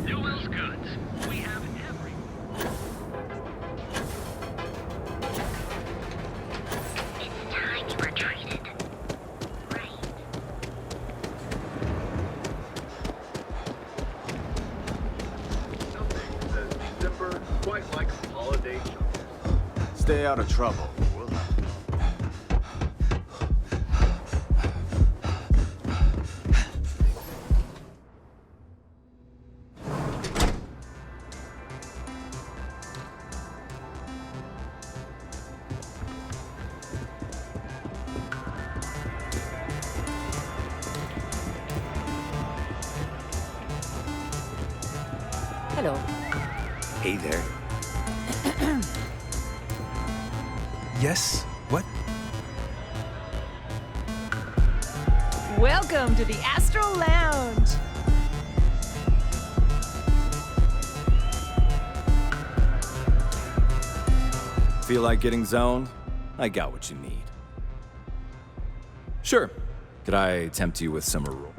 Newell's goods. We have every. It's time you were treated. December, quite like a holiday. Stay out of trouble. We'll Hello. Hey there. Yes? What? Welcome to the Astral Lounge. Feel like getting zoned? I got what you need. Sure. Could I tempt you with some rule?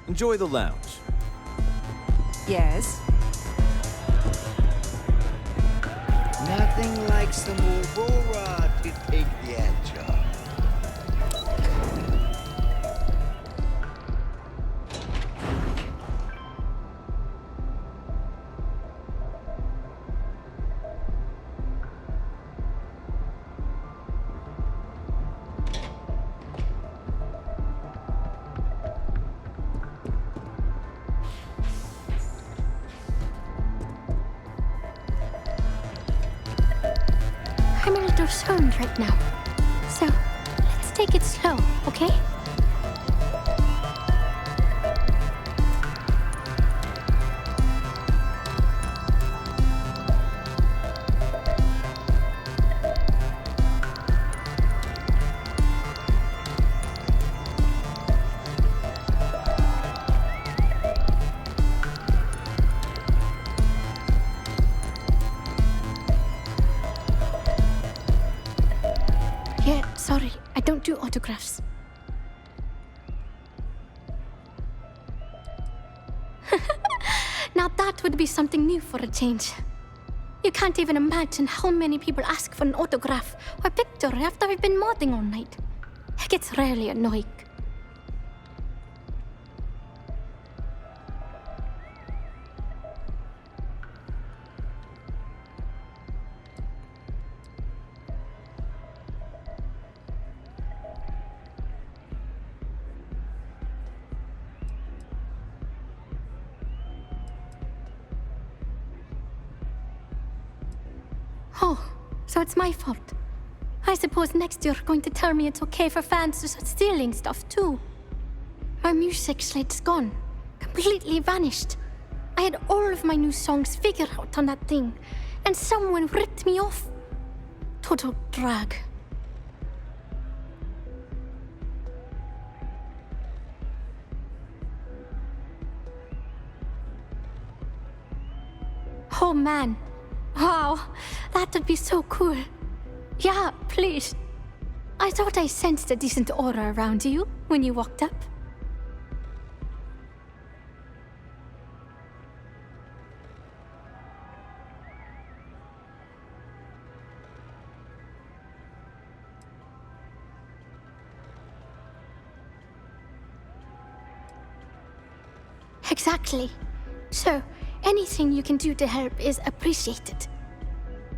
Enjoy the lounge. Yes? Nothing like some Aurora to take the edge off. I'm a little stoned right now. So, let's take it slow, okay? Yeah, sorry, I don't do autographs. Now that would be something new for a change. You can't even imagine how many people ask for an autograph or picture after I've been modding all night. It gets really annoying. Oh, so it's my fault. I suppose next you're going to tell me it's okay for fans to start stealing stuff too. My music slate's gone. Completely vanished. I had all of my new songs figured out on that thing, and someone ripped me off. Total drag. Oh man. Wow, that would be so cool. Yeah, please. I thought I sensed a decent aura around you when you walked up. Exactly. So, anything you can do to help is appreciated.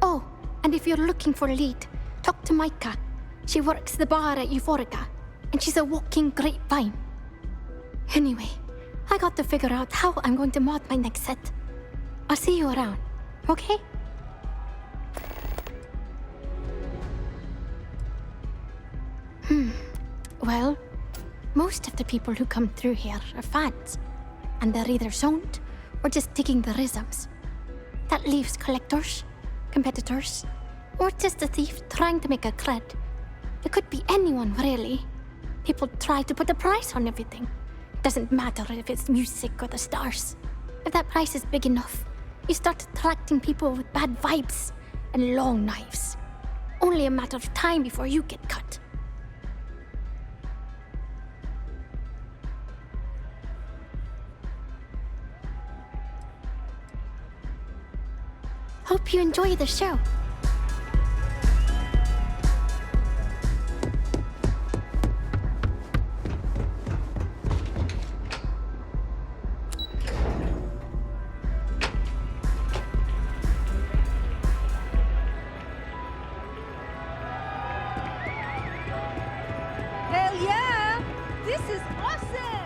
Oh, and if you're looking for a lead, talk to Micah. She works the bar at Euphorica, and she's a walking grapevine. Anyway, I got to figure out how I'm going to mod my next set. I'll see you around, okay? Well, most of the people who come through here are fans, and they're either zoned or just digging the rhythms. That leaves collectors, competitors, or just a thief trying to make a cred. It could be anyone, really. People try to put a price on everything. Doesn't matter if it's music or the stars. If that price is big enough, you start attracting people with bad vibes and long knives. Only a matter of time before you get cut. Hope you enjoy the show. Hell yeah! This is awesome!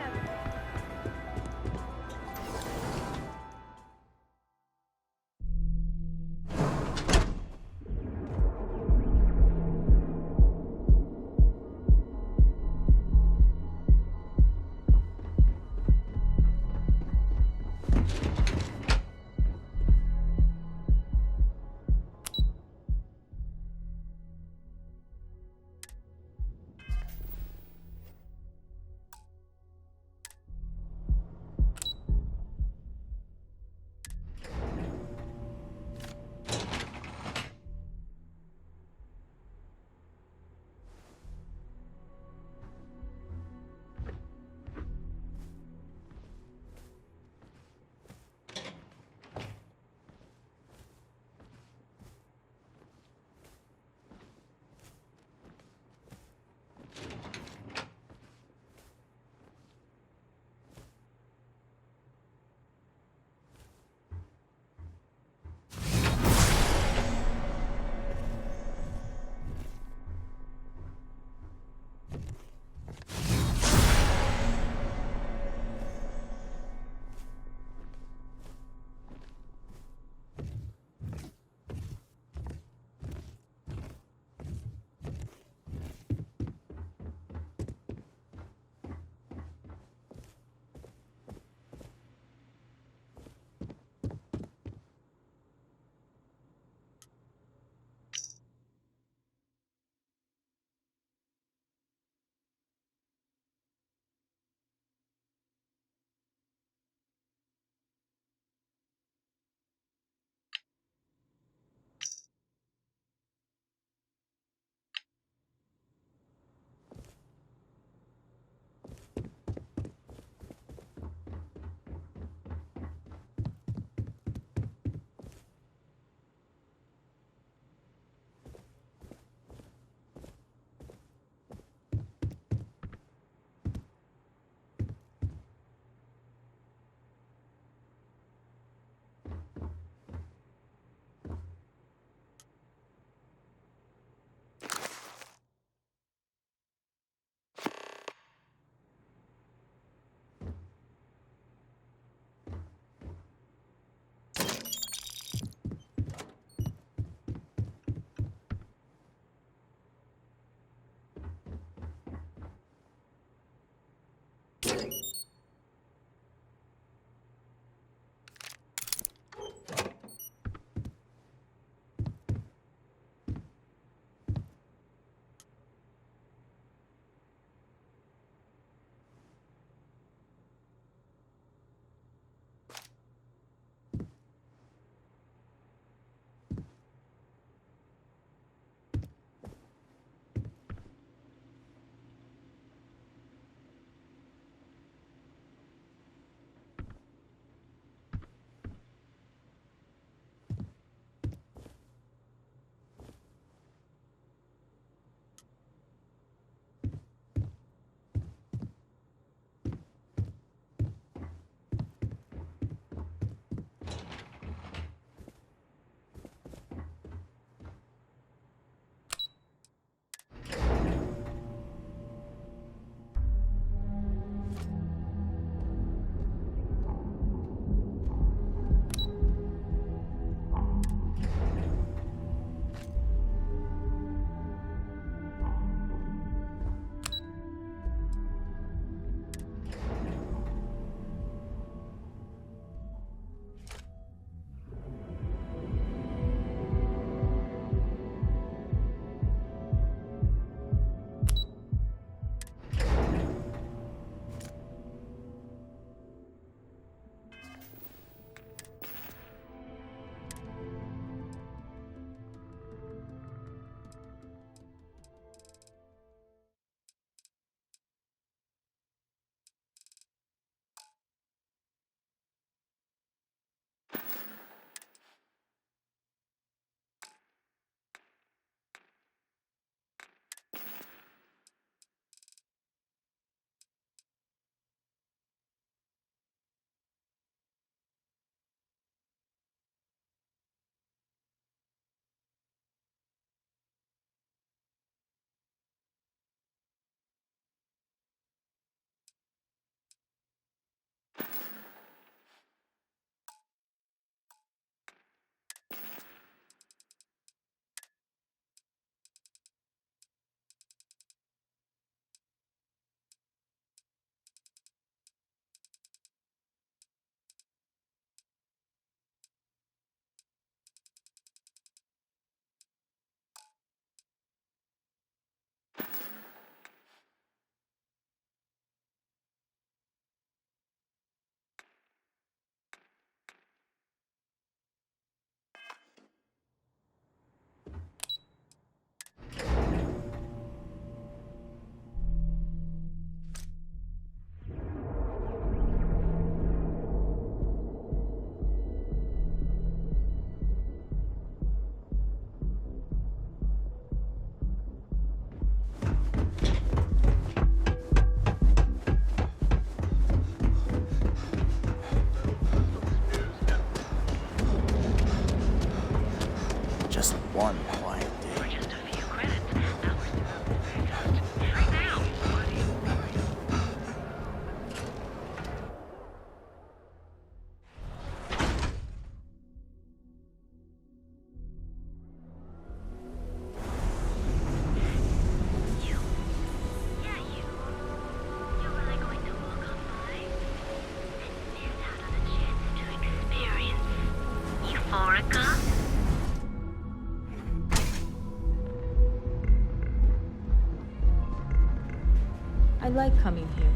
I like coming here.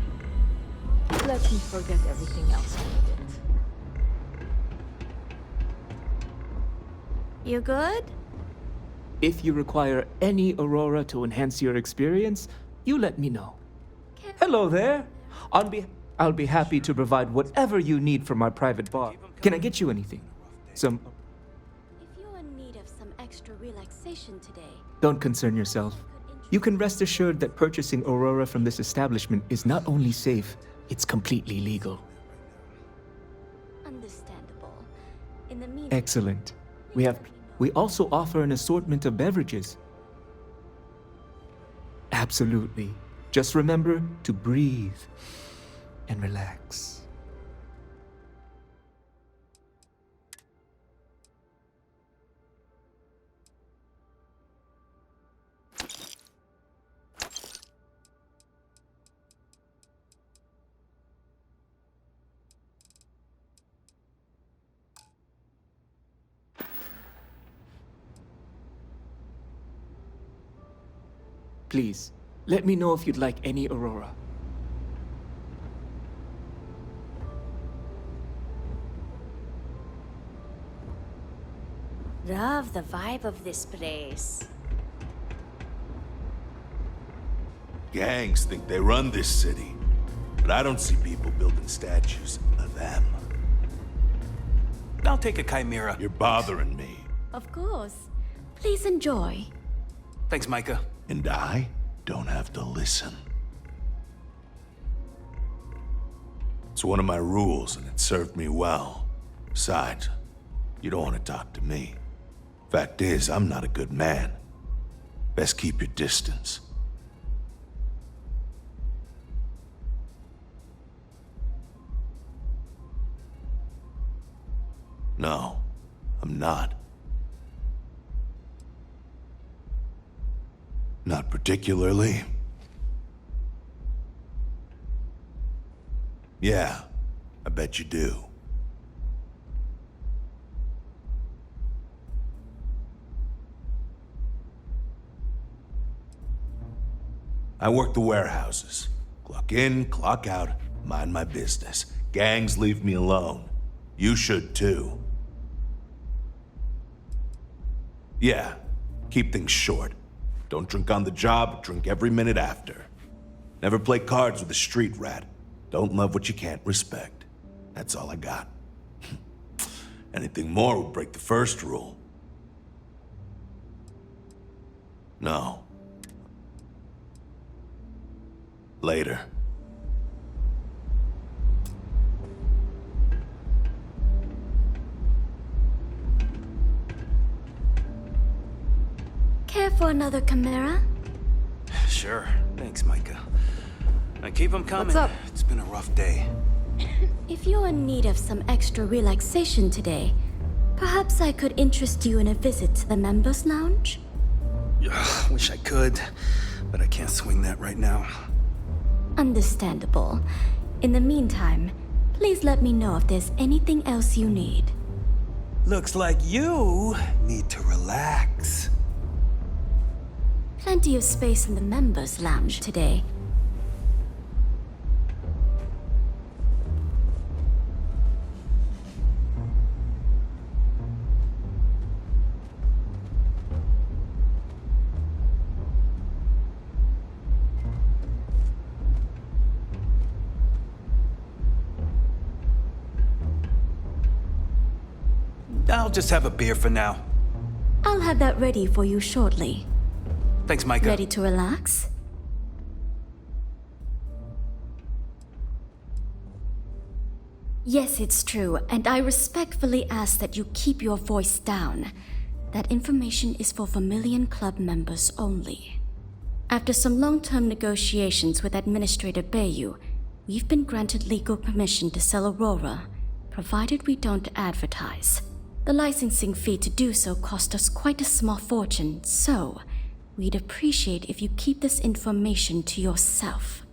It lets me forget everything else for a bit. You good? If you require any Aurora to enhance your experience, you let me know. Hello there. I'll be happy to provide whatever you need from my private bar. Can I get you anything? Some... If you're in need of some extra relaxation today, Don't concern yourself. You can rest assured that purchasing Aurora from this establishment is not only safe, it's completely legal. understandable. In the meantime, Excellent. We also offer an assortment of beverages. Absolutely. Just remember to breathe and relax. Please, let me know if you'd like any Aurora. love the vibe of this place. Gangs think they run this city, but I don't see people building statues of them. I'll take a chimera. You're bothering me. Of course. Please enjoy. Thanks, Micah. And I don't have to listen. It's one of my rules, and it served me well. Besides, you don't want to talk to me. Fact is, I'm not a good man. Best keep your distance. No, I'm not. Not particularly. Yeah, I bet you do. I work the warehouses. Clock in, clock out, mind my business. Gangs leave me alone. You should too. Yeah, keep things short. Don't drink on the job, drink every minute after. Never play cards with a street rat. Don't love what you can't respect. That's all I got. Anything more would break the first rule. No. Later. Care for another chimera? Sure. Thanks, Micah. Now keep them coming. What's up? It's been a rough day. If you're in need of some extra relaxation today, perhaps I could interest you in a visit to the members' lounge? Wish I could, but I can't swing that right now. Understandable. In the meantime, please let me know if there's anything else you need. Looks like you need to relax. Plenty of space in the members' lounge today. I'll just have a beer for now. I'll have that ready for you shortly. Thanks, Micah. Ready to relax? Yes, it's true, and I respectfully ask that you keep your voice down. That information is for Vermilion Club members only. After some long-term negotiations with Administrator Bayou, we've been granted legal permission to sell Aurora, provided we don't advertise. The licensing fee to do so cost us quite a small fortune, so we'd appreciate if you keep this information to yourself.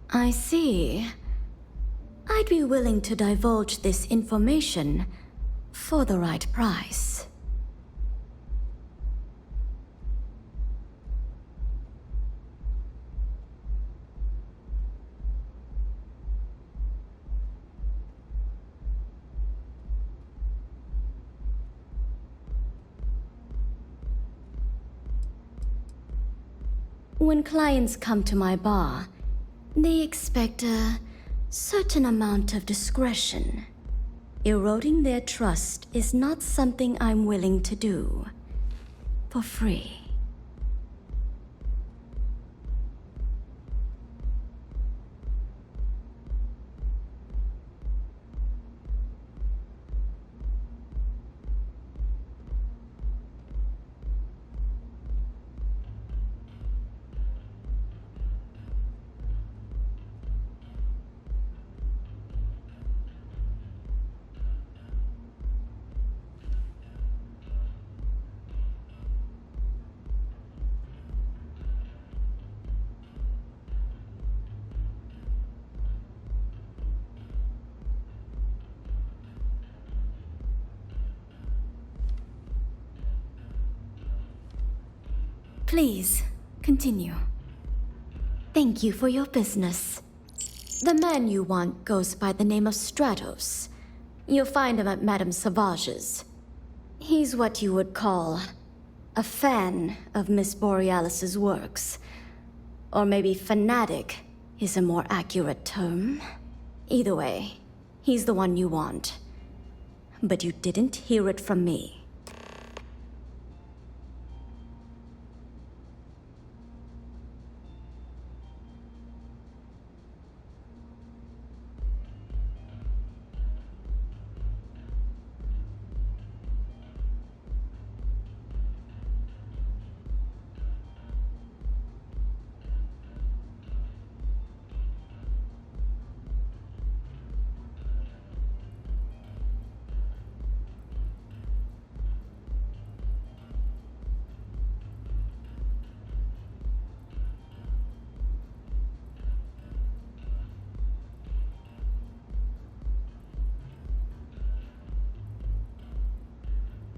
I see. I'd be willing to divulge this information for the right price. When clients come to my bar, they expect a certain amount of discretion. Eroding their trust is not something I'm willing to do for free. Please, continue. Thank you for your business. The man you want goes by the name of Stratos. You'll find him at Madame Sauvage's. He's what you would call a fan of Miss Borealis's works. Or maybe fanatic is a more accurate term. Either way, he's the one you want. But you didn't hear it from me.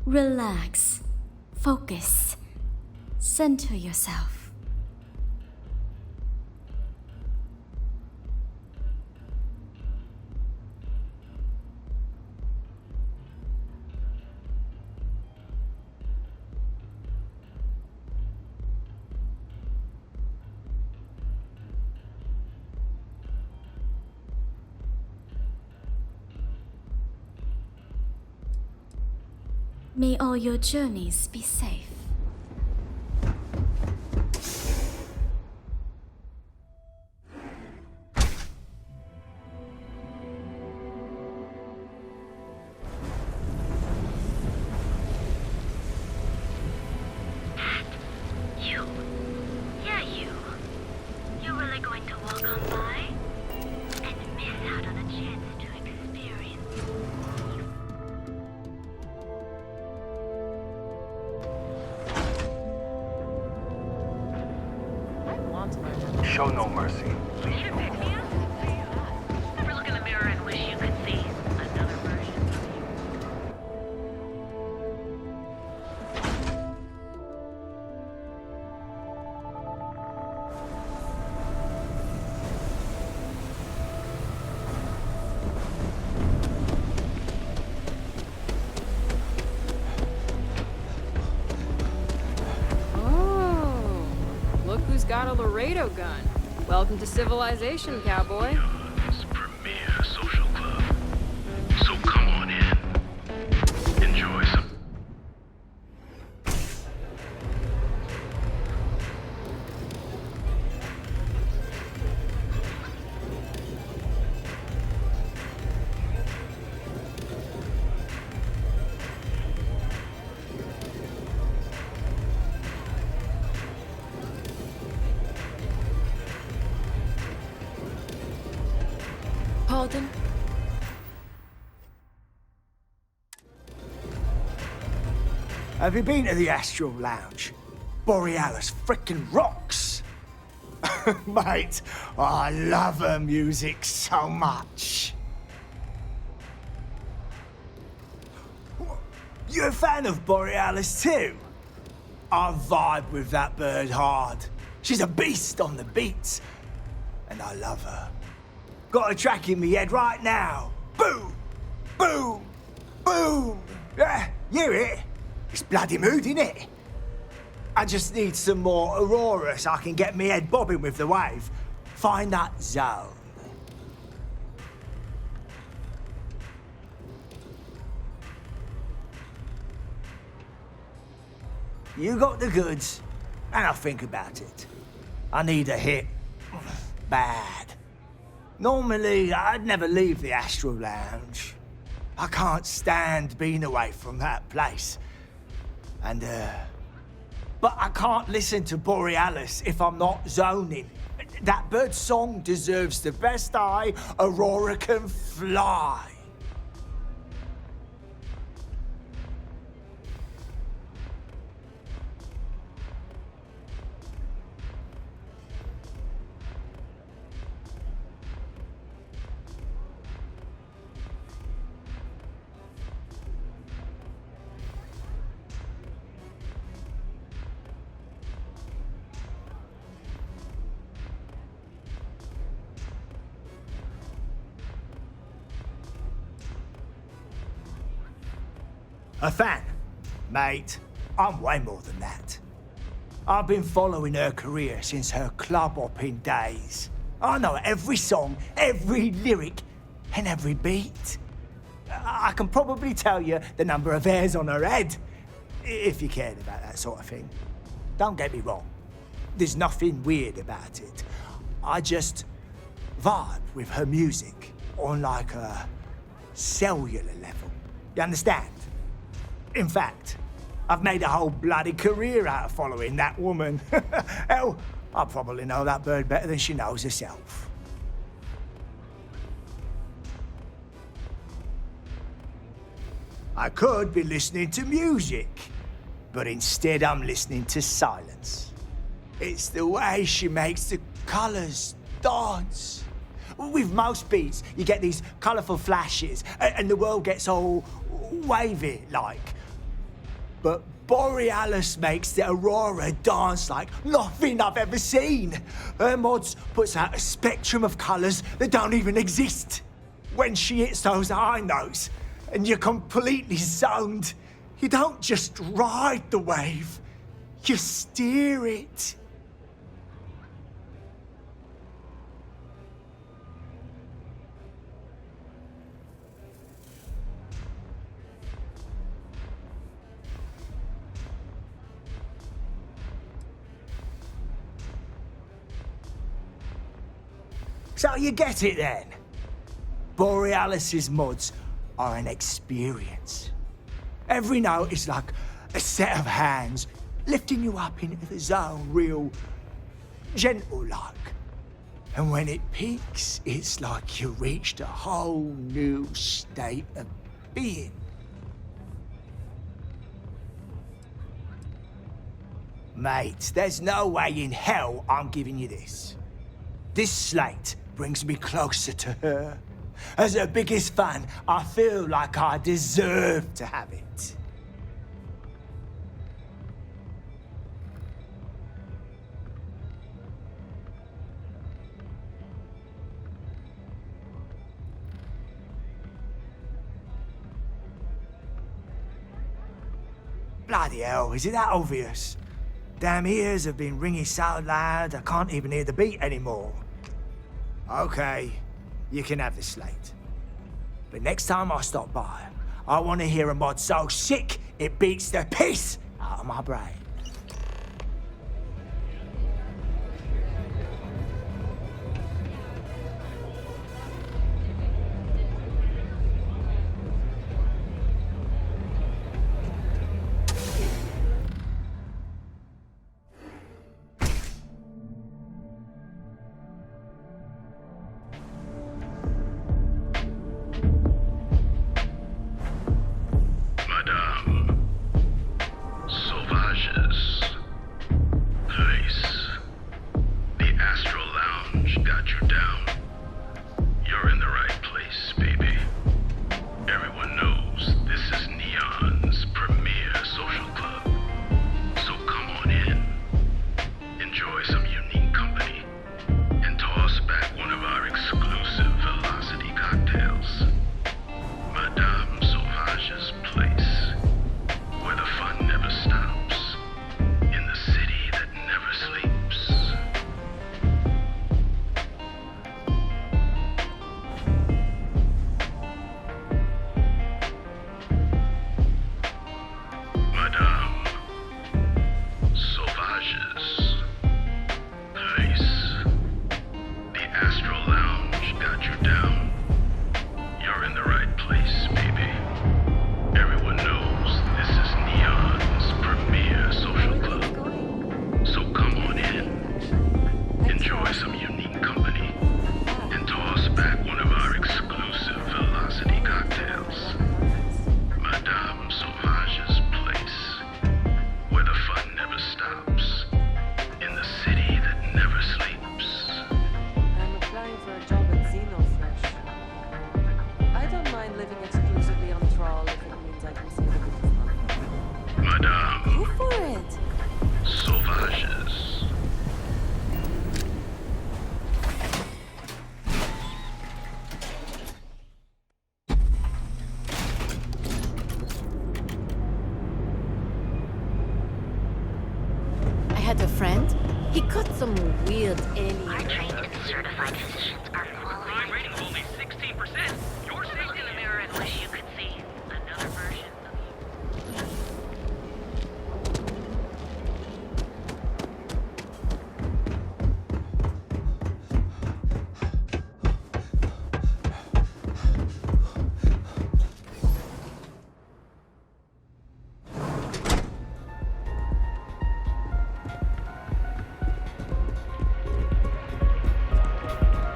Relax. Focus. Center yourself. May all your journeys be safe. You? Yeah, you. You're really going to walk on by? And miss out on a chance to experience Show no mercy. Need a pick-me-up? Ever look in the mirror and wish you could see another version of you? Oh, look who's got a Laredo gun. Welcome to civilization, cowboy. Premier social club. So come on in. Enjoy some. Pardon? Have you been to the Astral Lounge? Borealis frickin' rocks! Mate, I love her music so much. You a fan of Borealis too? I vibe with that bird hard. She's a beast on the beats, and I love her. Got a track in me head right now. Boom! Boom! Boom! Yeah, you hear it? It's bloody mood, innit? I just need some more aurora so I can get me head bobbing with the wave. Find that zone. You got the goods, and I'll think about it. I need a hit. Bad. Normally, I'd never leave the Astral Lounge. I can't stand being away from that place. And, but I can't listen to Borealis if I'm not zoning. That bird's song deserves the best eye Aurora can fly. A fan, mate. I'm way more than that. I've been following her career since her club hopping days. I know every song, every lyric, and every beat. I can probably tell you the number of hairs on her head, if you cared about that sort of thing. Don't get me wrong. There's nothing weird about it. I just vibe with her music on like a cellular level. You understand? In fact, I've made a whole bloody career out of following that woman. Hell, I probably know that bird better than she knows herself. I could be listening to music, but instead I'm listening to silence. It's the way she makes the colours dance. With most beats, you get these colourful flashes, and the world gets all wavy-like. But Borealis makes the Aurora dance like nothing I've ever seen. Her mods puts out a spectrum of colours that don't even exist. When she hits those high notes, and you're completely zoned, you don't just ride the wave, you steer it. So you get it then? Borealis's mods are an experience. Every note is like a set of hands lifting you up into the zone real gentle-like. And when it peaks, it's like you reached a whole new state of being. Mate, there's no way in hell I'm giving you this. This slate brings me closer to her. As her biggest fan, I feel like I deserve to have it. Bloody hell, is it that obvious? Damn ears have been ringing so loud I can't even hear the beat anymore. Okay, you can have the slate. But next time I stop by, I want to hear a mod so sick it beats the piss out of my brain. Madame, sauvages had a friend. He got some weird alien. Our trained and certified physicians are qualified. Rating of only 16%. You're safe Look in the mirror and wish you could see another version of you.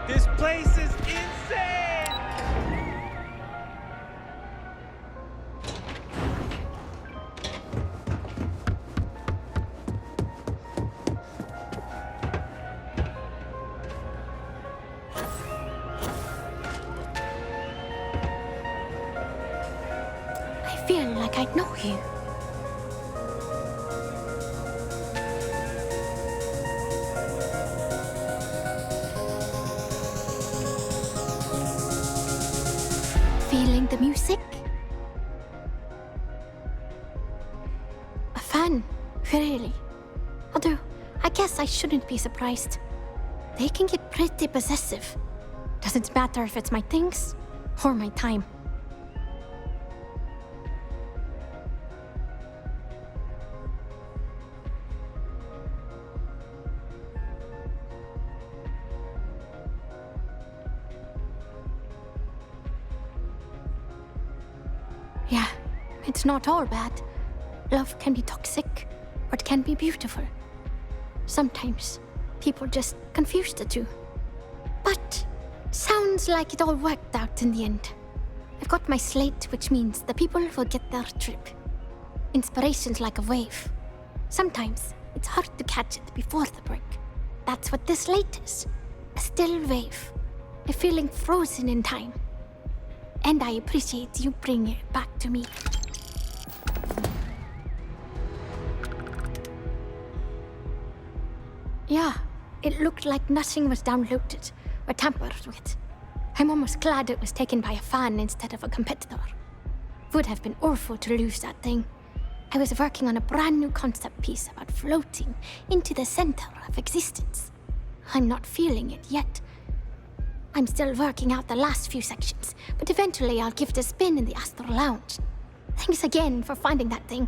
This place is insane! I feel like I know you. Feeling the music? A fan, really. Although, I guess I shouldn't be surprised. They can get pretty possessive. Doesn't matter if it's my things or my time. Yeah, it's not all bad. Love can be toxic, or it can be beautiful. Sometimes people just confuse the two. But sounds like it all worked out in the end. I've got my slate, which means the people will get their trip. Inspiration's like a wave. Sometimes it's hard to catch it before the break. That's what this slate is. A still wave. A feeling frozen in time. And I appreciate you bringing it back to me. Yeah, it looked like nothing was downloaded or tampered with. I'm almost glad it was taken by a fan instead of a competitor. Would have been awful to lose that thing. I was working on a brand new concept piece about floating into the center of existence. I'm not feeling it yet. I'm still working out the last few sections, but eventually I'll give it a spin in the Astral Lounge. Thanks again for finding that thing.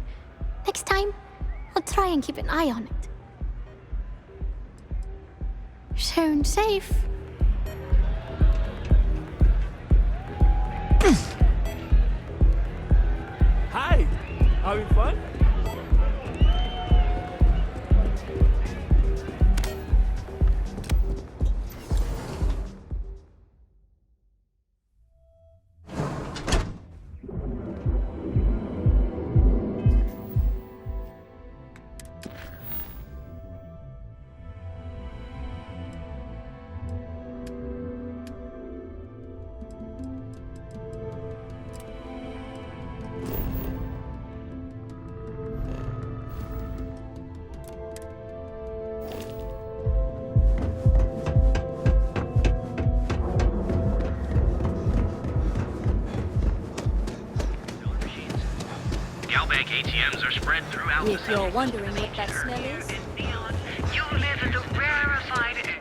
Next time, I'll try and keep an eye on it. Sound safe. Hi! Having fun? Galbank ATMs are spread throughout If you're wondering what that smell is, You live in the rarefied air.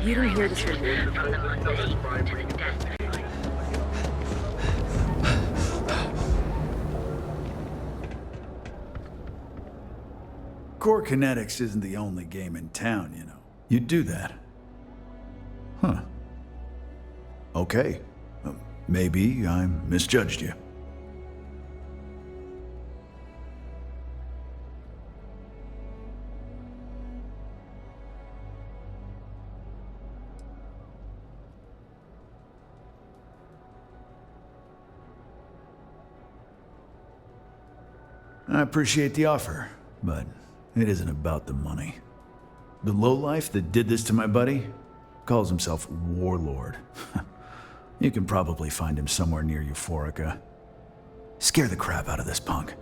you don't hear this review. From the mundane to the death. Core Kinetics isn't the only game in town, you know. You do that. Huh. Okay. Maybe I misjudged you. I appreciate the offer, but it isn't about the money. The lowlife that did this to my buddy calls himself Warlord. You can probably find him somewhere near Euphorica. Scare the crap out of this punk.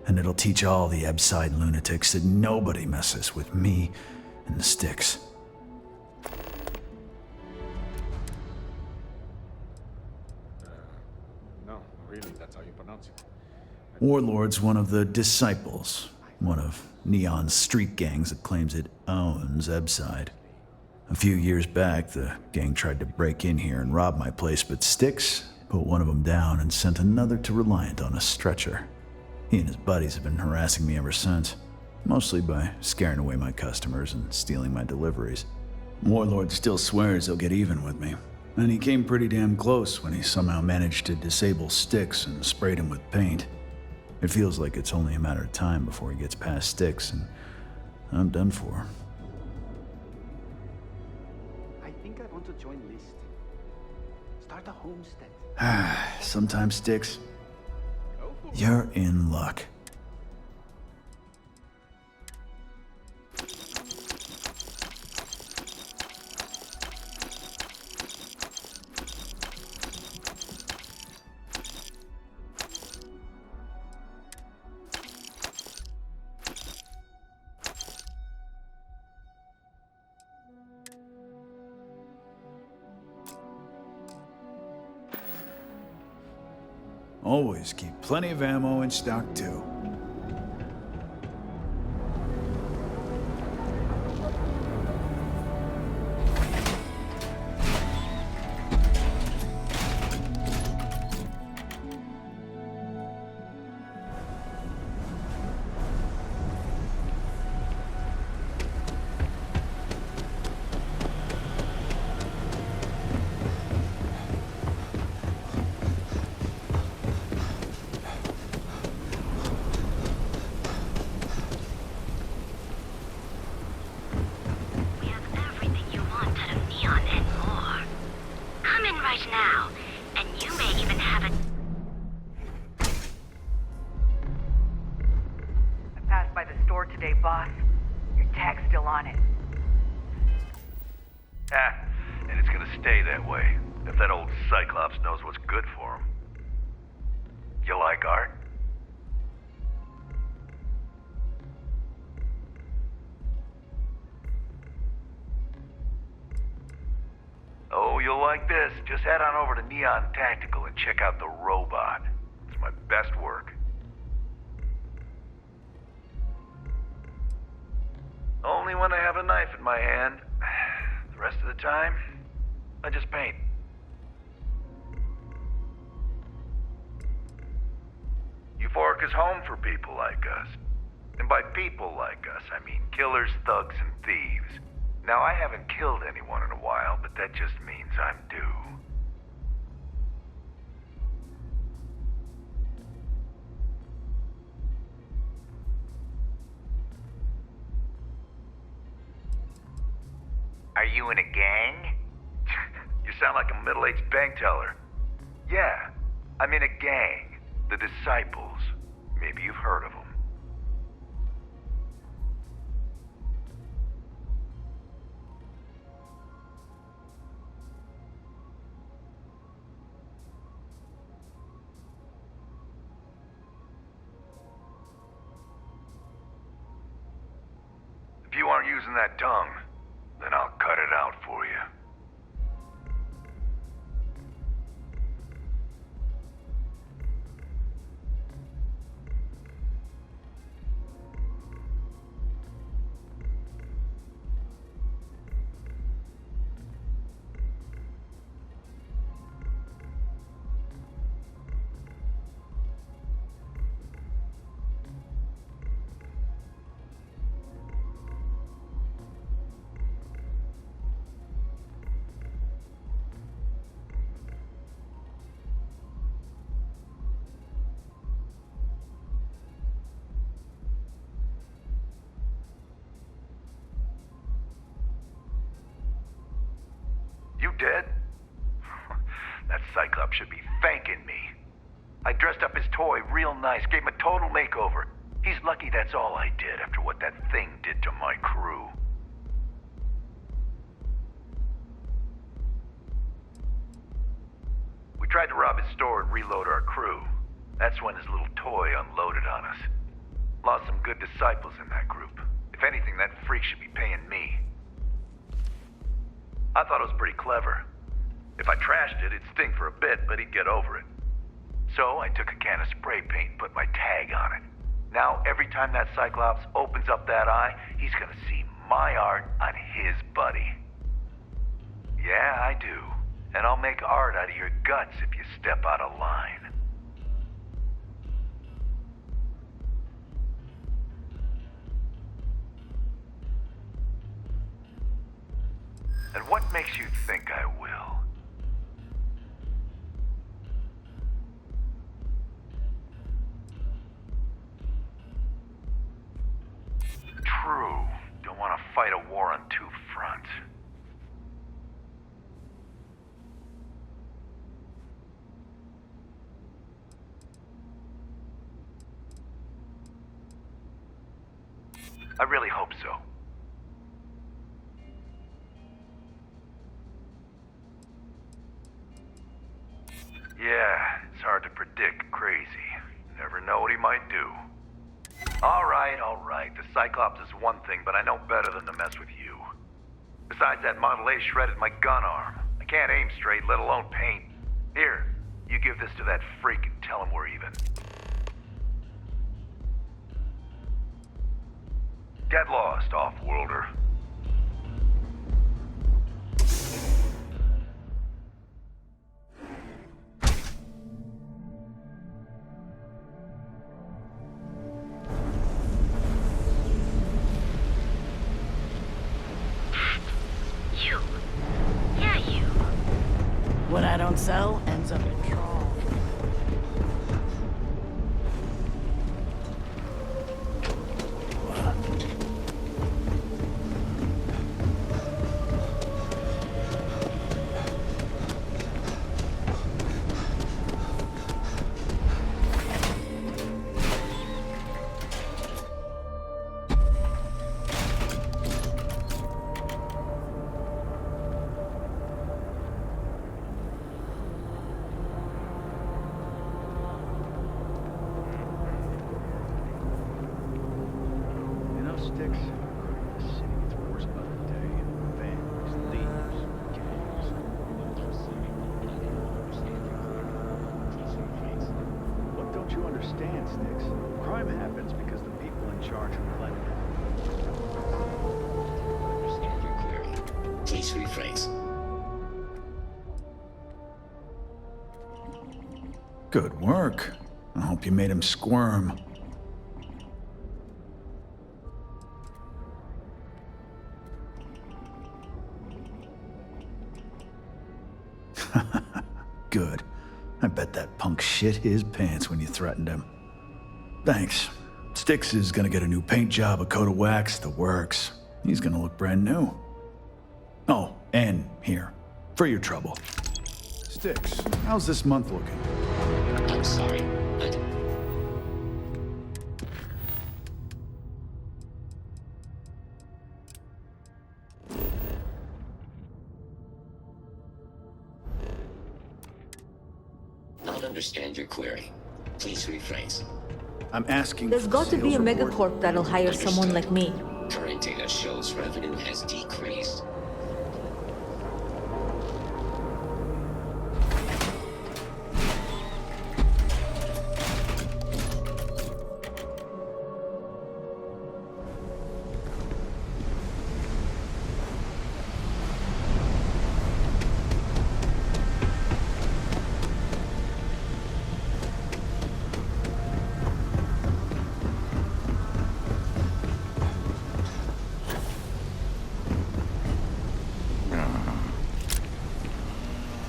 And it'll teach all the Ebside lunatics that nobody messes with me and the sticks. No, really, that's how you pronounce it. Warlord's one of the disciples, one of Neon's street gangs that claims it owns Ebside. A few years back, the gang tried to break in here and rob my place, but Styx put one of them down and sent another to Reliant on a stretcher. He and his buddies have been harassing me ever since, mostly by scaring away my customers and stealing my deliveries. Warlord still swears he'll get even with me, and he came pretty damn close when he somehow managed to disable Styx and sprayed him with paint. It feels like it's only a matter of time before he gets past Styx, and I'm done for. I think I want to join List. Start a homestead. Sometimes, Styx, you're in luck. Always keep plenty of ammo in stock, too. We have everything you want out of Neon and more. Come in right now, and you may even have a... I passed by the store today, boss. Your tag's still on it. Ah, and it's gonna stay that way, if that old Cyclops knows what's good for him. You like art? Oh, you'll like this. Just head on over to Neon Tactical and check out the robot. It's my best work. Only when I have a knife in my hand. The rest of the time, I just paint. Euphoric is home for people like us. And by people like us, I mean killers, thugs, and thieves. Now, I haven't killed anyone in a while, but that just means I'm due. Are you in a gang? You sound like a middle-aged bank teller. Yeah, I'm in a gang. The Disciples. Maybe you've heard of them. If you aren't using that tongue, then I'll cut it out for you. You dead? That Cyclops should be thanking me. I dressed up his toy real nice, gave him a total makeover. He's lucky that's all I did after what that thing did to my crew. We tried to rob his store and reload our crew. That's when his little toy unloaded on us. Lost some good disciples in that group. If anything, that freak should be paying me. I thought it was pretty clever. If I trashed it, it'd sting for a bit, but he'd get over it. So I took a can of spray paint and put my tag on it. Now, every time that Cyclops opens up that eye, he's gonna see my art on his buddy. Yeah, I do. And I'll make art out of your guts if you step out of line. And what makes you think I will? True. Don't want to fight a war on two fronts. I really hope so. Yeah, it's hard to predict Crazy. Never know what he might do. All right. The Cyclops is one thing, but I know better than to mess with you. Besides, that Model A shredded my gun arm. I can't aim straight, let alone paint. Here, you give this to that freak and tell him we're even. Get lost, off-worlder. What I don't sell ends up in trouble. Sticks. The city gets worse by the day. Families, leaves, gangs. What don't you understand, Sticks? Crime happens because the people in charge are letting it. Understand your query. Please rephrase. Good work. I hope you made him squirm. Good. I bet that punk shit his pants when you threatened him. Thanks. Styx is gonna get a new paint job, a coat of wax, the works. He's gonna look brand new. Oh, and here, for your trouble. Styx, how's this month looking? I'm sorry, but... Understand your query. Please rephrase. I'm asking. There's got to be a megacorp that'll hire someone like me. Current data shows revenue has decreased.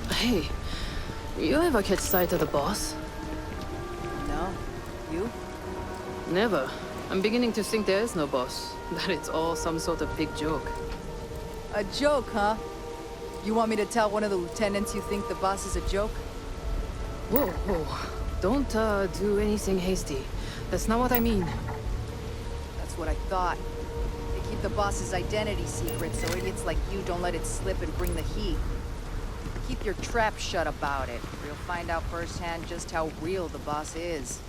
Hey, you ever catch sight of the boss? No. You? Never. I'm beginning to think there is no boss. That it's all some sort of big joke. A joke, huh? You want me to tell one of the lieutenants you think the boss is a joke? Whoa, whoa. Don't do anything hasty. That's not what I mean. That's what I thought. They keep the boss's identity secret so idiots like you don't let it slip and bring the heat. Keep your trap shut about it, or you'll find out firsthand just how real the boss is.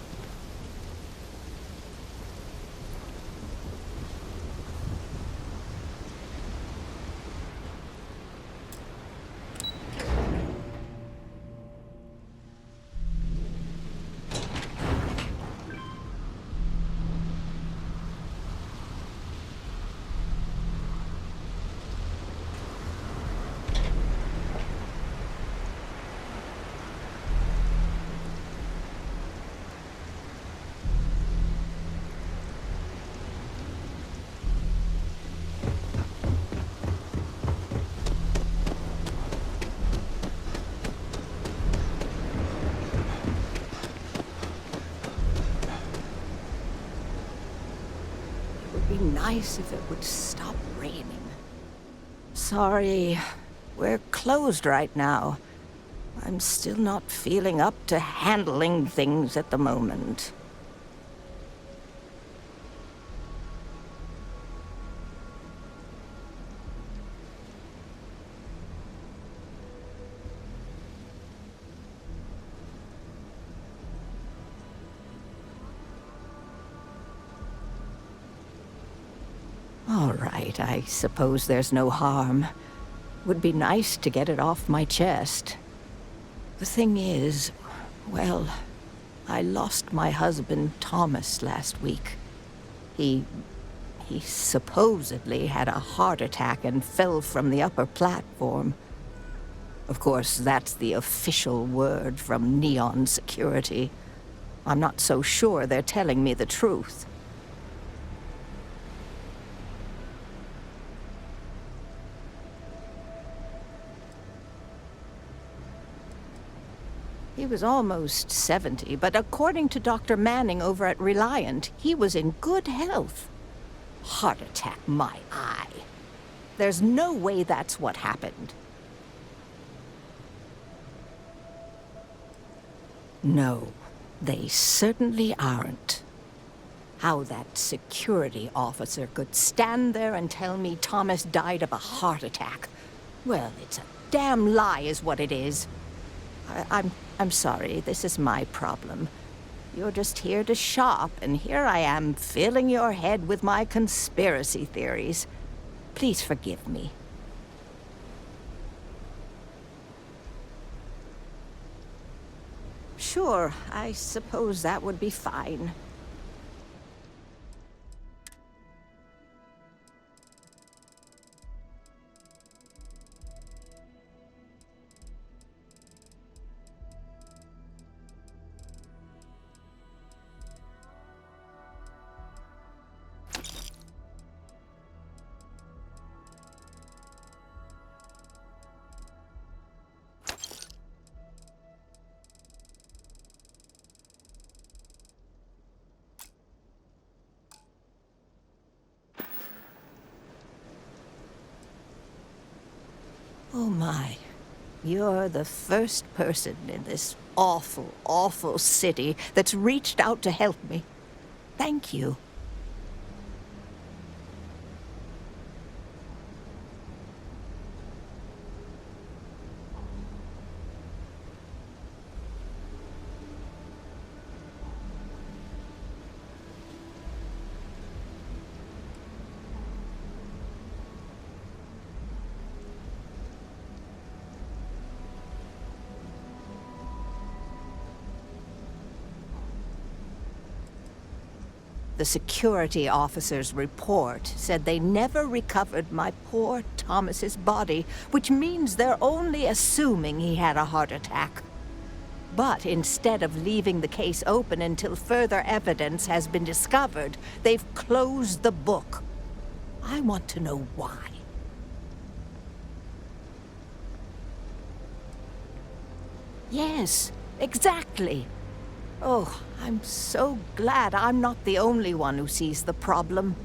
nice if it would stop raining. Sorry, we're closed right now. I'm still not feeling up to handling things at the moment. All right, I suppose there's no harm. Would be nice to get it off my chest. The thing is, well, I lost my husband Thomas last week. He supposedly had a heart attack and fell from the upper platform. Of course, that's the official word from Neon Security. I'm not so sure they're telling me the truth. He was almost 70, but according to Dr. Manning over at Reliant, he was in good health. Heart attack, my eye. There's no way that's what happened. No, they certainly aren't. How that security officer could stand there and tell me Thomas died of a heart attack. Well, it's a damn lie is what it is. I'm sorry, this is my problem. You're just here to shop, and here I am filling your head with my conspiracy theories. Please forgive me. Sure, I suppose that would be fine. Oh my, you're the first person in this awful, awful city that's reached out to help me. Thank you. The security officer's report said they never recovered my poor Thomas's body, which means they're only assuming he had a heart attack. But instead of leaving the case open until further evidence has been discovered, they've closed the book. I want to know why. Yes, exactly. Oh, I'm so glad I'm not the only one who sees the problem.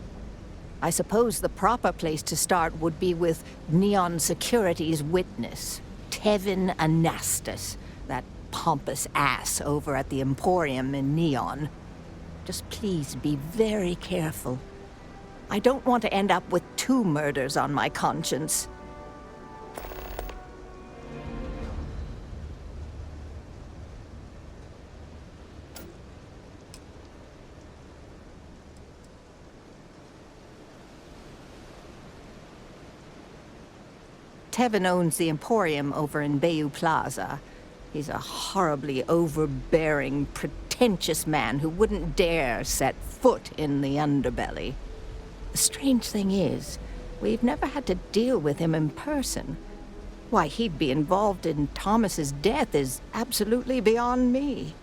I suppose the proper place to start would be with Neon Security's witness, Tevin Anastas, that pompous ass over at the Emporium in Neon. Just please be very careful. I don't want to end up with 2 murders on my conscience. Tevin owns the Emporium over in Bayou Plaza. He's a horribly overbearing, pretentious man who wouldn't dare set foot in the underbelly. The strange thing is, we've never had to deal with him in person. Why he'd be involved in Thomas's death is absolutely beyond me.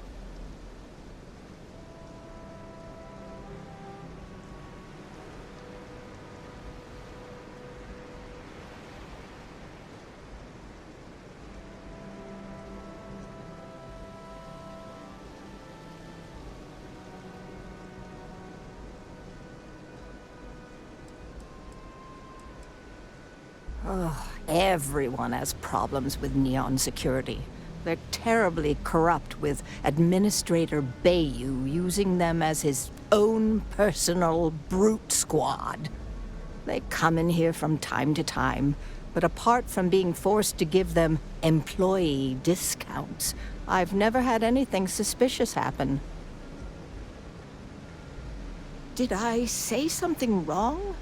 Oh, everyone has problems with Neon security. They're terribly corrupt, with Administrator Bayou using them as his own personal brute squad. They come in here from time to time, but apart from being forced to give them employee discounts, I've never had anything suspicious happen. Did I say something wrong?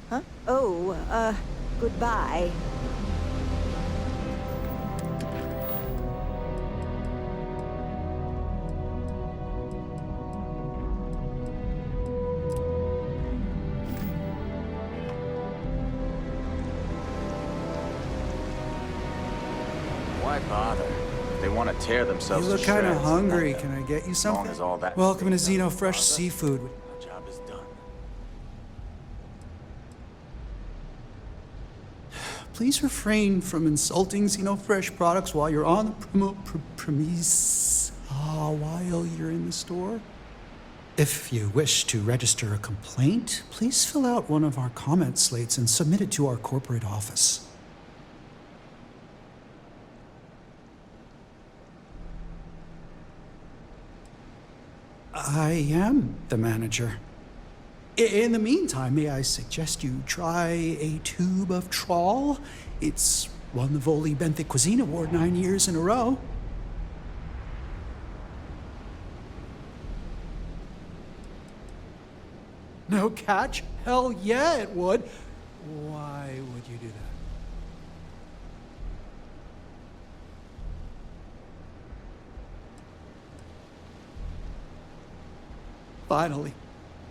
Huh? Oh, goodbye. Why bother? They want to tear themselves You look to kind of shreds. hungry. Can I get you As long something? as all that Welcome to stays Xeno out, Fresh bother, Seafood. my job is done. Please refrain from insulting Xeno Fresh products while you're on the premise while you're in the store. If you wish to register a complaint, please fill out one of our comment slates and submit it to our corporate office. I am the manager. In the meantime, may I suggest you try a tube of trawl? It's won the Voli Benthic Cuisine Award 9 years in a row. No catch? Hell yeah, it would. Why would you do that? Finally,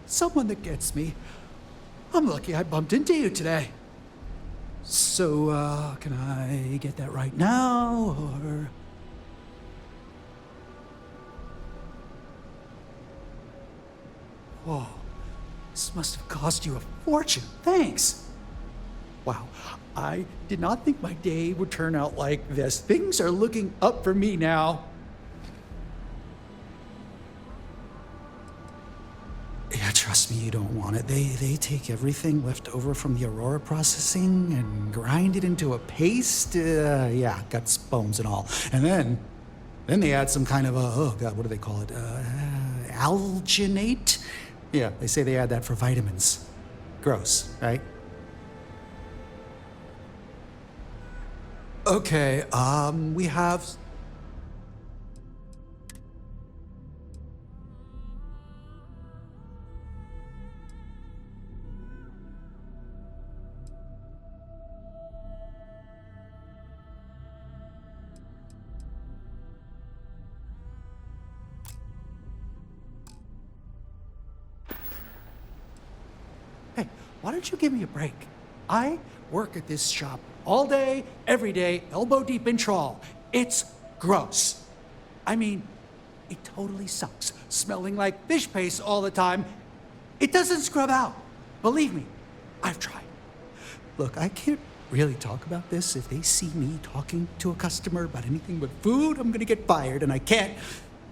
someone that gets me. I'm lucky I bumped into you today. So, can I get that right now, or...? Whoa, this must have cost you a fortune. Thanks. Wow, I did not think my day would turn out like this. Things are looking up for me now. Yeah, trust me, you don't want it. They take everything left over from the Aurora processing and grind it into a paste. Yeah, guts, bones, and all. And then they add some kind of oh God, what do they call it? Alginate? Yeah, they say they add that for vitamins. Gross, right? Okay, we have... Hey, why don't you give me a break? I work at this shop all day, every day, elbow deep in trawl. It's gross. I mean, it totally sucks. Smelling like fish paste all the time. It doesn't scrub out. Believe me, I've tried. Look, I can't really talk about this. If they see me talking to a customer about anything but food, I'm gonna get fired, and I can't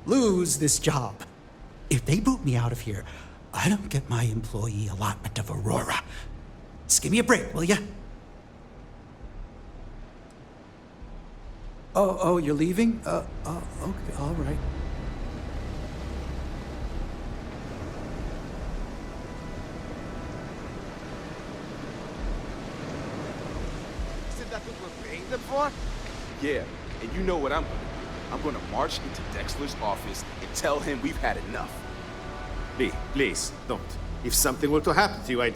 lose this job. If they boot me out of here, I don't get my employee allotment of Aurora. Just give me a break, will ya? Oh, you're leaving? Okay, all right. Said that's what we're paying them for? Yeah, and you know what I'm gonna do. I'm gonna march into Dexler's office and tell him we've had enough. Lee, please, don't. If something were to happen to you, I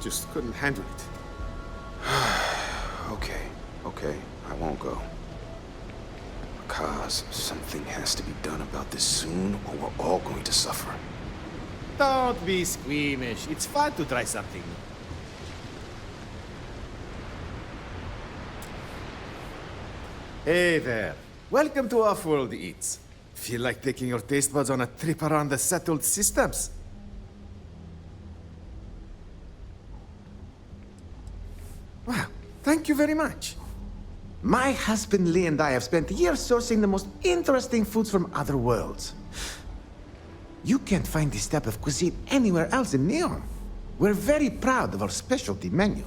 just couldn't handle it. Okay, I won't go. Because something has to be done about this soon, or we're all going to suffer. Don't be squeamish. It's fun to try something new. Hey there. Welcome to Off-World Eats. Feel like taking your taste buds on a trip around the settled systems? Wow, thank you very much. My husband Lee and I have spent years sourcing the most interesting foods from other worlds. You can't find this type of cuisine anywhere else in Neon. We're very proud of our specialty menu.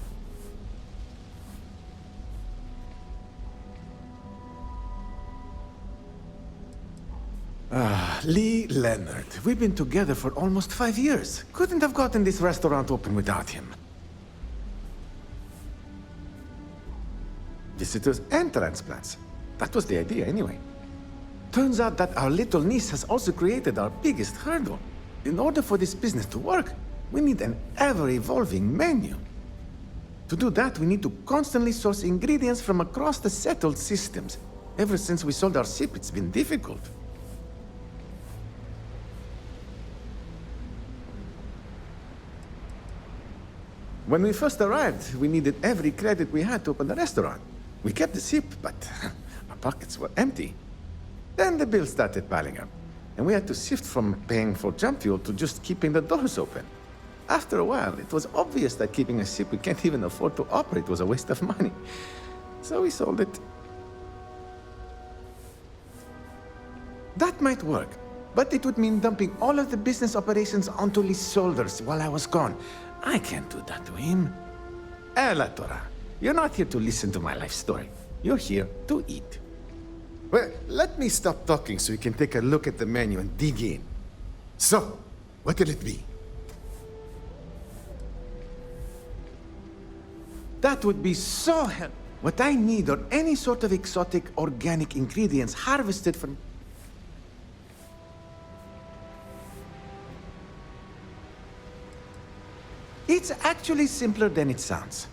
Lee Leonard. We've been together for almost 5 years. Couldn't have gotten this restaurant open without him. Visitors and transplants. That was the idea, anyway. Turns out that our little niece has also created our biggest hurdle. In order for this business to work, we need an ever-evolving menu. To do that, we need to constantly source ingredients from across the settled systems. Ever since we sold our ship, it's been difficult. When we first arrived, we needed every credit we had to open the restaurant. We kept the ship, but our pockets were empty. Then the bills started piling up, and we had to shift from paying for jump fuel to just keeping the doors open. After a while, it was obvious that keeping a ship we can't even afford to operate was a waste of money. So we sold it. That might work, but it would mean dumping all of the business operations onto Lee's shoulders while I was gone. I can't do that to him. La Torah, you're not here to listen to my life story. You're here to eat. Well, let me stop talking so we can take a look at the menu and dig in. So, what will it be? That would be so helpful. What I need are any sort of exotic organic ingredients harvested from... It's actually simpler than it sounds.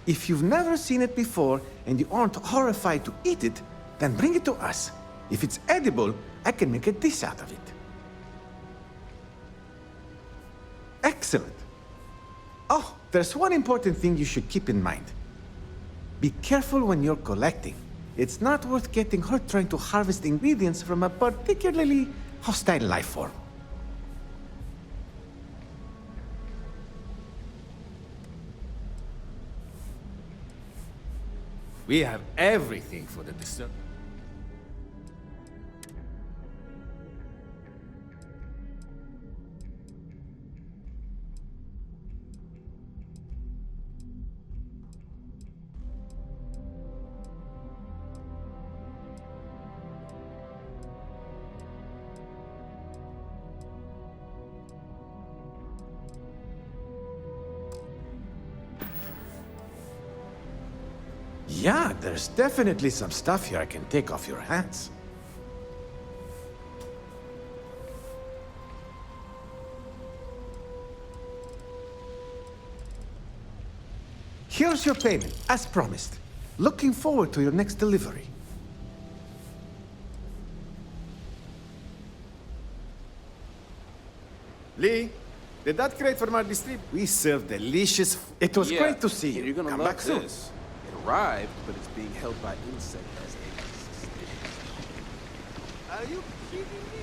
If you've never seen it before and you aren't horrified to eat it, then bring it to us. If it's edible, I can make a dish out of it. Excellent. Oh, there's one important thing you should keep in mind. Be careful when you're collecting. It's not worth getting hurt trying to harvest ingredients from a particularly hostile life form. We have everything for the dessert. Yeah, there's definitely some stuff here I can take off your hands. Here's your payment, as promised. Looking forward to your next delivery. Lee, did that crate from our distrib? We serve delicious... It was great to see you. You're gonna Come love back soon. this. It arrived, but it's being held by insect as a suspicion. Are you kidding me?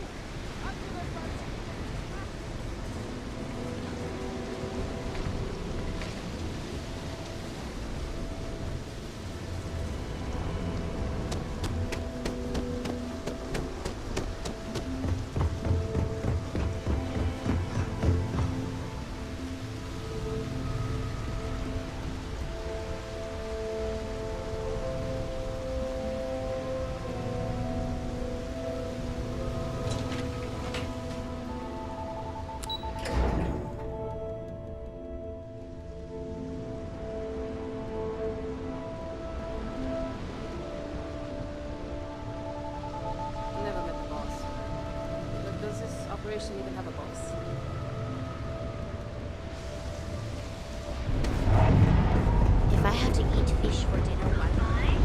Never met the boss. But does this operation even have a boss? If I had to eat fish for dinner one night,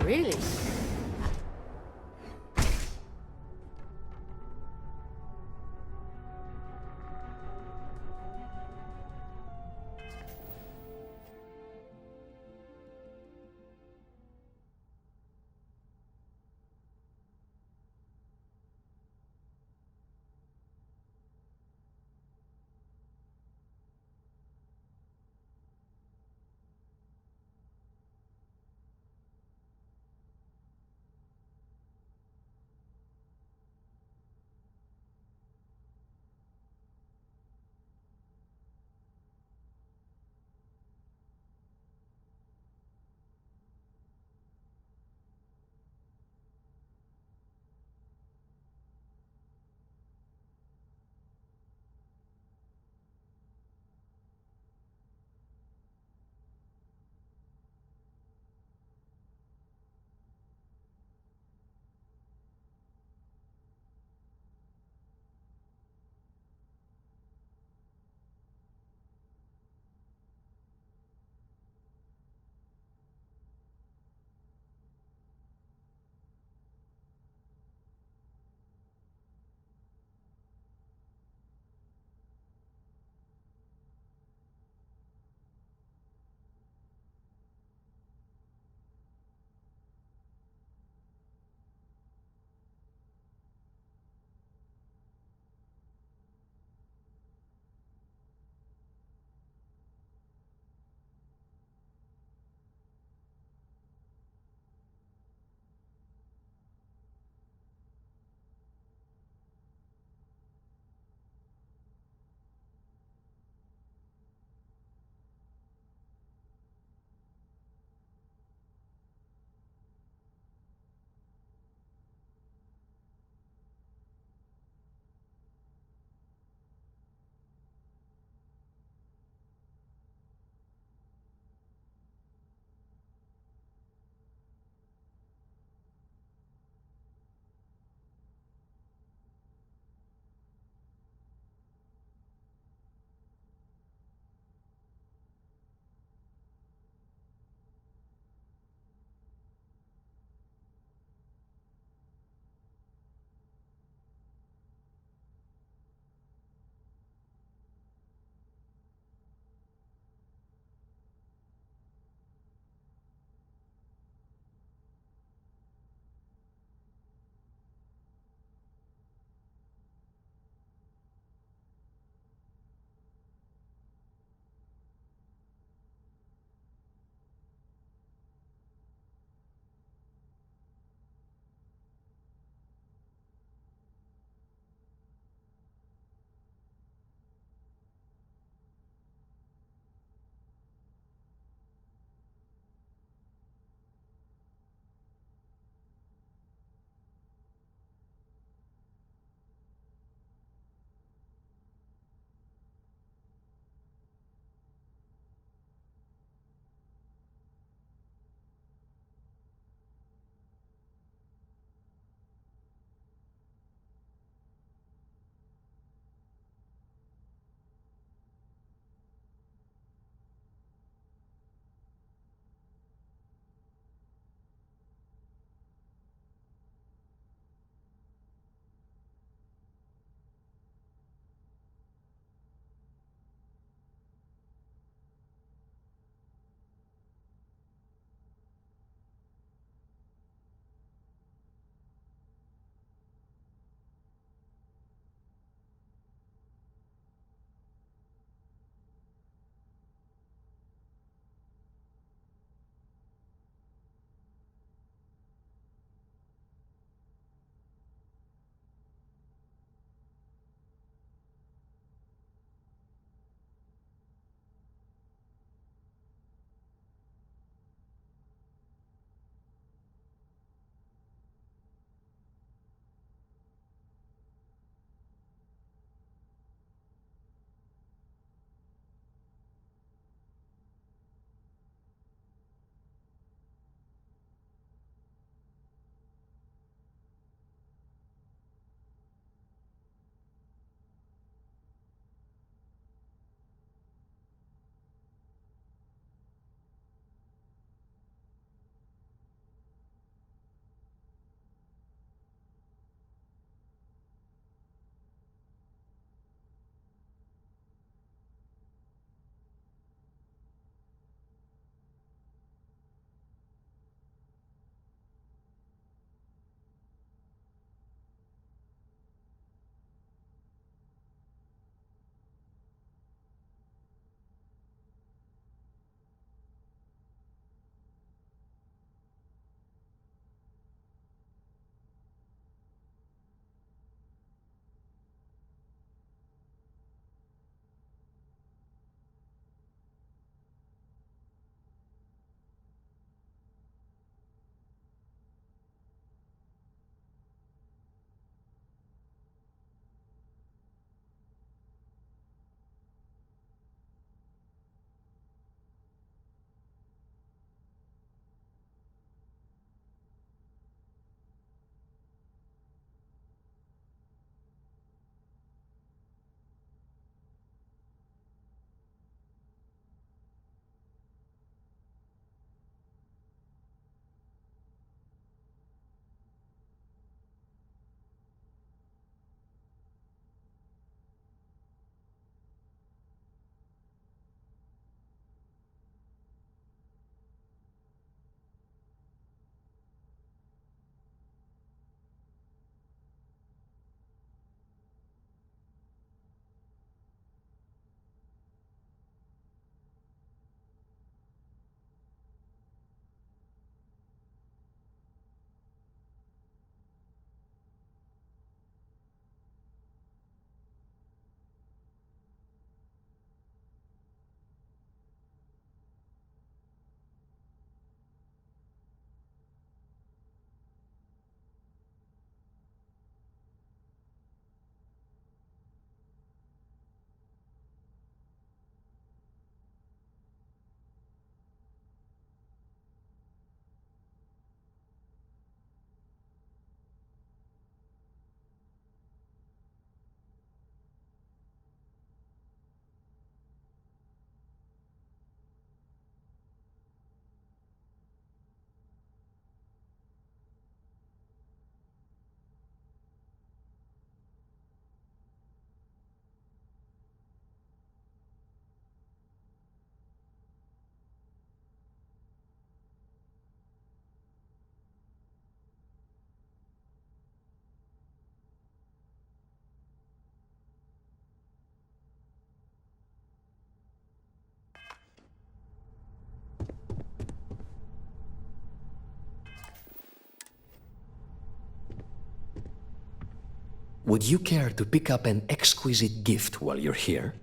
Really? Would you care to pick up an exquisite gift while you're here?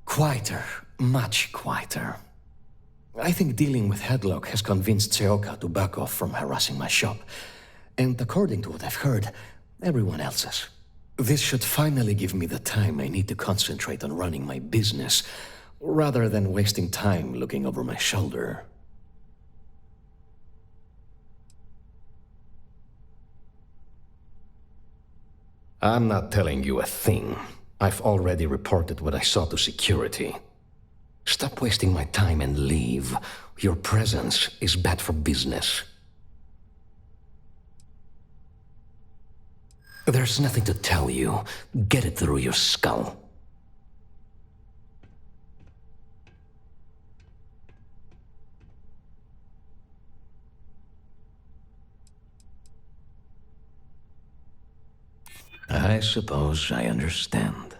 Quieter, much quieter. I think dealing with Headlock has convinced Seoka to back off from harassing my shop. And according to what I've heard, everyone else's. This should finally give me the time I need to concentrate on running my business, rather than wasting time looking over my shoulder. I'm not telling you a thing. I've already reported what I saw to security. Stop wasting my time and leave. Your presence is bad for business. There's nothing to tell you. Get it through your skull. I suppose I understand.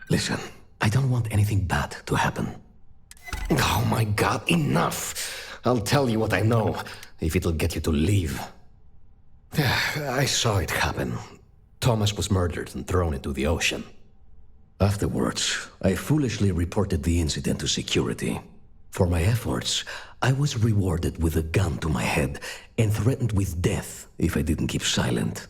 Listen, I don't want anything bad to happen. Oh my God, enough! I'll tell you what I know, if it'll get you to leave. I saw it happen. Thomas was murdered and thrown into the ocean. Afterwards, I foolishly reported the incident to security. For my efforts, I was rewarded with a gun to my head and threatened with death if I didn't keep silent.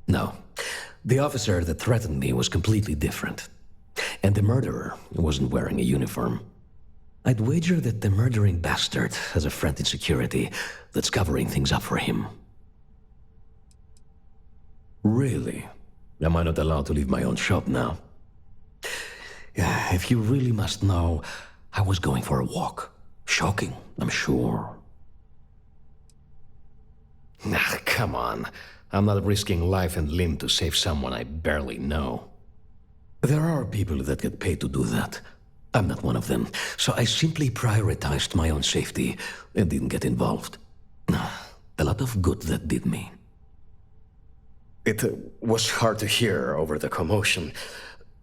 No, the officer that threatened me was completely different. And the murderer wasn't wearing a uniform. I'd wager that the murdering bastard has a friend in security that's covering things up for him. Really? Am I not allowed to leave my own shop now? If you really must know, I was going for a walk. Shocking, I'm sure. Nah, come on. I'm not risking life and limb to save someone I barely know. There are people that get paid to do that. I'm not one of them, so I simply prioritized my own safety and didn't get involved. A lot of good that did me. It was hard to hear over the commotion,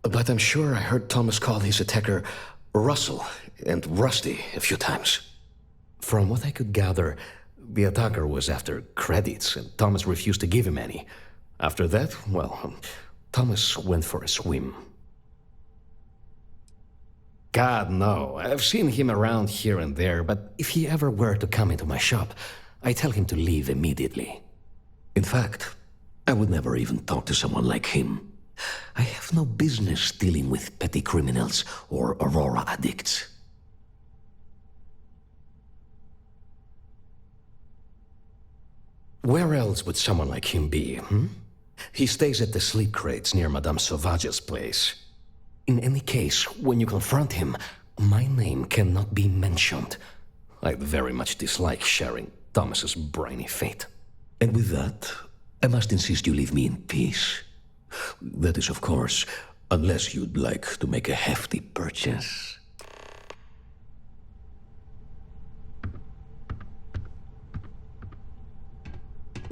but I'm sure I heard Thomas call his attacker Russell and Rusty a few times. From what I could gather, the attacker was after credits, and Thomas refused to give him any. After that, well, Thomas went for a swim. God, no. I've seen him around here and there, but if he ever were to come into my shop, I tell him to leave immediately. In fact, I would never even talk to someone like him. I have no business dealing with petty criminals or Aurora addicts. Where else would someone like him be, He stays at the sleep crates near Madame Sauvage's place. In any case, when you confront him, my name cannot be mentioned. I very much dislike sharing Thomas's briny fate. And with that, I must insist you leave me in peace. That is, of course, unless you'd like to make a hefty purchase.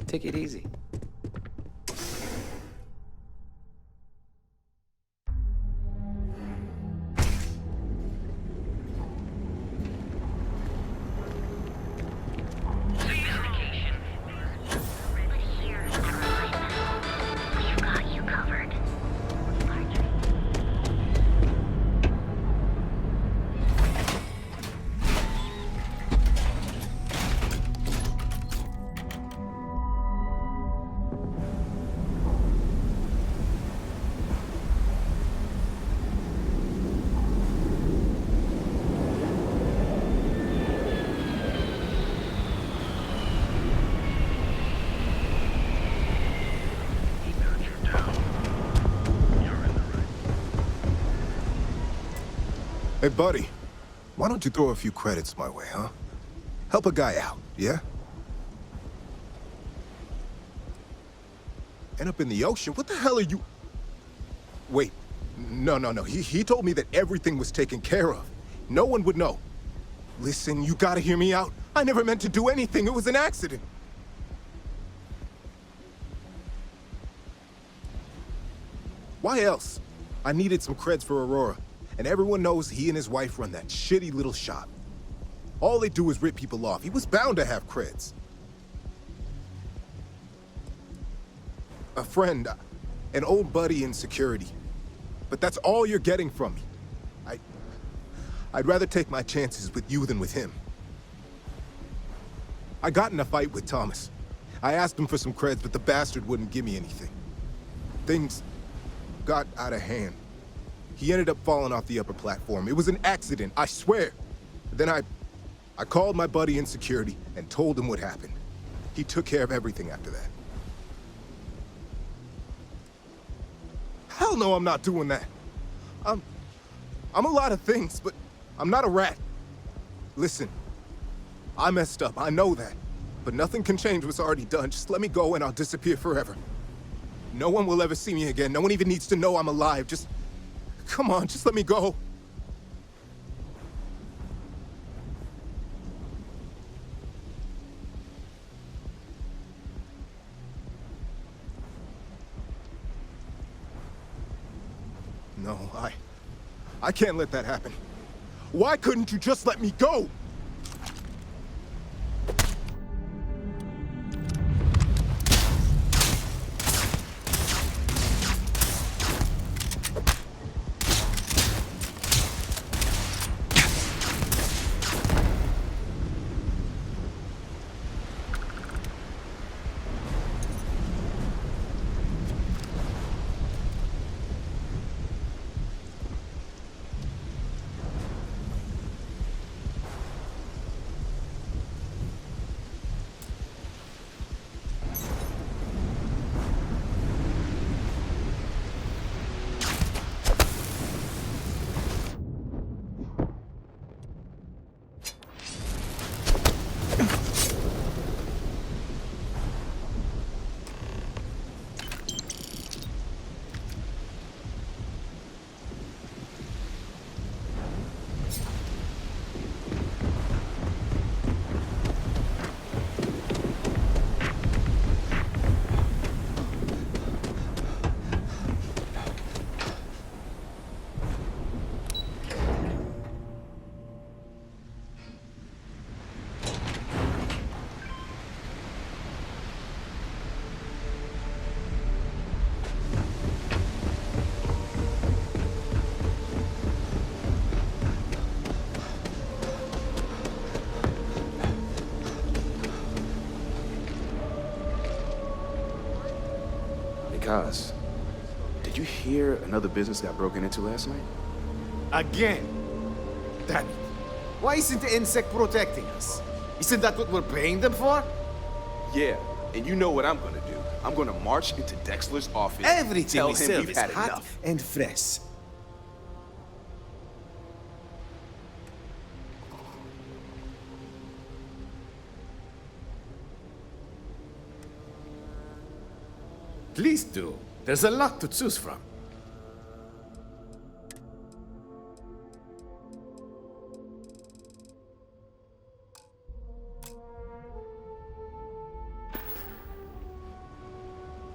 Take it easy. Hey, buddy. Why don't you throw a few credits my way, huh? Help a guy out, yeah? End up in the ocean? What the hell are you... Wait. No. He told me that everything was taken care of. No one would know. Listen, you gotta hear me out. I never meant to do anything. It was an accident. Why else? I needed some creds for Aurora, and everyone knows he and his wife run that shitty little shop. All they do is rip people off. He was bound to have creds. A friend, an old buddy in security. But that's all you're getting from me. I'd rather take my chances with you than with him. I got in a fight with Thomas. I asked him for some creds, but the bastard wouldn't give me anything. Things got out of hand. He ended up falling off the upper platform. It was an accident, I swear. Then I called my buddy in security and told him what happened. He took care of everything after that. Hell no, I'm not doing that. I'm a lot of things, but I'm not a rat. Listen, I messed up, I know that. But nothing can change what's already done. Just let me go and I'll disappear forever. No one will ever see me again. No one even needs to know I'm alive. Just, come on, just let me go. No, I can't let that happen. Why couldn't you just let me go? Kaz, did you hear another business got broken into last night? Again? Damn it. Why isn't the insect protecting us? Isn't that what we're paying them for? Yeah, and you know what I'm gonna do. I'm gonna march into Dexler's office Everything tell we him serve we've is had hot enough. and fresh. Please do. There's a lot to choose from.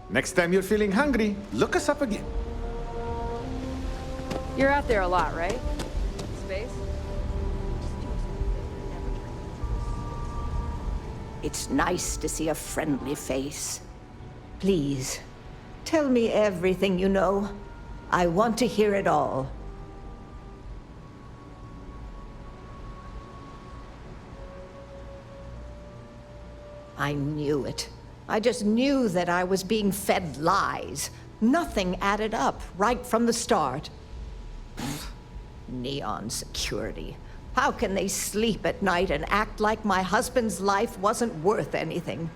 Next time you're feeling hungry, look us up again. You're out there a lot, right? Space? It's nice to see a friendly face. Please, tell me everything you know. I want to hear it all. I knew it. I just knew that I was being fed lies. Nothing added up right from the start. Neon security. How can they sleep at night and act like my husband's life wasn't worth anything?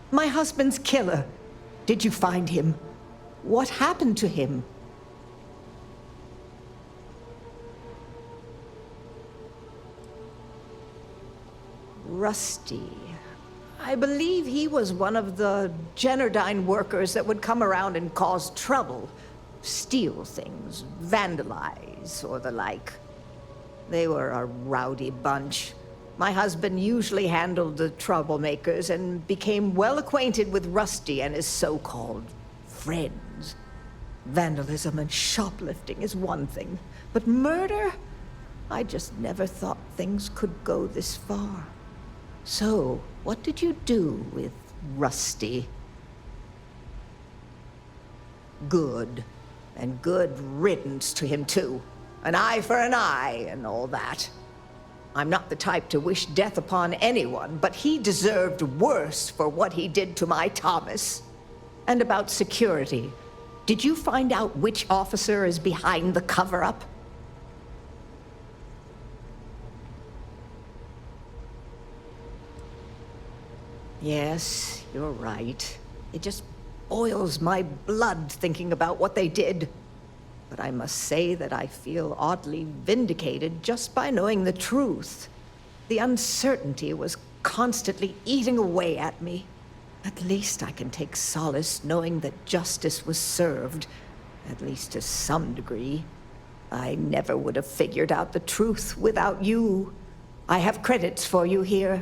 My husband's killer. Did you find him? What happened to him? Rusty. I believe he was one of the Generdyne workers that would come around and cause trouble. steal things, vandalize, or the like. They were a rowdy bunch. My husband usually handled the troublemakers and became well acquainted with Rusty and his so-called friends. Vandalism and shoplifting is one thing, but murder? I just never thought things could go this far. So, what did you do with Rusty? Good. And good riddance to him, too. An eye for an eye and all that. I'm not the type to wish death upon anyone, but he deserved worse for what he did to my Thomas. And about security. Did you find out which officer is behind the cover-up? Yes, you're right. It just boils my blood thinking about what they did. But I must say that I feel oddly vindicated just by knowing the truth. The uncertainty was constantly eating away at me. At least I can take solace knowing that justice was served, at least to some degree. I never would have figured out the truth without you. I have credits for you here.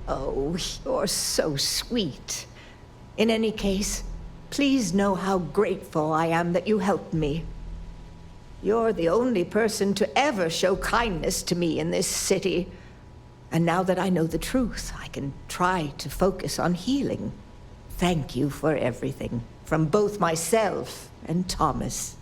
Oh, you're so sweet. In any case, please know how grateful I am that you helped me. You're the only person to ever show kindness to me in this city. And now that I know the truth, I can try to focus on healing. Thank you for everything, from both myself and Thomas.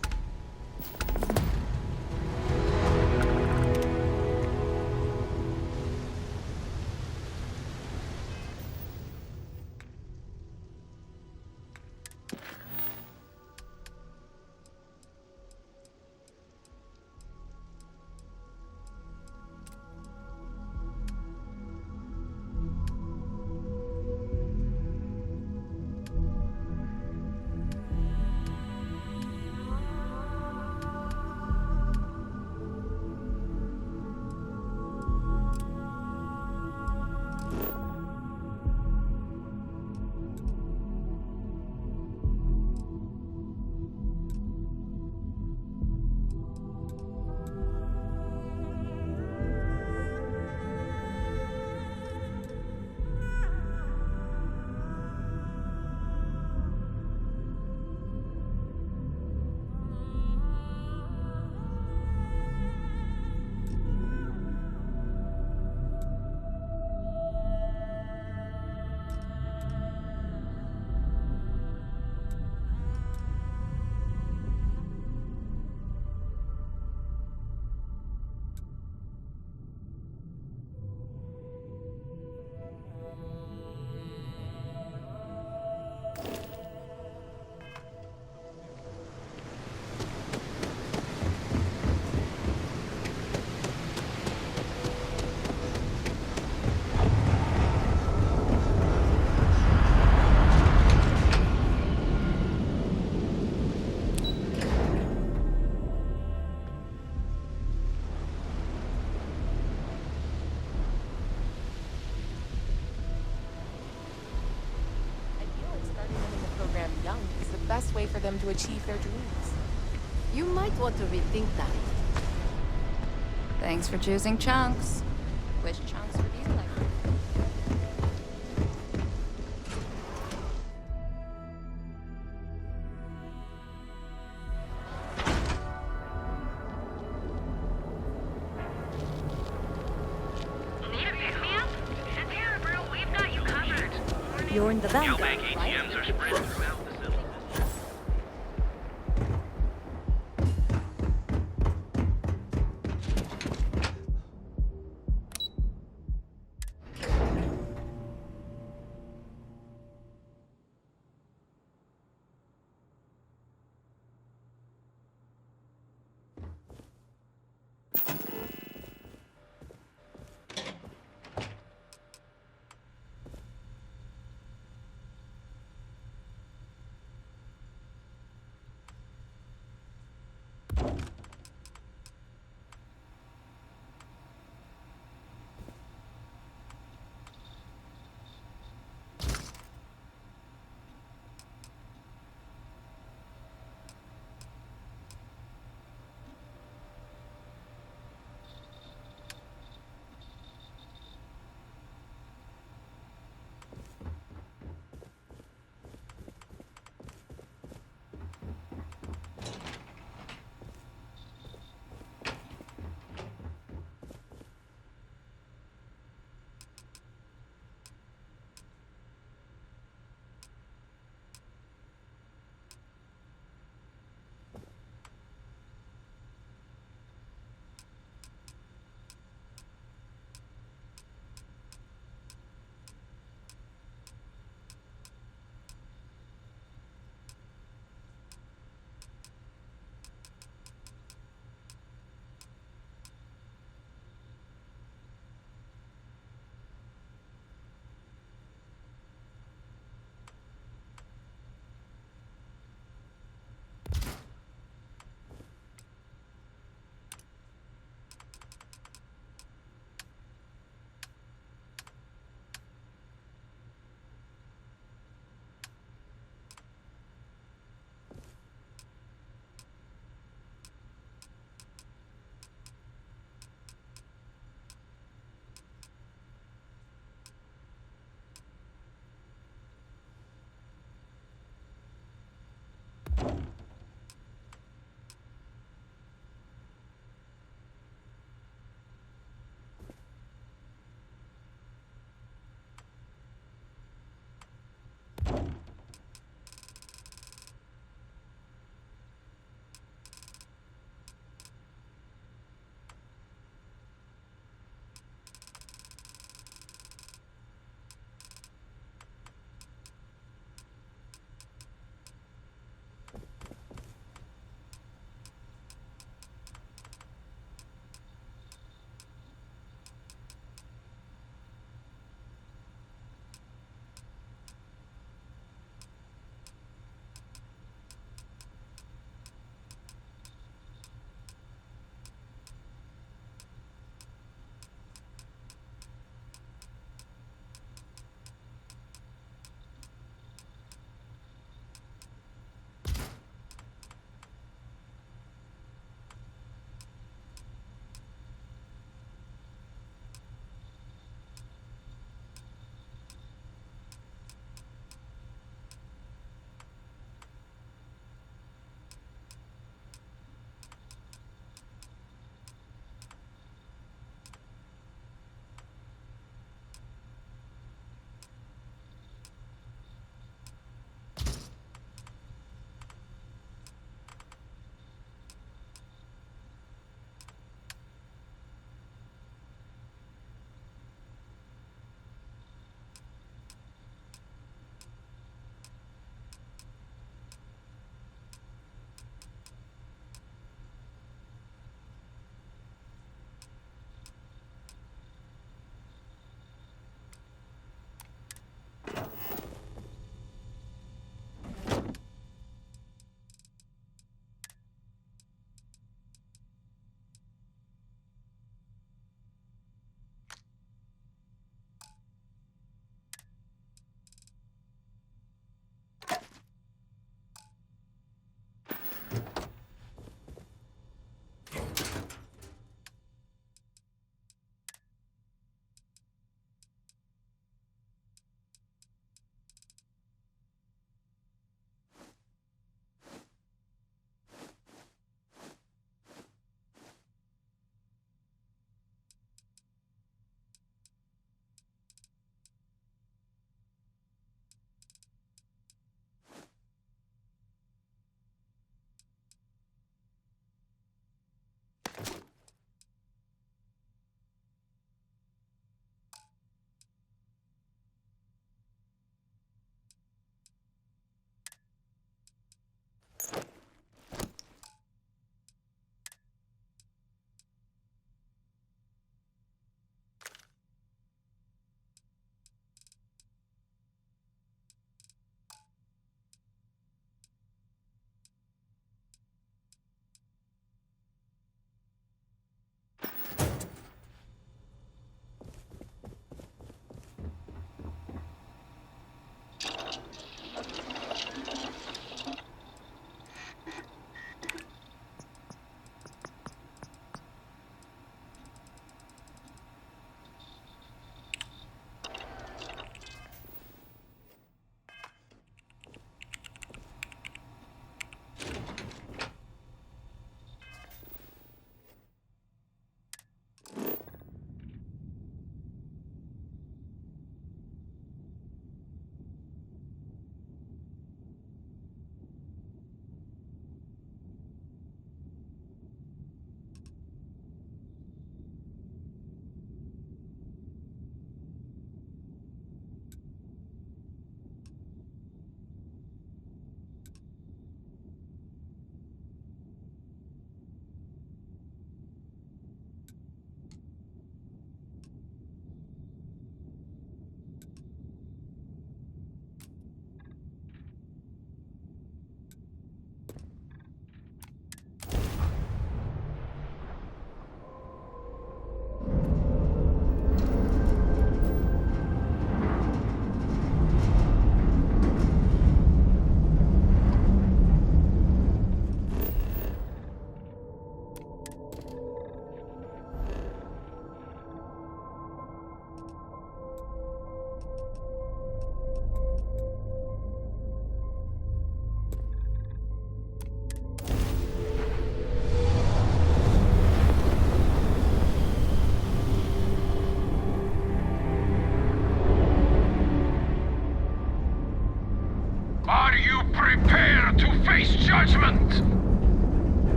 Best way for them to achieve their dreams. You might want to rethink that. Thanks for choosing Chunks. Wish Chunks were these like. Need a pick-me-up? Sit here, bro. We've got you covered. You're in the van, Bank right? ATMs are spread throughout the city.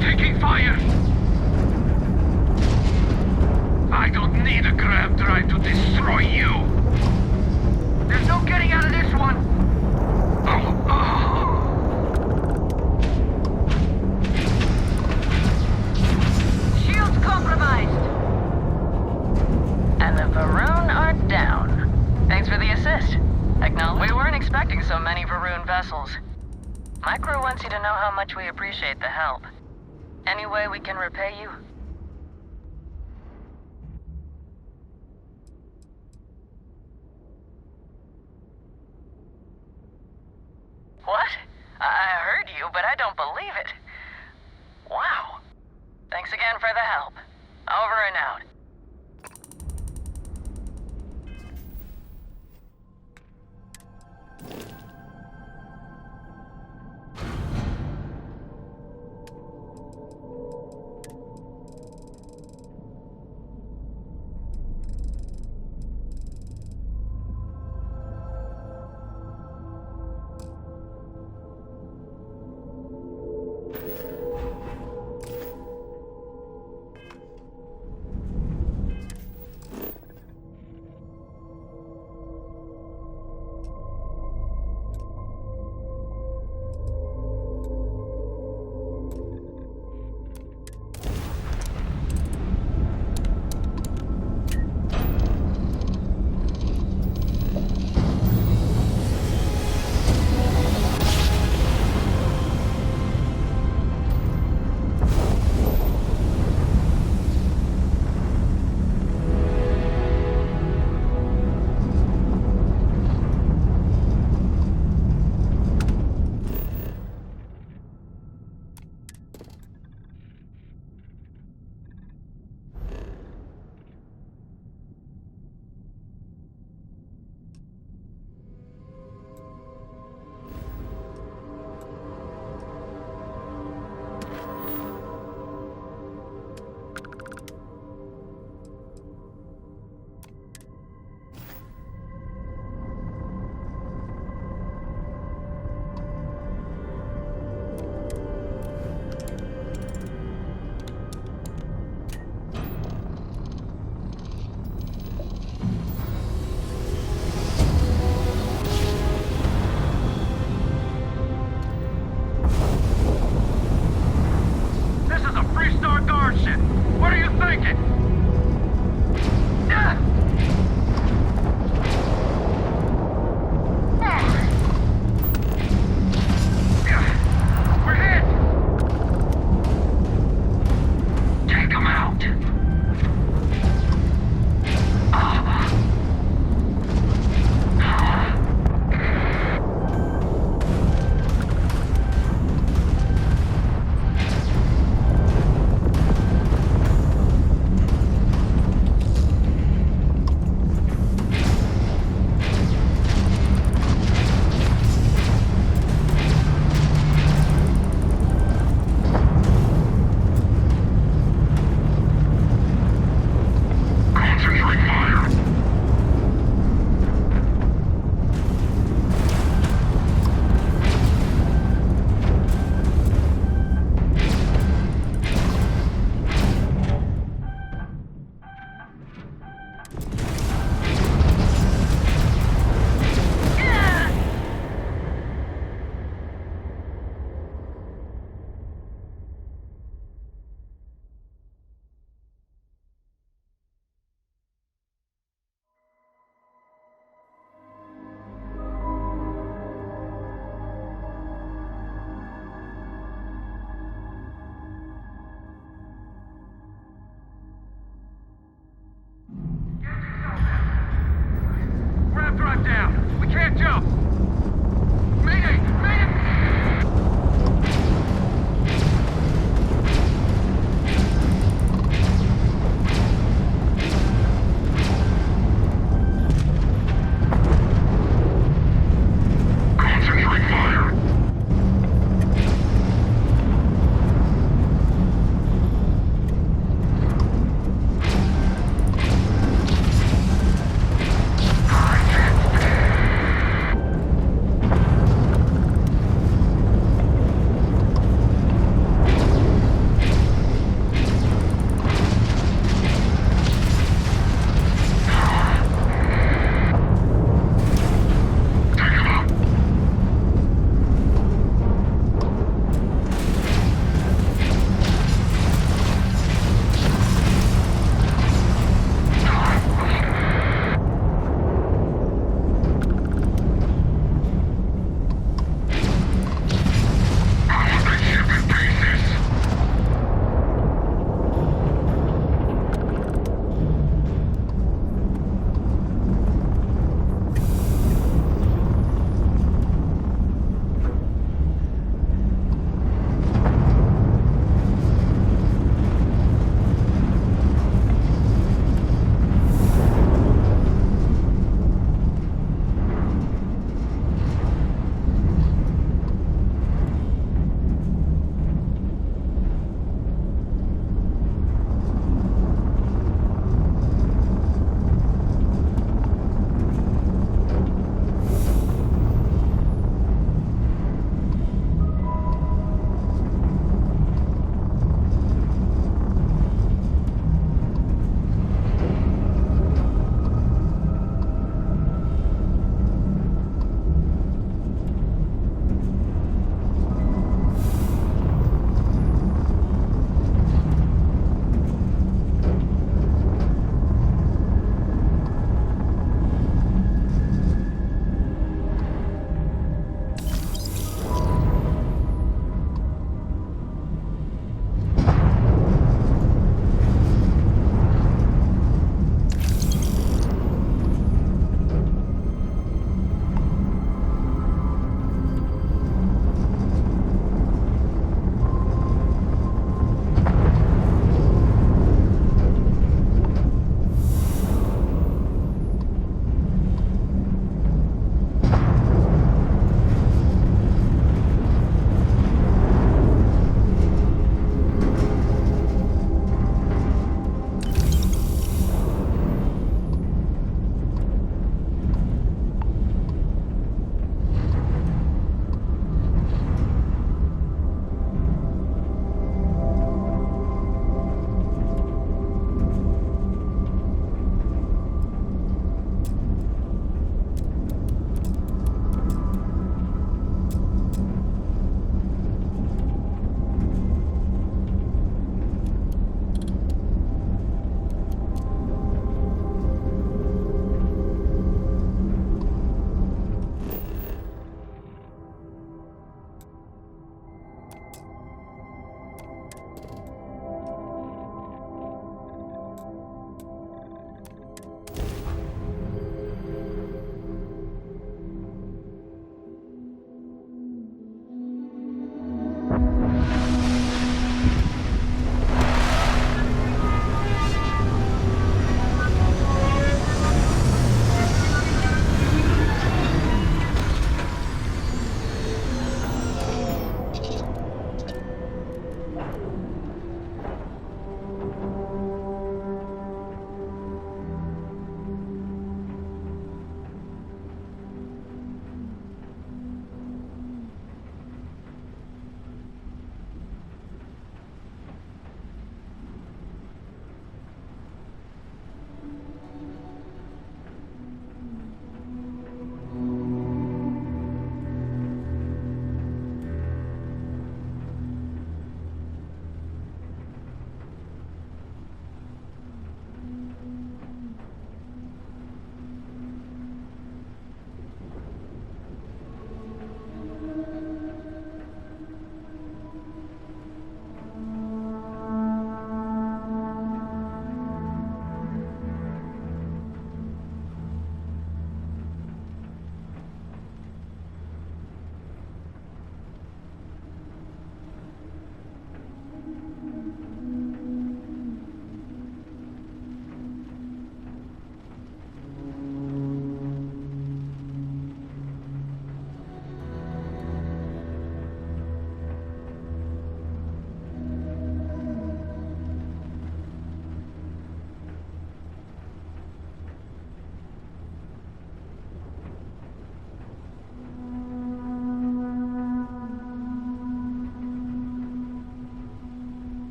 taking fire! I don't need a grab drive to destroy you! There's no getting out of this one! Shields compromised. And the Varun are down. Thanks for the assist. Acknowledge. We weren't expecting so many Varun vessels. My crew wants you to know how much we appreciate the help. Any way we can repay you? What? I heard you, but I don't believe it. Wow. Thanks again for the help. Over and out.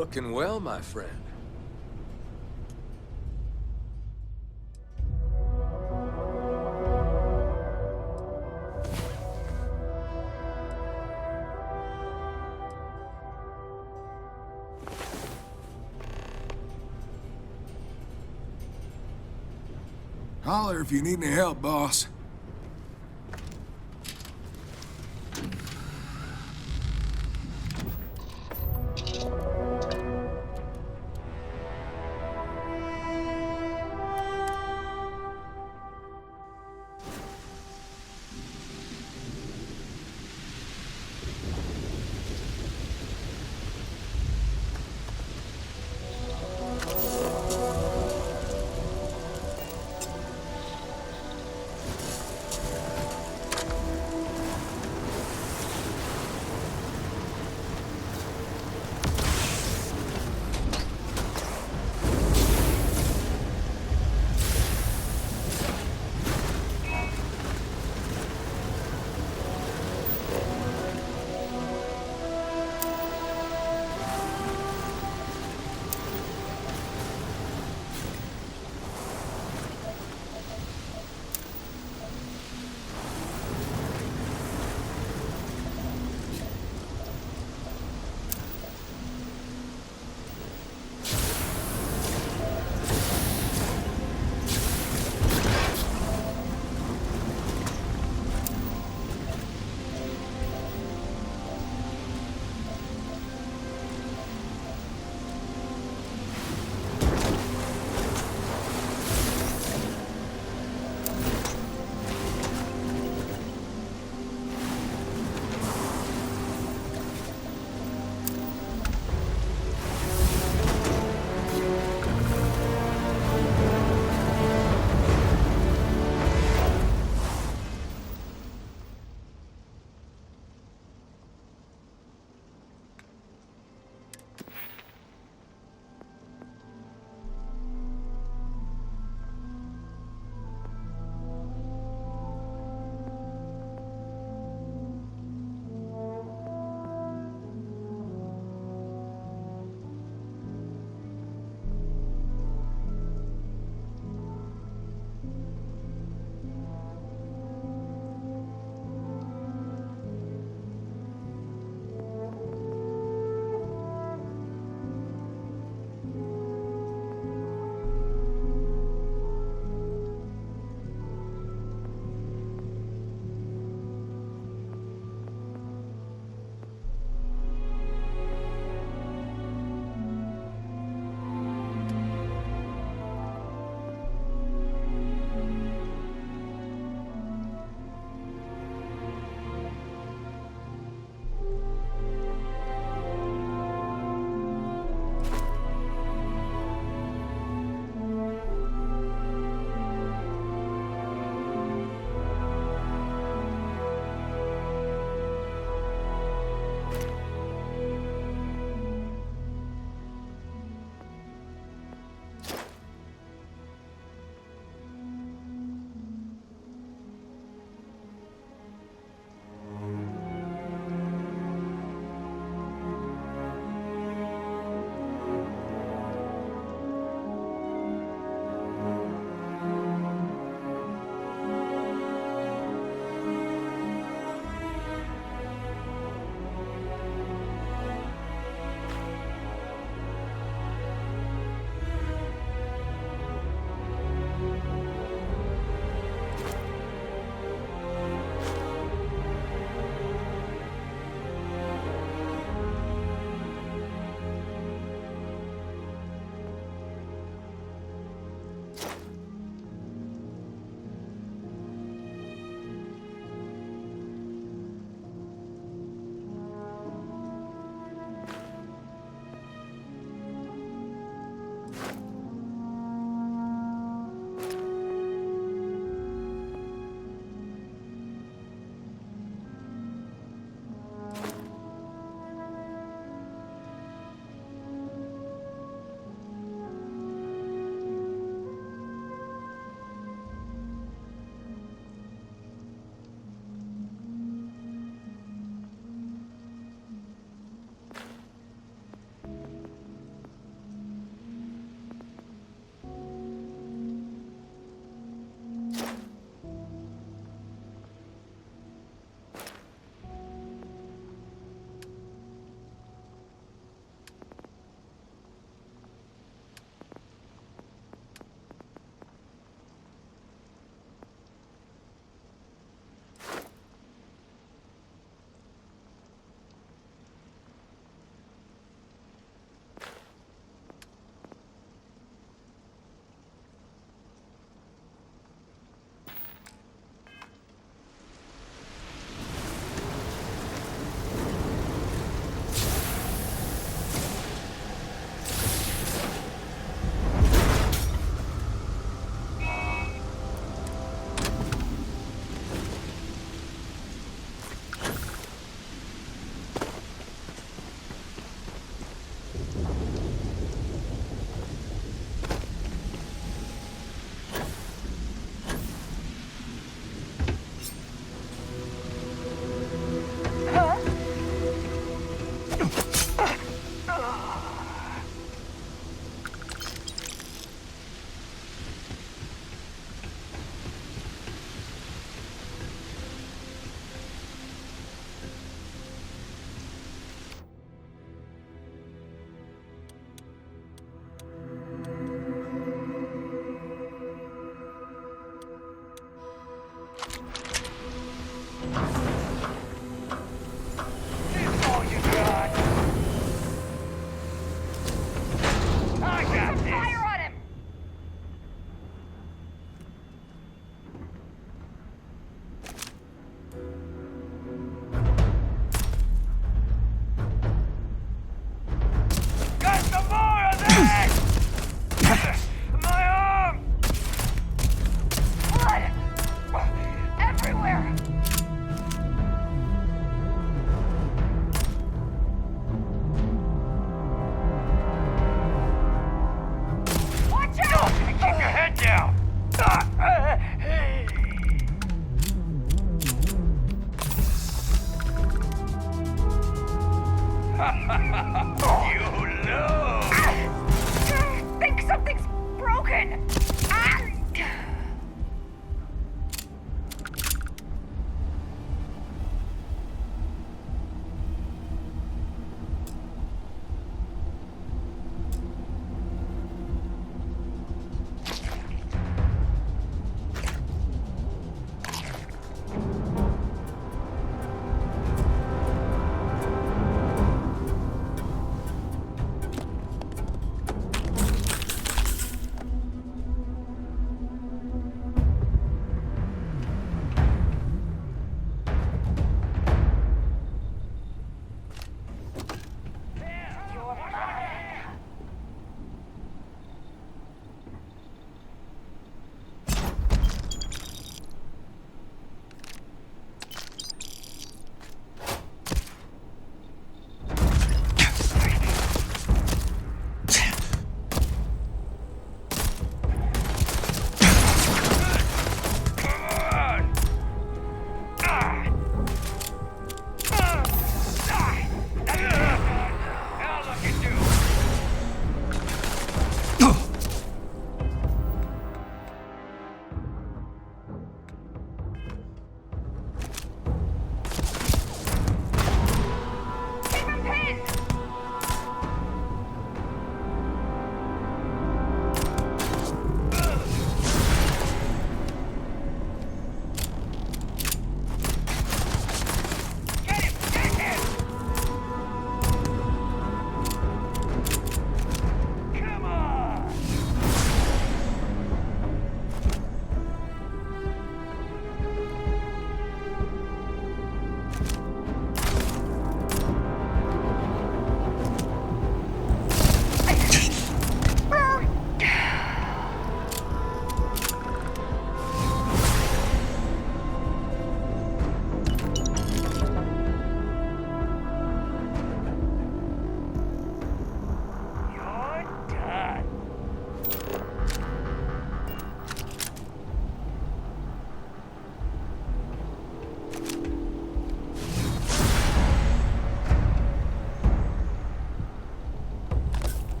Looking well, my friend. Holler if you need any help, boss. Think something's broken!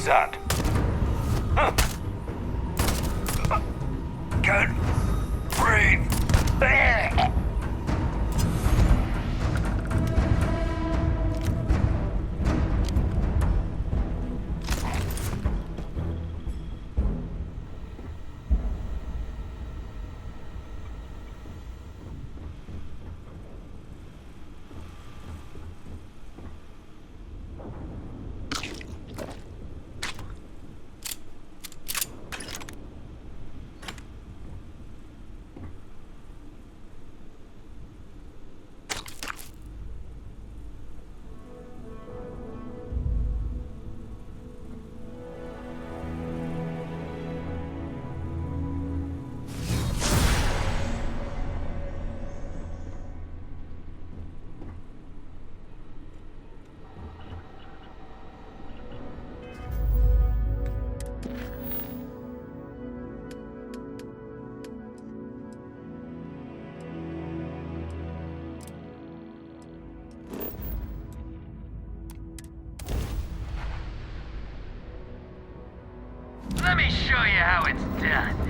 was that? Huh? Can't breathe. Let me show you how it's done.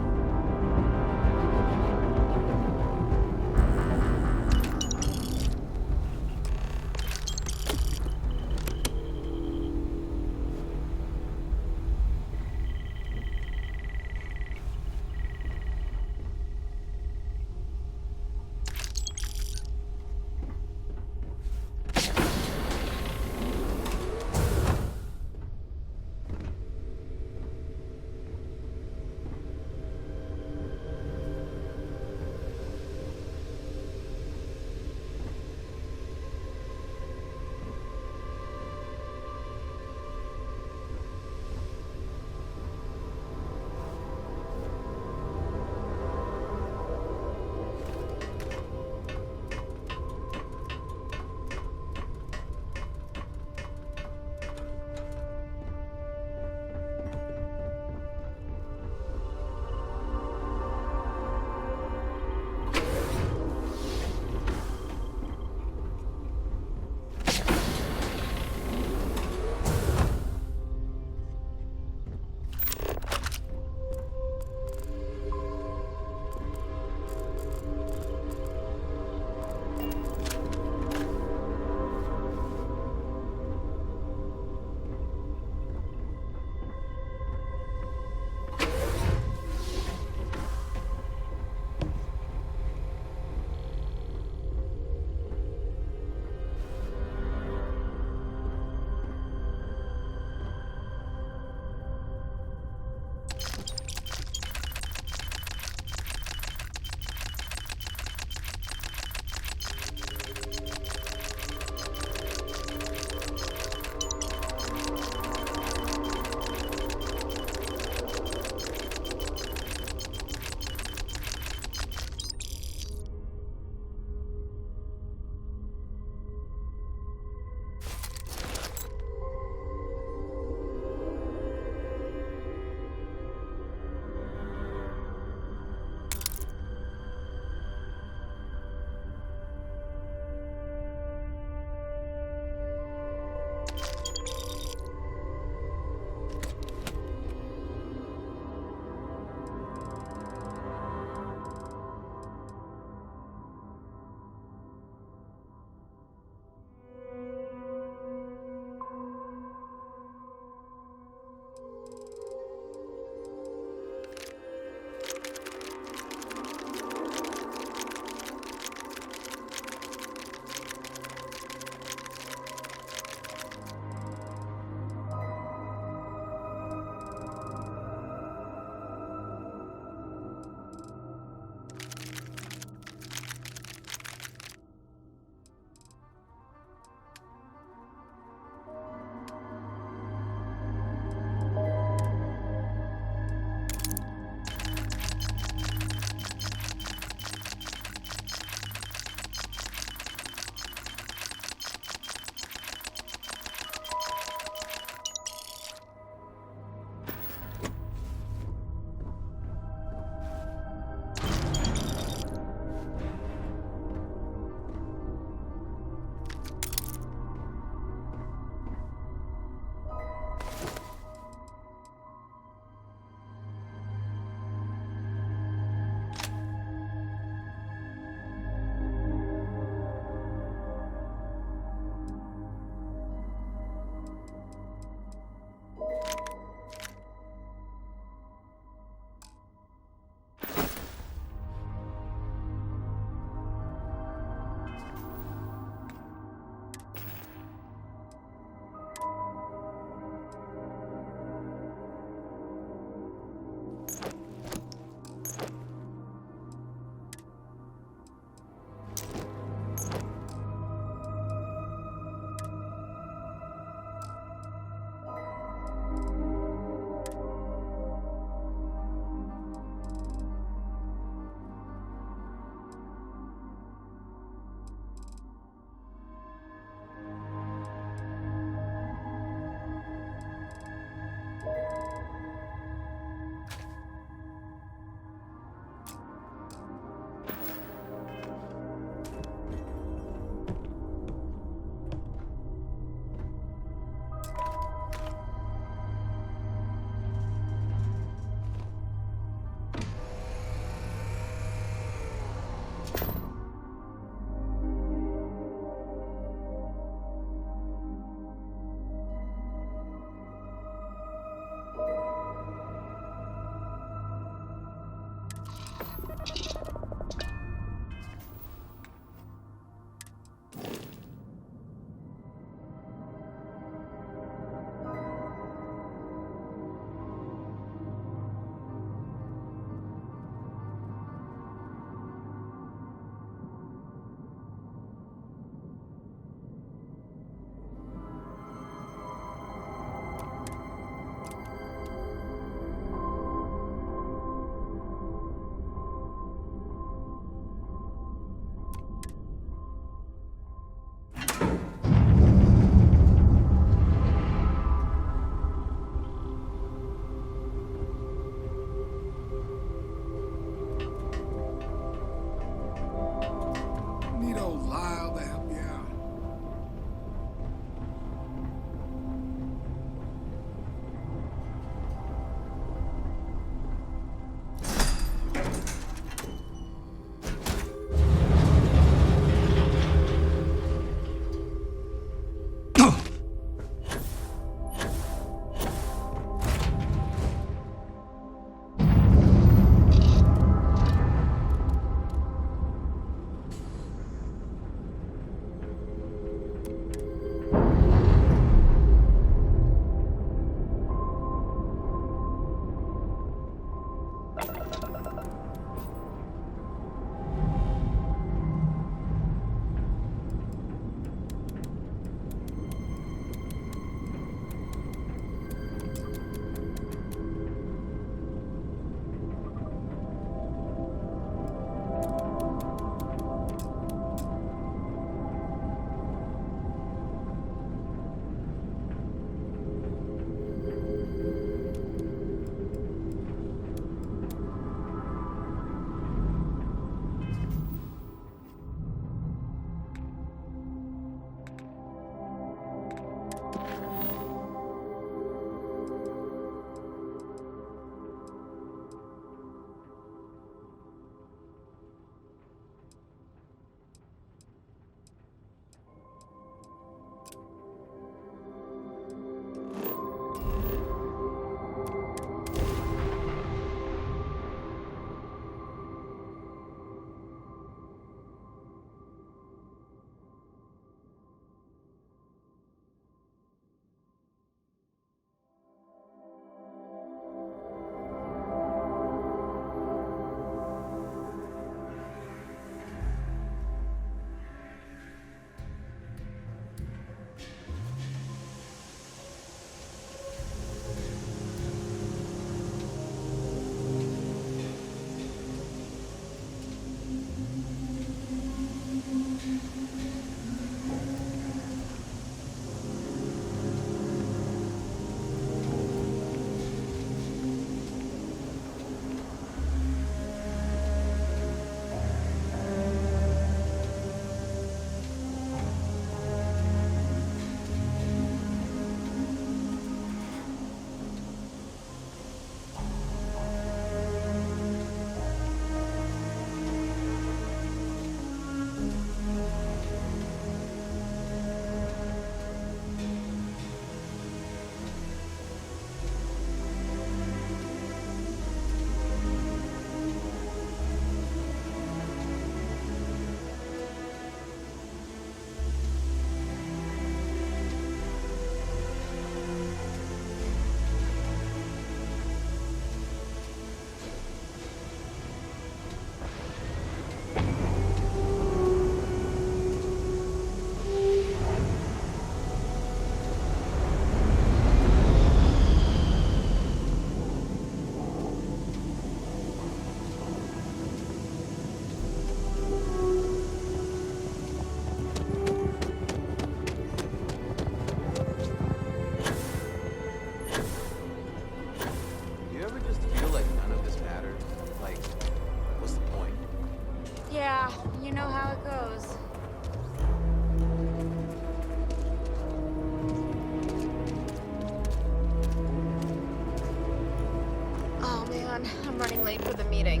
on. I'm running late for the meeting.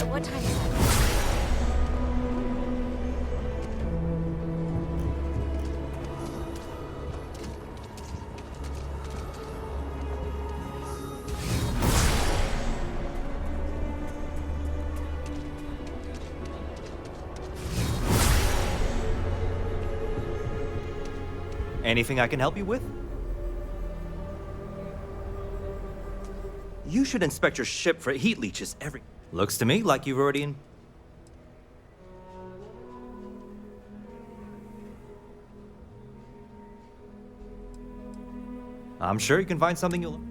What time is it? Anything I can help you with? You should inspect your ship for heat leeches every... Looks to me like you've already in... I'm sure you can find something you'll...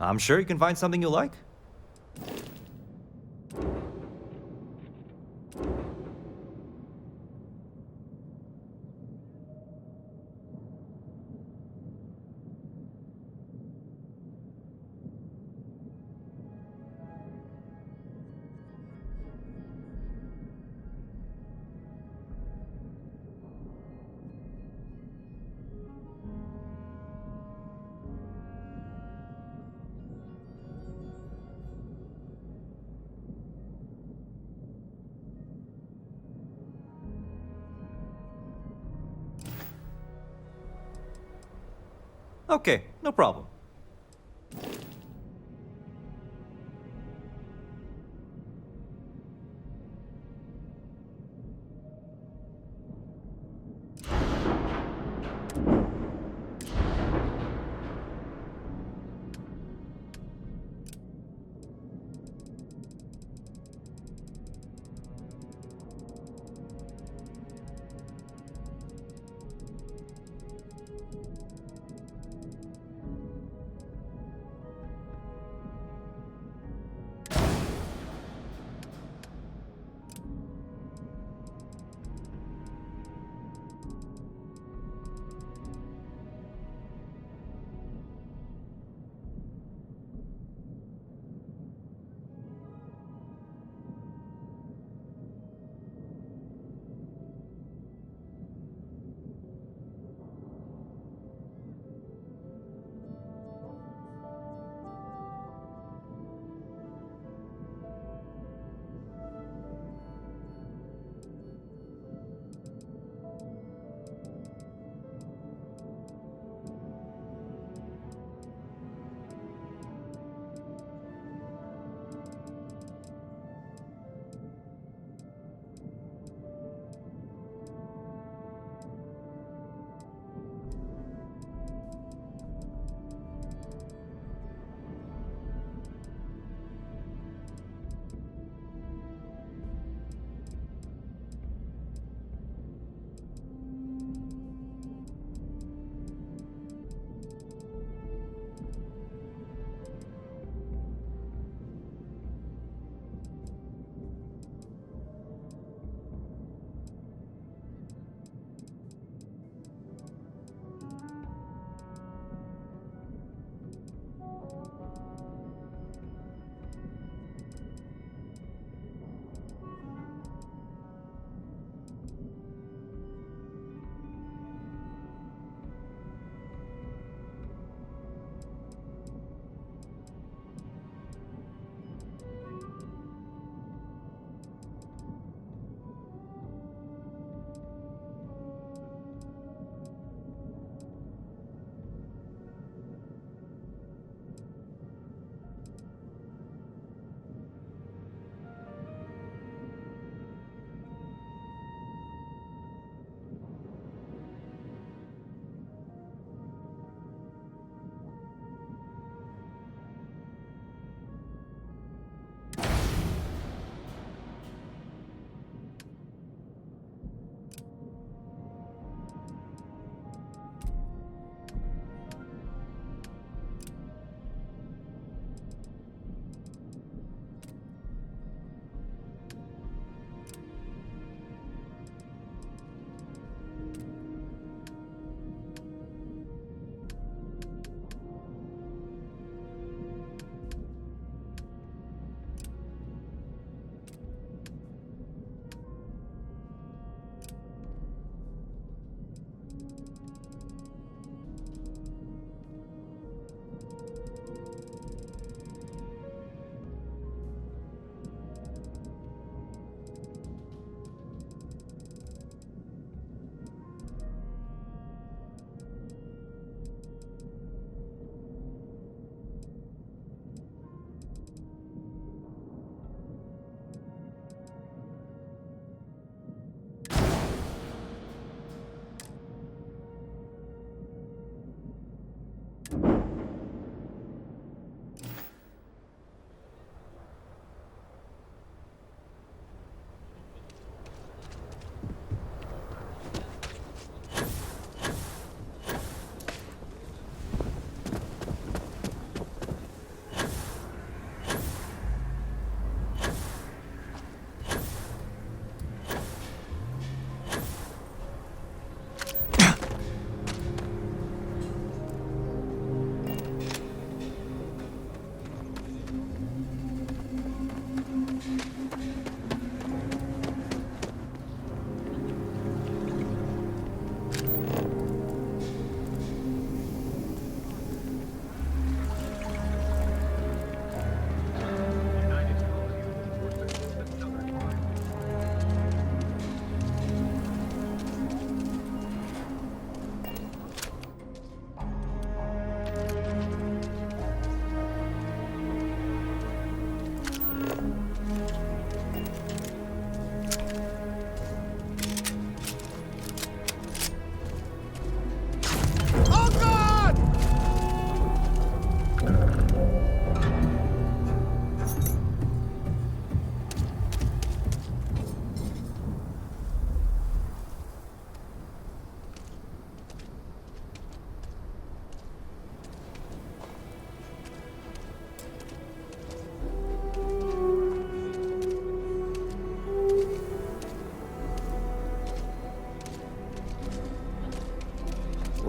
I'm sure you can find something you'll like. Okay, no problem.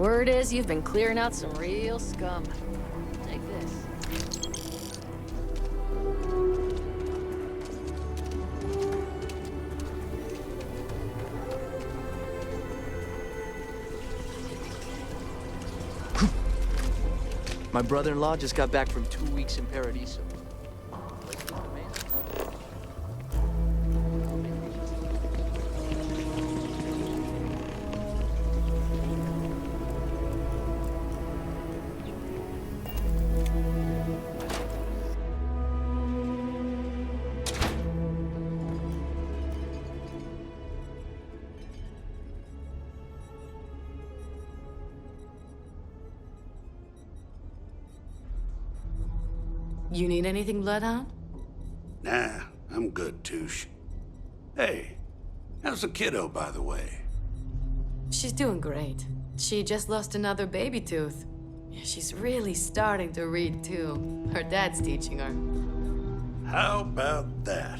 Word is you've been clearing out some real scum. Take this. My brother-in-law just got back from 2 weeks in Paradiso. You need anything, Bloodhound? Nah, I'm good, Touche. Hey, how's the kiddo, by the way? She's doing great. She just lost another baby tooth. Yeah, she's really starting to read, too. Her dad's teaching her. How about that?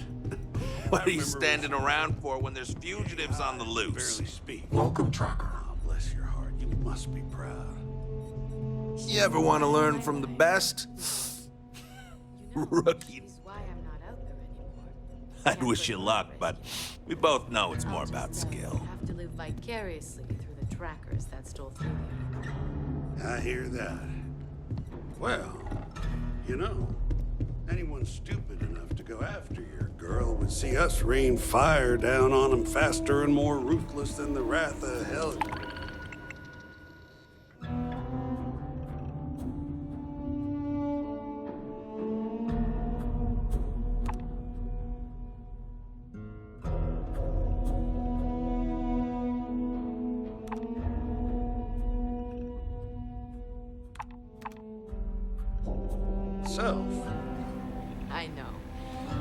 What are you standing around for when there's fugitives on the loose? Barely speak. Welcome, Tracker. Oh, bless your heart. You must be proud. You ever want to learn from the best? Rookie. I'd wish you luck, but we both know it's more about skill. You have to live vicariously through the trackers that stole through you. I hear that. Well, you know, anyone stupid enough to go after your girl would see us rain fire down on them faster and more ruthless than the wrath of hell. So, I know.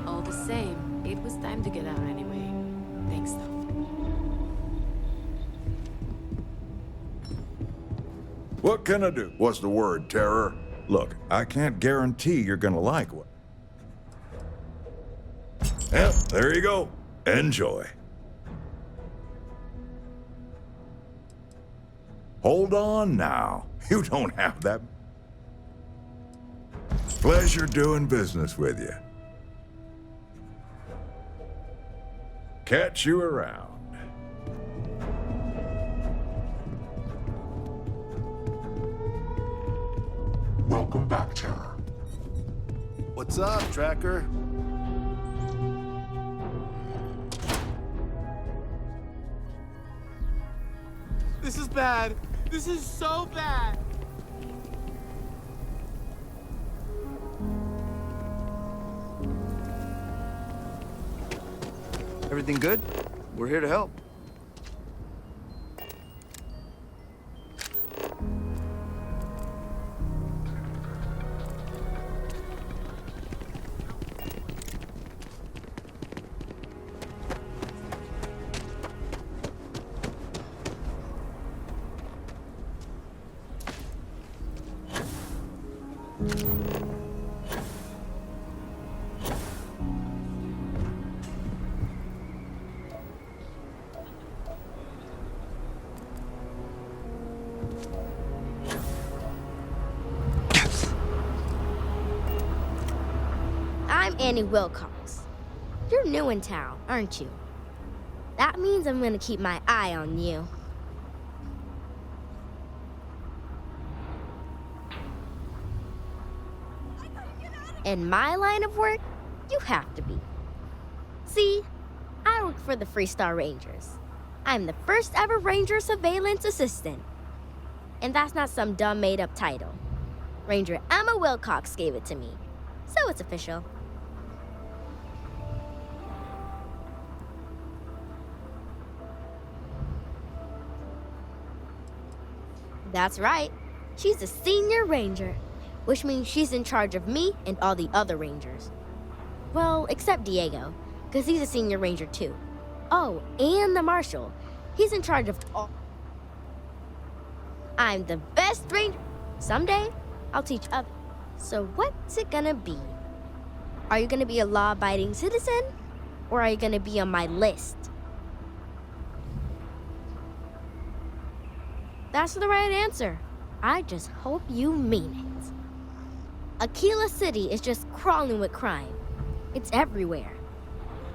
All the same, it was time to get out anyway. Thanks, though. What can I do? What's the word, Terror? Look, I can't guarantee you're gonna like what. Yep, there you go. Enjoy. Hold on now. You don't have that. Pleasure doing business with you. Catch you around. Welcome back, Terror. What's up, Tracker? This is bad. This is so bad. Everything good? We're here to help. I'm Annie Wilcox. You're new in town, aren't you? That means I'm gonna keep my eye on you. In my line of work, you have to be. See, I work for the Freestar Rangers. I'm the first ever Ranger Surveillance Assistant. And that's not some dumb made-up title. Ranger Emma Wilcox gave it to me, so it's official. That's right. She's a senior ranger, which means she's in charge of me and all the other rangers. Well, except Diego, because he's a senior ranger too. Oh, and the marshal. He's in charge of all. I'm the best ranger. Someday, I'll teach others. So what's it gonna be? Are you gonna be a law-abiding citizen? Or are you gonna be on my list? That's the right answer. I just hope you mean it. Aquila City is just crawling with crime. It's everywhere.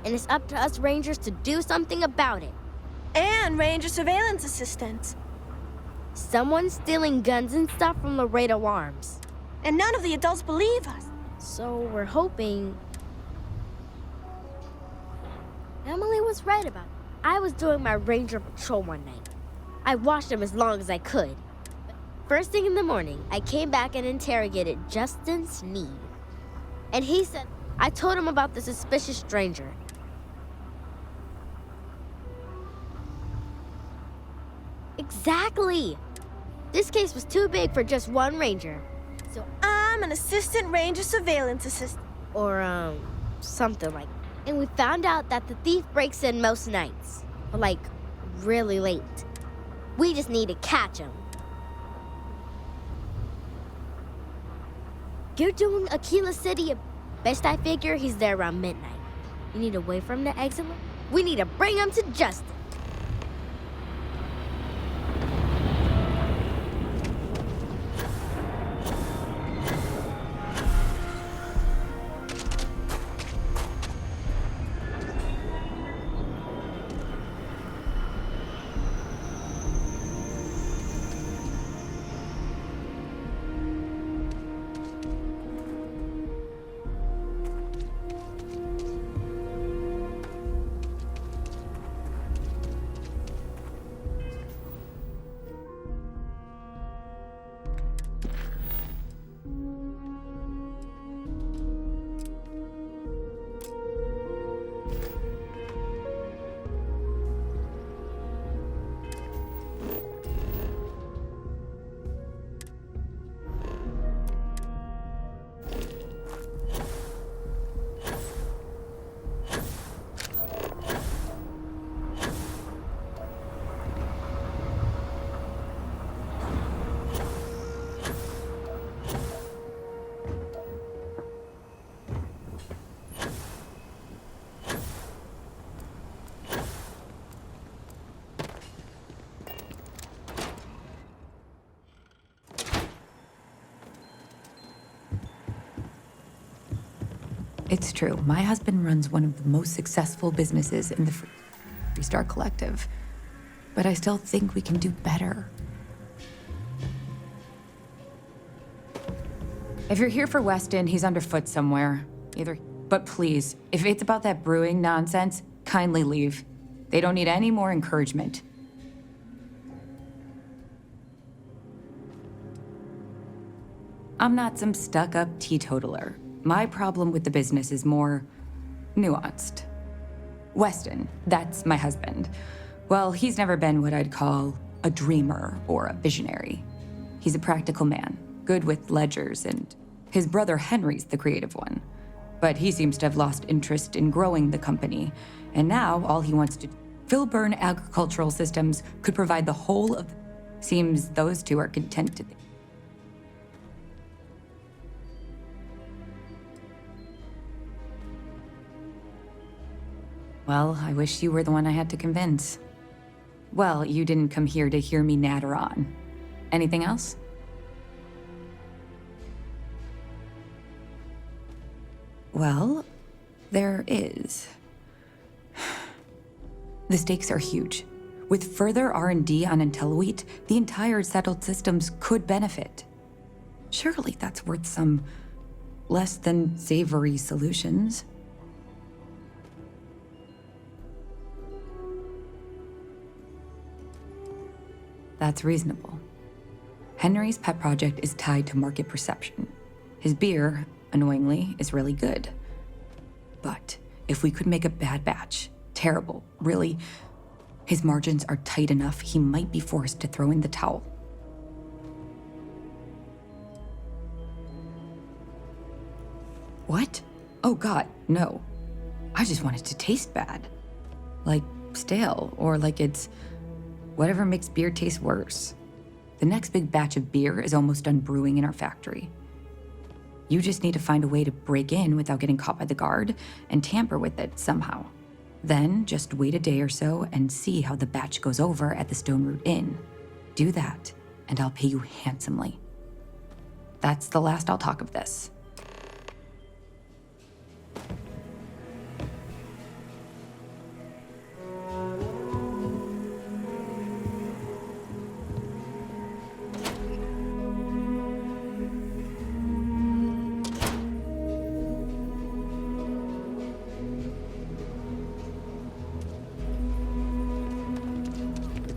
And it's up to us Rangers to do something about it. And Ranger surveillance assistants. Someone's stealing guns and stuff from Laredo Arms. And none of the adults believe us. So we're hoping... Emily was right about it. I was doing my Ranger patrol one night. I watched them as long as I could. First thing in the morning, I came back and interrogated Justin Sneed. And he said, I told him about the suspicious stranger. Exactly! This case was too big for just one Ranger. So I'm an assistant Ranger surveillance assistant. Or, something like that. And we found out that the thief breaks in most nights. But, like, really late. We just need to catch him. You're doing Aquila City. Best I figure he's there around midnight. You need to wait for him to exit. We need to bring him to justice. It's true. My husband runs one of the most successful businesses in the Freestar Collective. But I still think we can do better. If you're here for Weston, he's underfoot somewhere. But please, if it's about that brewing nonsense, kindly leave. They don't need any more encouragement. I'm not some stuck-up teetotaler. My problem with the business is more nuanced. Weston, that's my husband. Well, he's never been what I'd call a dreamer or a visionary. He's a practical man, good with ledgers, and his brother Henry's the creative one. But he seems to have lost interest in growing the company, and now all he wants to do. Filburn Agricultural Systems could provide the whole of... Seems those two are content to... Well, I wish you were the one I had to convince. Well, you didn't come here to hear me natter on. Anything else? Well, there is. The stakes are huge. With further R&D on IntelliWheat, the entire settled systems could benefit. Surely that's worth some less than savory solutions. That's reasonable. Henry's pet project is tied to market perception. His beer, annoyingly, is really good. But if we could make a bad batch, terrible, really, his margins are tight enough he might be forced to throw in the towel. What? Oh God, no. I just want it to taste bad. Like stale, or like it's whatever makes beer taste worse. The next big batch of beer is almost done brewing in our factory. You just need to find a way to break in without getting caught by the guard and tamper with it somehow. Then just wait a day or so and see how the batch goes over at the Stone Root Inn. Do that, and I'll pay you handsomely. That's the last I'll talk of this.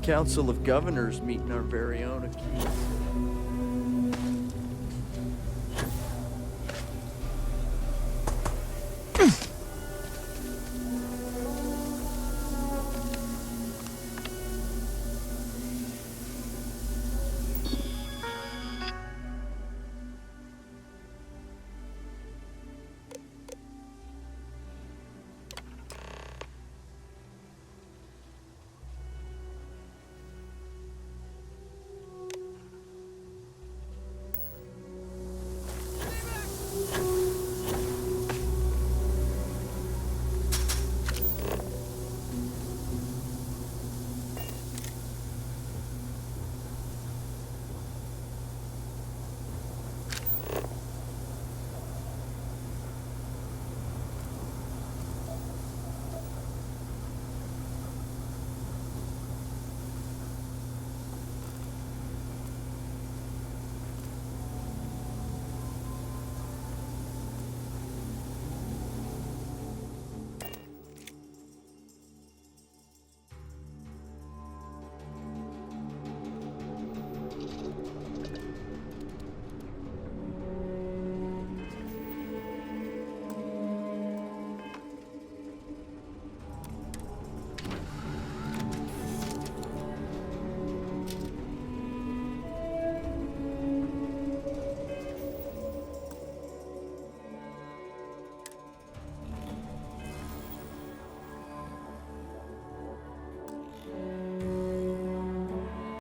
Council of Governors meeting our very own accused.